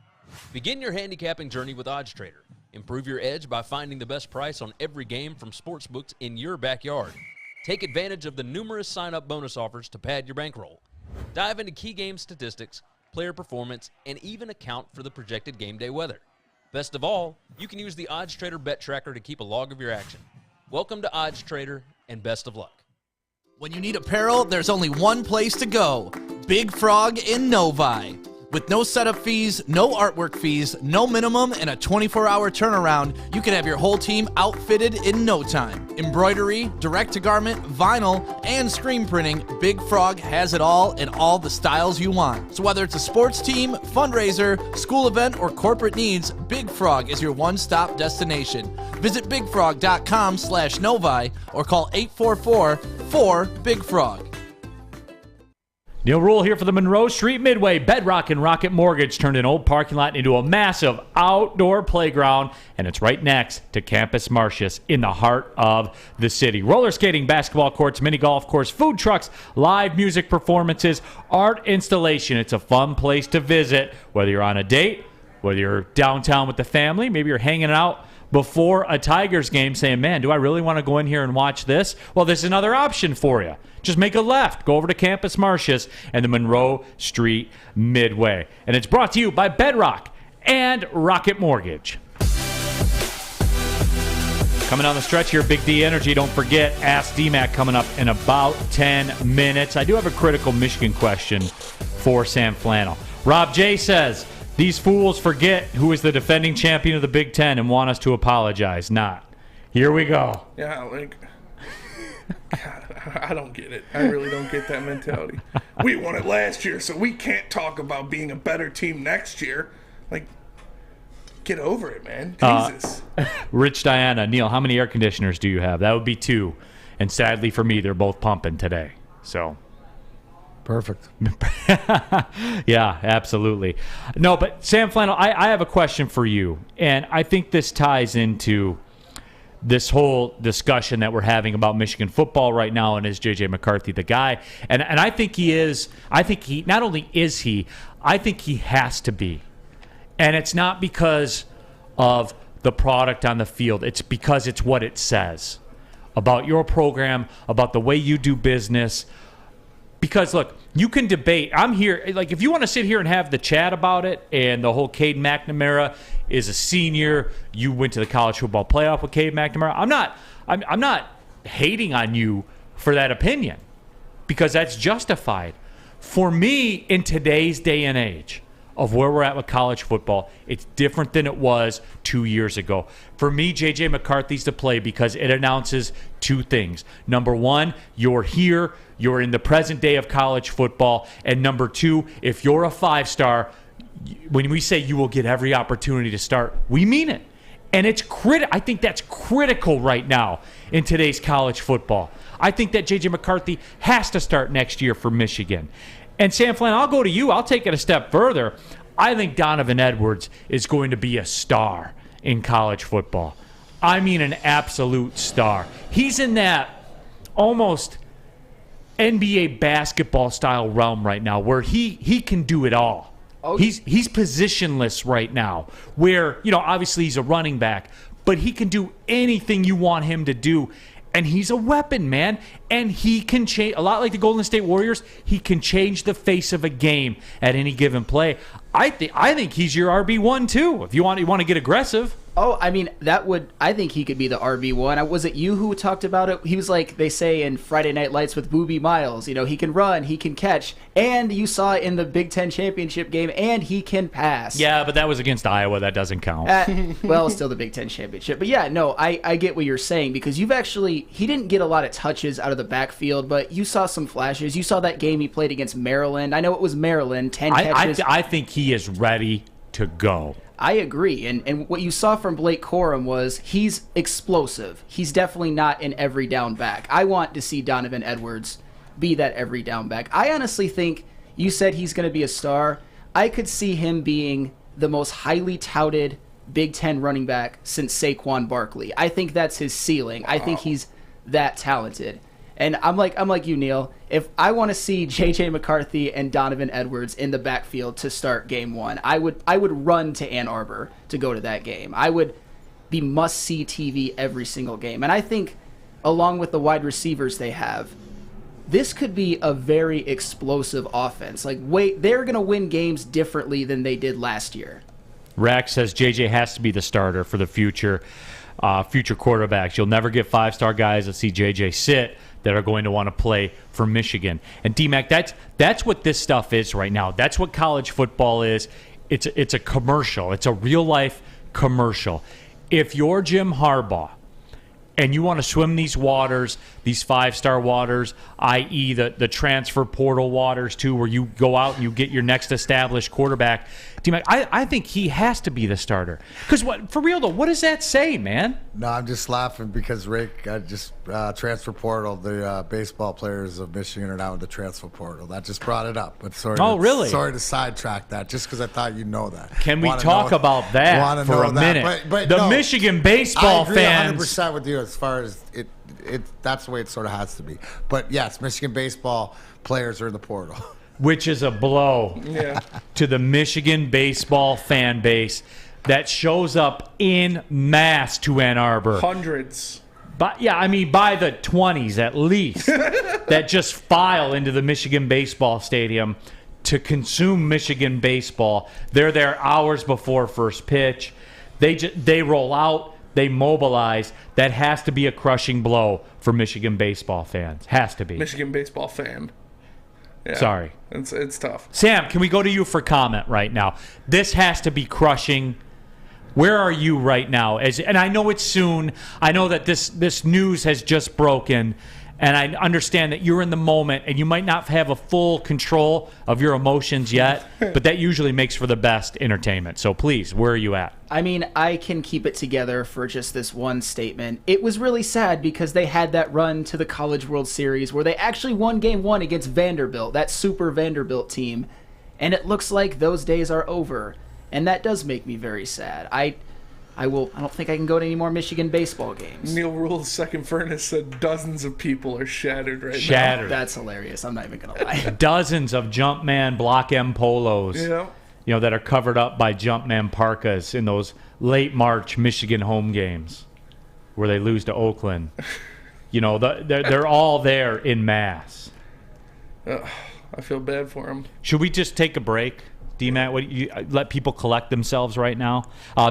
Begin your handicapping journey with OddsTrader. Improve your edge by finding the best price on every game from sportsbooks in your backyard. Take advantage of the numerous sign-up bonus offers to pad your bankroll. Dive into key game statistics, player performance, and even account for the projected game day weather. Best of all, you can use the OddsTrader bet tracker to keep a log of your action. Welcome to OddsTrader, and best of luck. When you need apparel, there's only one place to go. Big Frog in Novi. With no setup fees, no artwork fees, no minimum, and a 24-hour turnaround, you can have your whole team outfitted in no time. Embroidery, direct-to-garment, vinyl, and screen printing, Big Frog has it all in all the styles you want. So whether it's a sports team, fundraiser, school event, or corporate needs, Big Frog is your one-stop destination. Visit bigfrog.com/Novi or call 844-4-BIG-FROG. Neal Ruhl here for the Monroe Street Midway. Bedrock and Rocket Mortgage turned an old parking lot into a massive outdoor playground, and it's right next to Campus Martius in the heart of the city. Roller skating, basketball courts, mini golf course, food trucks, live music performances, art installation. It's a fun place to visit, whether you're on a date, whether you're downtown with the family, maybe you're hanging out before a Tigers game saying, man, do I really want to go in here and watch this? Well, there's another option for you. Just make a left. Go over to Campus Martius and the Monroe Street Midway. And it's brought to you by Bedrock and Rocket Mortgage. Coming down the stretch here, Big D Energy. Don't forget, Ask DMAC coming up in about 10 minutes. I do have a critical Michigan question for Sam Flannel. Rob J says, these fools forget who is the defending champion of the Big Ten and want us to apologize. Not. Here we go. Yeah, like, God, I don't get it. I really don't get that mentality. We won it last year, so we can't talk about being a better team next year. Like, get over it, man. Jesus. Rich Diana, Neal, how many air conditioners do you have? That would be 2. And sadly for me, they're both pumping today. So. Perfect. Yeah, absolutely. No, but Sam Flannel, I have a question for you. And I think this ties into this whole discussion that we're having about Michigan football right now, and is J.J. McCarthy the guy? And I think he is. I think he, not only is he, I think he has to be. And it's not because of the product on the field. It's because it's what it says about your program, about the way you do business. Because, look, you can debate. I'm here. Like, if you want to sit here and have the chat about it and the whole Cade McNamara is a senior, you went to the college football playoff with Cade McNamara. I'm not hating on you for that opinion because that's justified. For me, in today's day and age of where we're at with college football, it's different than it was 2 years ago. For me, J.J. McCarthy's the play because it announces 2 things. Number 1, you're here. You're in the present day of college football. And number 2, if you're a 5-star, when we say you will get every opportunity to start, we mean it. And it's I think that's critical right now in today's college football. I think that J.J. McCarthy has to start next year for Michigan. And Sam Flannel, I'll go to you. I'll take it a step further. I think Donovan Edwards is going to be a star in college football. I mean an absolute star. He's in that almost NBA basketball style realm right now where he can do it all. Oh, he's positionless right now where, obviously he's a running back, but he can do anything you want him to do. And he's a weapon, man. And he can change, a lot like the Golden State Warriors, he can change the face of a game at any given play. I think he's your RB1 too, if you want to get aggressive. Oh, I mean, I think he could be the RB1. Was it you who talked about it? He was like, they say in Friday Night Lights with Boobie Miles, he can run, he can catch, and you saw it in the Big Ten championship game, and he can pass. Yeah, but that was against Iowa. That doesn't count. Well, still the Big Ten championship. But yeah, no, I get what you're saying, because he didn't get a lot of touches out of the backfield, but you saw some flashes. You saw that game he played against Maryland. I know it was Maryland, 10 catches. I think he is ready to go. I agree, and what you saw from Blake Corum was he's explosive. He's definitely not an every down back. I want to see Donovan Edwards be that every down back. I honestly think, you said he's going to be a star. I could see him being the most highly touted Big Ten running back since Saquon Barkley. I think that's his ceiling. I think he's that talented. And I'm like you, Neal. If I want to see J.J. McCarthy and Donovan Edwards in the backfield to start game one, I would run to Ann Arbor to go to that game. I would be must-see TV every single game. And I think, along with the wide receivers they have, this could be a very explosive offense. They're going to win games differently than they did last year. Rack says J.J. has to be the starter for the future quarterbacks. You'll never get five-star guys that see J.J. sit that are going to want to play for Michigan. And D-Mac, that's what this stuff is right now. That's what college football is. It's a commercial. It's a real-life commercial. If you're Jim Harbaugh and you want to swim these waters, these five-star waters, i.e. the transfer portal waters too, where you go out and you get your next established quarterback, D-Mac, I think he has to be the starter. Because for real though, what does that say, man? No, I'm just laughing because Rick just transfer portal. The baseball players of Michigan are now in the transfer portal. That just brought it up. But really? Sorry to sidetrack that, just because I thought you'd know that. Can we talk about that for a minute? But the no, Michigan baseball I agree fans. 100% with you as far as it. That's the way it sort of has to be. But yes, Michigan baseball players are in the portal. Which is a blow to the Michigan baseball fan base that shows up in mass to Ann Arbor. Hundreds. By the 20s at least, that just file into the Michigan baseball stadium to consume Michigan baseball. They're there hours before first pitch. They roll out. They mobilize. That has to be a crushing blow for Michigan baseball fans. Has to be. Michigan baseball fan. Yeah, sorry. It's tough. Sam, can we go to you for comment right now? This has to be crushing. Where are you right now? And I know it's soon. I know that this news has just broken. And I understand that you're in the moment and you might not have a full control of your emotions yet, but that usually makes for the best entertainment. So please, where are you at? I mean, I can keep it together for just this one statement. It was really sad because they had that run to the College World Series where they actually won game one against Vanderbilt, that super Vanderbilt team. And it looks like those days are over. And that does make me very sad. I don't think I can go to any more Michigan baseball games. Neal Ruhl's second furnace said dozens of people are shattered now. Shattered. That's hilarious. I'm not even going to lie. Dozens of Jumpman Block M polos. Yeah. That are covered up by Jumpman parkas in those late March Michigan home games where they lose to Oakland. They're all there in mass. I feel bad for them. Should we just take a break? D-Matt, what you let people collect themselves right now?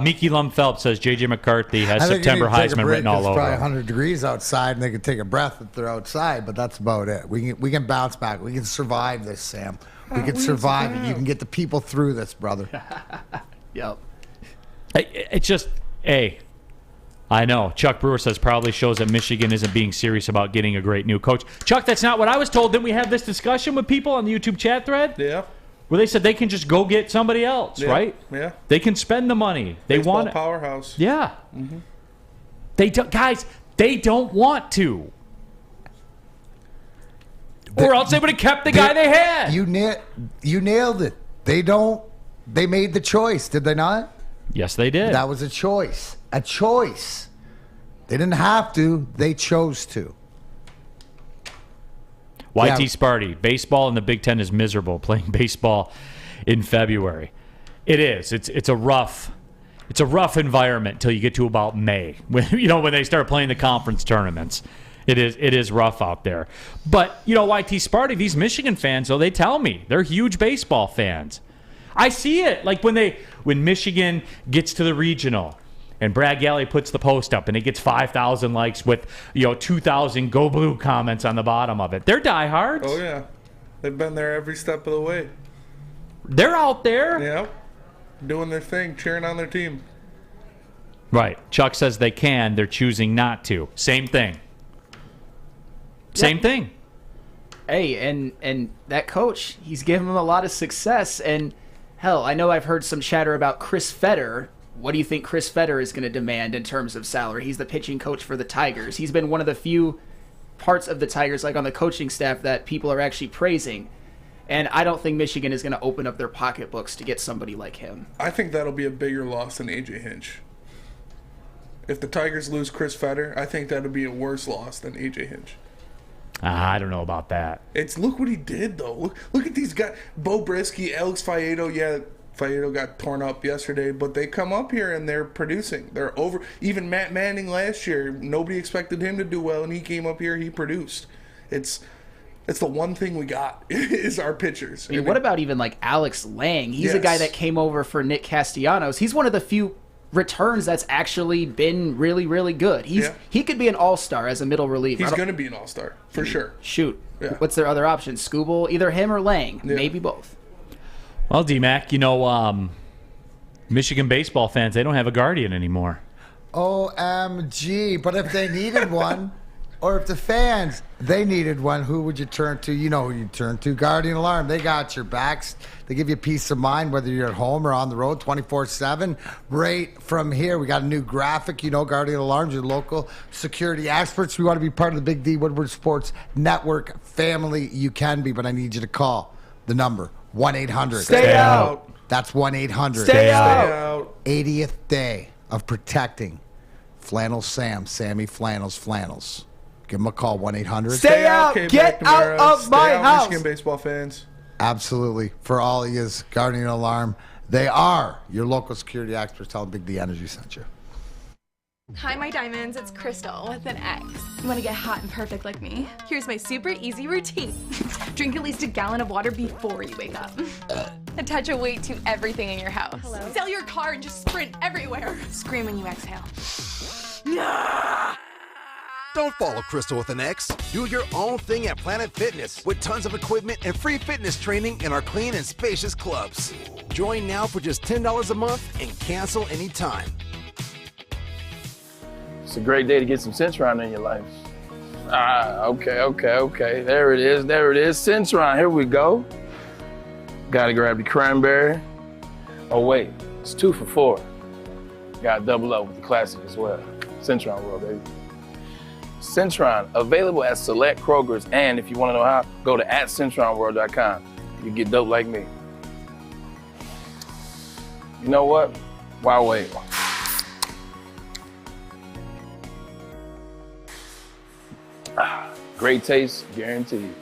Miki Lum Phelps says J.J. McCarthy has September Heisman written all over. It's probably 100 degrees outside, and they can take a breath if they're outside, but that's about it. We can bounce back. We can survive this, Sam. We can survive it. You can get the people through this, brother. Yep. It's just, I know. Chuck Brewer says probably shows that Michigan isn't being serious about getting a great new coach. Chuck, that's not what I was told. Didn't we have this discussion with people on the YouTube chat thread? Yeah. Where they said they can just go get somebody else, right? Yeah. They can spend the money. They Baseball want it. Powerhouse. Yeah. Mm-hmm. They don't want to. Or else they would have kept the guy they had. You nailed it. They made the choice, did they not? Yes, they did. That was a choice. A choice. They didn't have to. They chose to. YT Yeah. Sparty, baseball in the Big Ten is miserable playing baseball in February. It is. It's a rough environment until you get to about May when they start playing the conference tournaments. It is rough out there. But YT Sparty, these Michigan fans, though, they tell me they're huge baseball fans. I see it like when Michigan gets to the regional. And Brad Galley puts the post up, and it gets 5,000 likes with 2,000 Go Blue comments on the bottom of it. They're diehards. Oh yeah, they've been there every step of the way. They're out there. Yeah, doing their thing, cheering on their team. Right. Chuck says they can. They're choosing not to. Same thing. Same thing. Hey, and that coach, he's given them a lot of success. And hell, I know I've heard some chatter about Chris Fetter. What do you think Chris Fetter is going to demand in terms of salary? He's the pitching coach for the Tigers. He's been one of the few parts of the Tigers, like on the coaching staff, that people are actually praising. And I don't think Michigan is going to open up their pocketbooks to get somebody like him. I think that'll be a bigger loss than A.J. Hinch. If the Tigers lose Chris Fetter, I think that'll be a worse loss than A.J. Hinch. I don't know about that. Look what he did, though. Look at these guys. Bo Brisky, Alex Faedo. Yeah, Faedo got torn up yesterday, but they come up here and they're producing. They're over. Even Matt Manning last year, nobody expected him to do well, and he came up here, he produced. It's the one thing we got is our pitchers. I mean, what about even like Alex Lang? He's a guy that came over for Nick Castellanos. He's one of the few returns that's actually been really, really good. He could be an all-star as a middle reliever. He's going to be an all-star, for sure. Shoot. Yeah. What's their other option? Scooble? Either him or Lang. Maybe both. Well, D-Mac, Michigan baseball fans, they don't have a guardian anymore. OMG. But if they needed one, or if the fans, they needed one, who would you turn to? You know who you turn to. Guardian Alarm. They got your backs. They give you peace of mind, whether you're at home or on the road 24/7. Right from here, we got a new graphic. Guardian Alarm's your local security experts. We want to be part of the Big D Woodward Sports Network family. You can be, but I need you to call the number 1-800. Stay out. That's 1-800. Stay out. 80th day of protecting Flannel Sam, Sammy Flannels. Give them a call, 1-800. Stay out. Get out of my house. Michigan baseball fans. Absolutely. For all of you, Guardian Alarm, they are your local security experts. Tell them Big D Energy sent you. Hi, my diamonds. It's Crystal with an X. You want to get hot and perfect like me? Here's my super easy routine. Drink at least a gallon of water before you wake up. Attach a weight to everything in your house. Hello? Sell your car and just sprint everywhere. Scream when you exhale. Don't follow Crystal with an X. Do your own thing at Planet Fitness with tons of equipment and free fitness training in our clean and spacious clubs. Join now for just $10 a month and cancel anytime. It's a great day to get some Centron in your life. Okay. There it is. Centron, here we go. Gotta grab the cranberry. Oh wait, it's 2 for $4. Gotta double up with the classic as well. Centron World, baby. Centron, available at select Krogers, and if you want to know how, go to @CentronWorld.com. You get dope like me. You know what? Why wait? Great taste, guaranteed.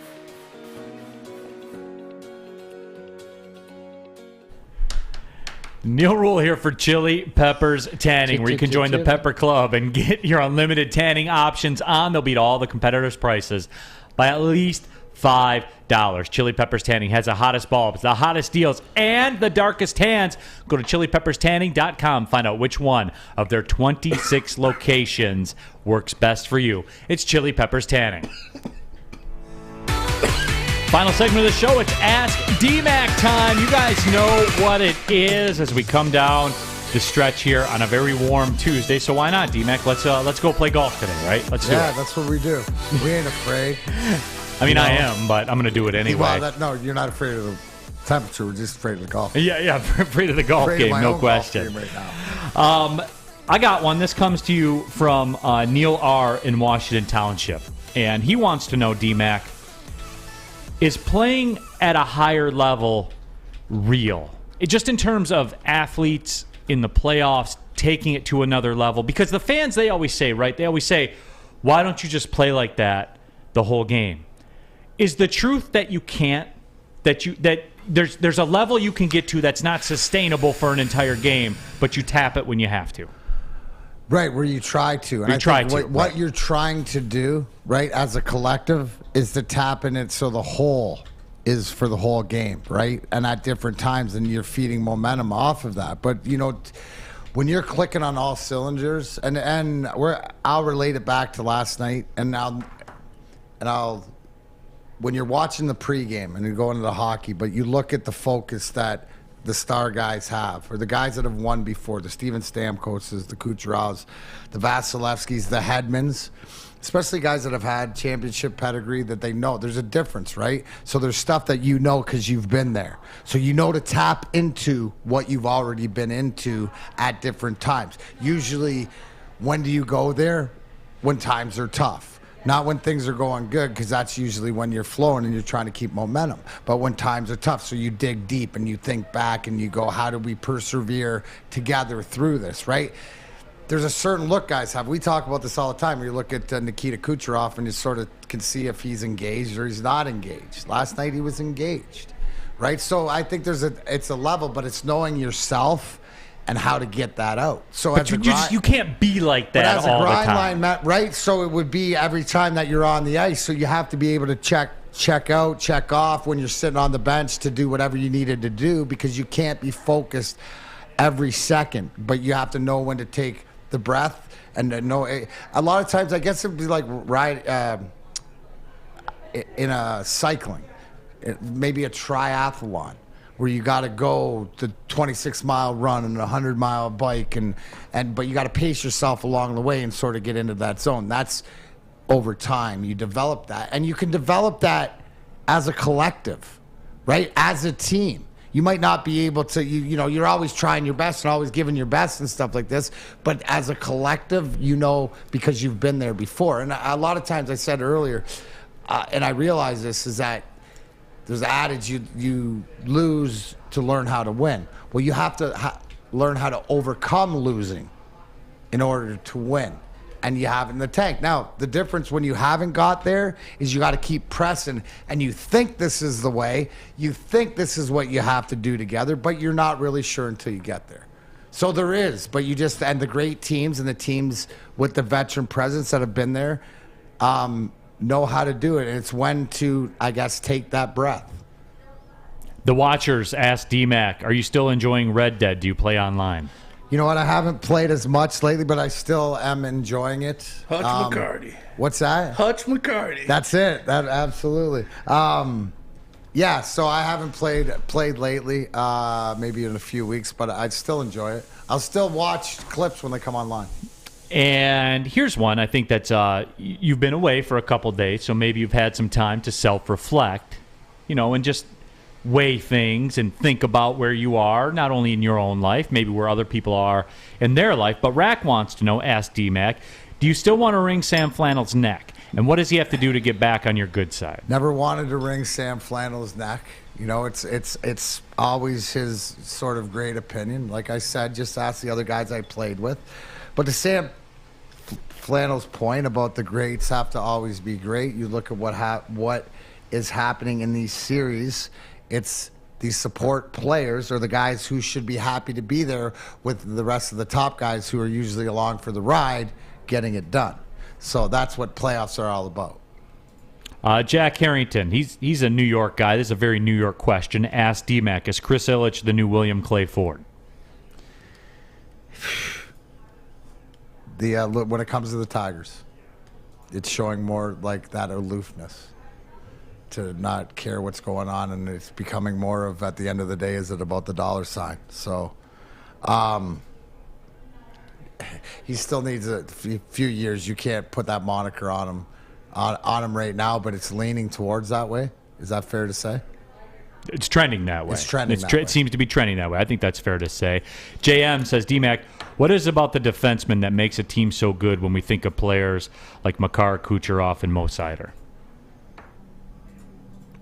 Neal Ruhl here for Chili Peppers Tanning, where you can join the Pepper Club and get your unlimited tanning options on. They'll beat all the competitors' prices by at least $5. Chili Peppers Tanning has the hottest bulbs, the hottest deals, and the darkest tans. Go to chilipepperstanning.com. Find out which one of their 26 locations works best for you. It's Chili Peppers Tanning. Final segment of the show, it's Ask D-Mac time. You guys know what it is as we come down the stretch here on a very warm Tuesday. So why not, D-Mac? Let's go play golf today, right? Let's do it. Yeah, that's what we do. We ain't afraid. I mean, I am, but I'm going to do it anyway. Well, no, you're not afraid of the temperature. We're just afraid of the golf. Yeah, afraid of the golf game, no question. Golf game right now. I got one. This comes to you from Neal R. in Washington Township. And he wants to know, D-Mac, is playing at a higher level real? Just in terms of athletes in the playoffs taking it to another level. Because the fans, they always say, right? They always say, why don't you just play like that the whole game? Is the truth that you can't, that there's a level you can get to that's not sustainable for an entire game, but you tap it when you have to? Right, where you try to. And what you're trying to do, right, as a collective, is to tap in it so the whole is for the whole game, right? And at different times, and you're feeding momentum off of that. But, when you're clicking on all cylinders, and I'll relate it back to last night, and I'll when you're watching the pregame and you're going to the hockey, but you look at the focus that the star guys have, or the guys that have won before, the Steven Stamkoses, the Kucherovs, the Vasilevskis, the Hedmans, especially guys that have had championship pedigree, that they know there's a difference, right? So there's stuff that you know because you've been there. So you know to tap into what you've already been into at different times. Usually, when do you go there? When times are tough. Not when things are going good, because that's usually when you're flowing and you're trying to keep momentum. But when times are tough, so you dig deep and you think back and you go, how do we persevere together through this, right? There's a certain look guys have. We talk about this all the time. You look at Nikita Kucherov and you sort of can see if he's engaged or he's not engaged. Last night he was engaged, right? So I think it's a level, but it's knowing yourself and how to get that out. So but you can't be like that all the time. As a grind line, right? So it would be every time that you're on the ice. So you have to be able to check out, check off when you're sitting on the bench to do whatever you needed to do, because you can't be focused every second. But you have to know when to take the breath and know. A lot of times, I guess it'd be like in a cycling, maybe a triathlon, where you got to go the 26-mile run and a 100-mile bike, but you got to pace yourself along the way and sort of get into that zone. That's over time. You develop that, and you can develop that as a collective, right? As a team. You might not be able to, you're always trying your best and always giving your best and stuff like this, but as a collective, because you've been there before. And a lot of times, I said earlier, and I realize this, is that there's an adage, you lose to learn how to win. Well, you have to learn how to overcome losing in order to win. And you have it in the tank. Now, the difference when you haven't got there is you got to keep pressing, and you think this is the way. You think this is what you have to do together, but you're not really sure until you get there. So there is, but and the great teams and the teams with the veteran presence that have been there, know how to do it, and it's when to, I guess, take that breath. The Watchers asked D-Mac, are you still enjoying Red Dead? Do you play online? You know what? I haven't played as much lately, but I still am enjoying it. Hutch McCarty. What's that? Hutch McCarty. That's it. That absolutely. Yeah, so I haven't played lately, maybe in a few weeks, but I still enjoy it. I'll still watch clips when they come online. And here's one. I think that's you've been away for a couple days, so maybe you've had some time to self-reflect, and just weigh things and think about where you are, not only in your own life, maybe where other people are in their life. But Rack wants to know, ask D-Mac, do you still want to wring Sam Flannel's neck? And what does he have to do to get back on your good side? Never wanted to wring Sam Flannel's neck. It's always his sort of great opinion. Like I said, just ask the other guys I played with. But to Sam Flannel's point about the greats have to always be great, you look at what is happening in these series. It's these support players, or the guys who should be happy to be there with the rest of the top guys who are usually along for the ride, getting it done. So that's what playoffs are all about. Jack Harrington, he's a New York guy. This is a very New York question. Ask D-Mac, is Chris Ilitch the new William Clay Ford? When it comes to the Tigers, it's showing more like that aloofness, to not care what's going on, and it's becoming more of, at the end of the day, is it about the dollar sign? So he still needs a few years. You can't put that moniker on him right now, but it's leaning towards that way. Is that fair to say? It's trending that way. It's trending that way. It seems to be trending that way. I think that's fair to say. JM says, D-Mac, what is it about the defenseman that makes a team so good when we think of players like Makar, Kucherov, and Mo Seider?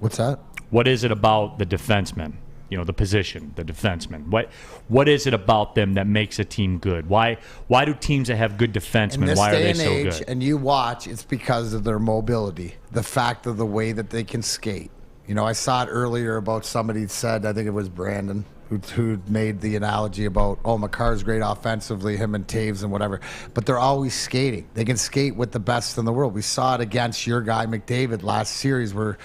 What's that? What is it about the defenseman the position, the defenseman? What is it about them that makes a team good? Why do teams that have good defensemen, why are they so good? And you watch, it's because of their mobility, the fact of the way that they can skate. I saw it earlier about somebody said, I think it was Brandon, who made the analogy about, McCarty's great offensively, him and Taves and whatever, but they're always skating. They can skate with the best in the world. We saw it against your guy McDavid last series where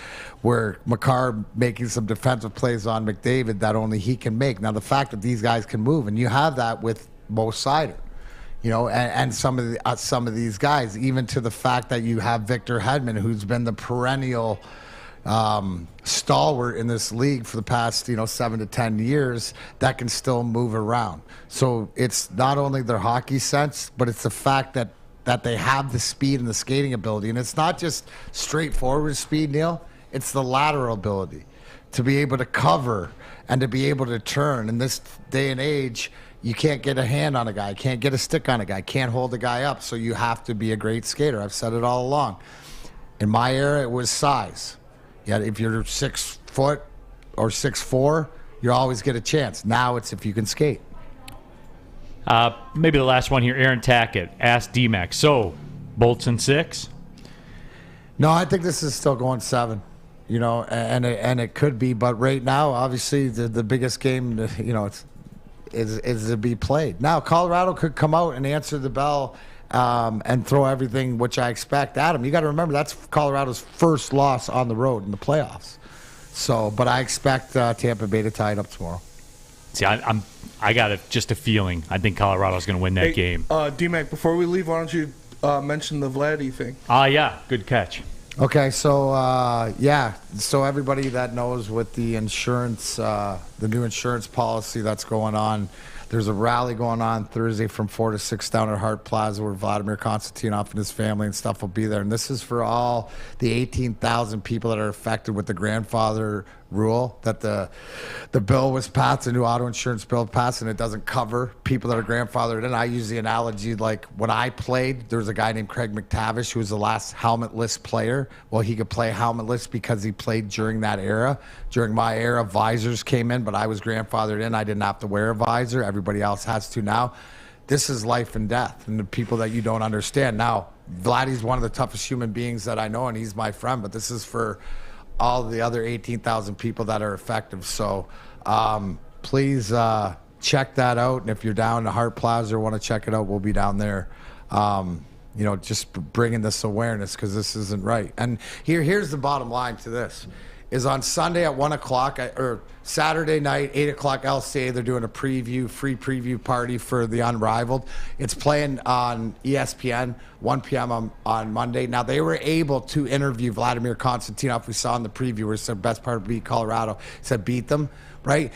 McCarty making some defensive plays on McDavid that only he can make. Now, the fact that these guys can move, and you have that with Mo Seider, and some of these guys, even to the fact that you have Victor Hedman, who's been the perennial stalwart in this league for the past 7 to 10 years, that can still move around. So it's not only their hockey sense, but it's the fact that they have the speed and the skating ability. And it's not just straightforward speed, Neal. It's the lateral ability to be able to cover and to be able to turn. In this day and age, you can't get a hand on a guy, can't get a stick on a guy, can't hold a guy up. So you have to be a great skater. I've said it all along. In my era, it was size. Yeah, if you're 6 foot or 6'4", you always get a chance. Now it's if you can skate. Maybe the last one here, Aaron Tackett asked DMAC. So, Bolts in 6? No, I think this is still going 7. And it could be, but right now, obviously, the biggest game, is to be played. Now, Colorado could come out and answer the bell. And throw everything, which I expect at them. You got to remember, that's Colorado's first loss on the road in the playoffs. So, but I expect Tampa Bay to tie it up tomorrow. See, I got just a feeling. I think Colorado's going to win that game. D-Mac, before we leave, why don't you mention the Vladdy thing? Yeah, good catch. Okay, so so everybody that knows with the insurance, the new insurance policy that's going on. There's a rally going on Thursday from 4 to 6 down at Hart Plaza where Vladimir Konstantinov and his family and stuff will be there. And this is for all the 18,000 people that are affected with the grandfather rule, that the bill was passed, the new auto insurance bill passed, and it doesn't cover people that are grandfathered in. I use the analogy like when I played, there was a guy named Craig McTavish who was the last helmetless player. Well, he could play helmetless because he played during that era. During my era, visors came in, but I was grandfathered in. I didn't have to wear a visor. Everybody else has to now. This is life and death, and the people that you don't understand. Now, Vladdy's one of the toughest human beings that I know, and he's my friend, but this is for all the other 18,000 people that are affected. So please check that out. And if you're down to Hart Plaza or want to check it out, we'll be down there, just bringing this awareness because this isn't right. And here's the bottom line to this. Is on Sunday at 1 o'clock or Saturday night, 8 o'clock LCA, they're doing a free preview party for The Unrivaled. It's playing on ESPN, 1 p.m. on Monday. Now, they were able to interview Vladimir Konstantinov. We saw in the preview where he said best part of beat Colorado. He said beat them, right?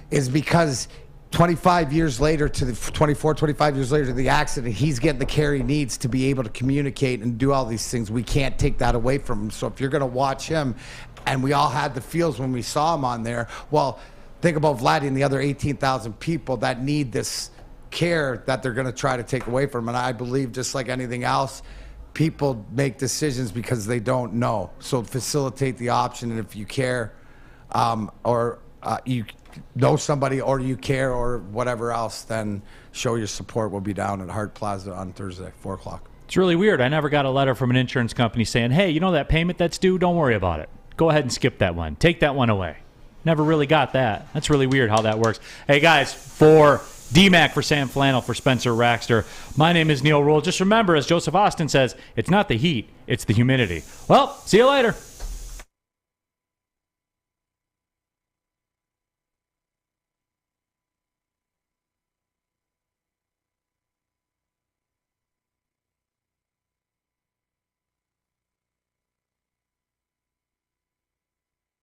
Is because 25 years later to the accident, he's getting the care he needs to be able to communicate and do all these things. We can't take that away from him. So if you're going to watch him, and we all had the feels when we saw him on there. Well, think about Vladdy and the other 18,000 people that need this care that they're going to try to take away from him. And I believe, just like anything else, people make decisions because they don't know. So facilitate the option, and if you care, or you know somebody, or you care, or whatever else, then show your support. We'll be down at Hart Plaza on Thursday, 4 o'clock. It's really weird. I never got a letter from an insurance company saying, hey, that payment that's due, don't worry about it. Go ahead and skip that one. Take that one away. Never really got that. That's really weird how that works. Hey, guys, for DMAC, for Sam Flannel, for Spencer Raxter, my name is Neal Ruhl. Just remember, as Joseph Austin says, it's not the heat, it's the humidity. Well, see you later.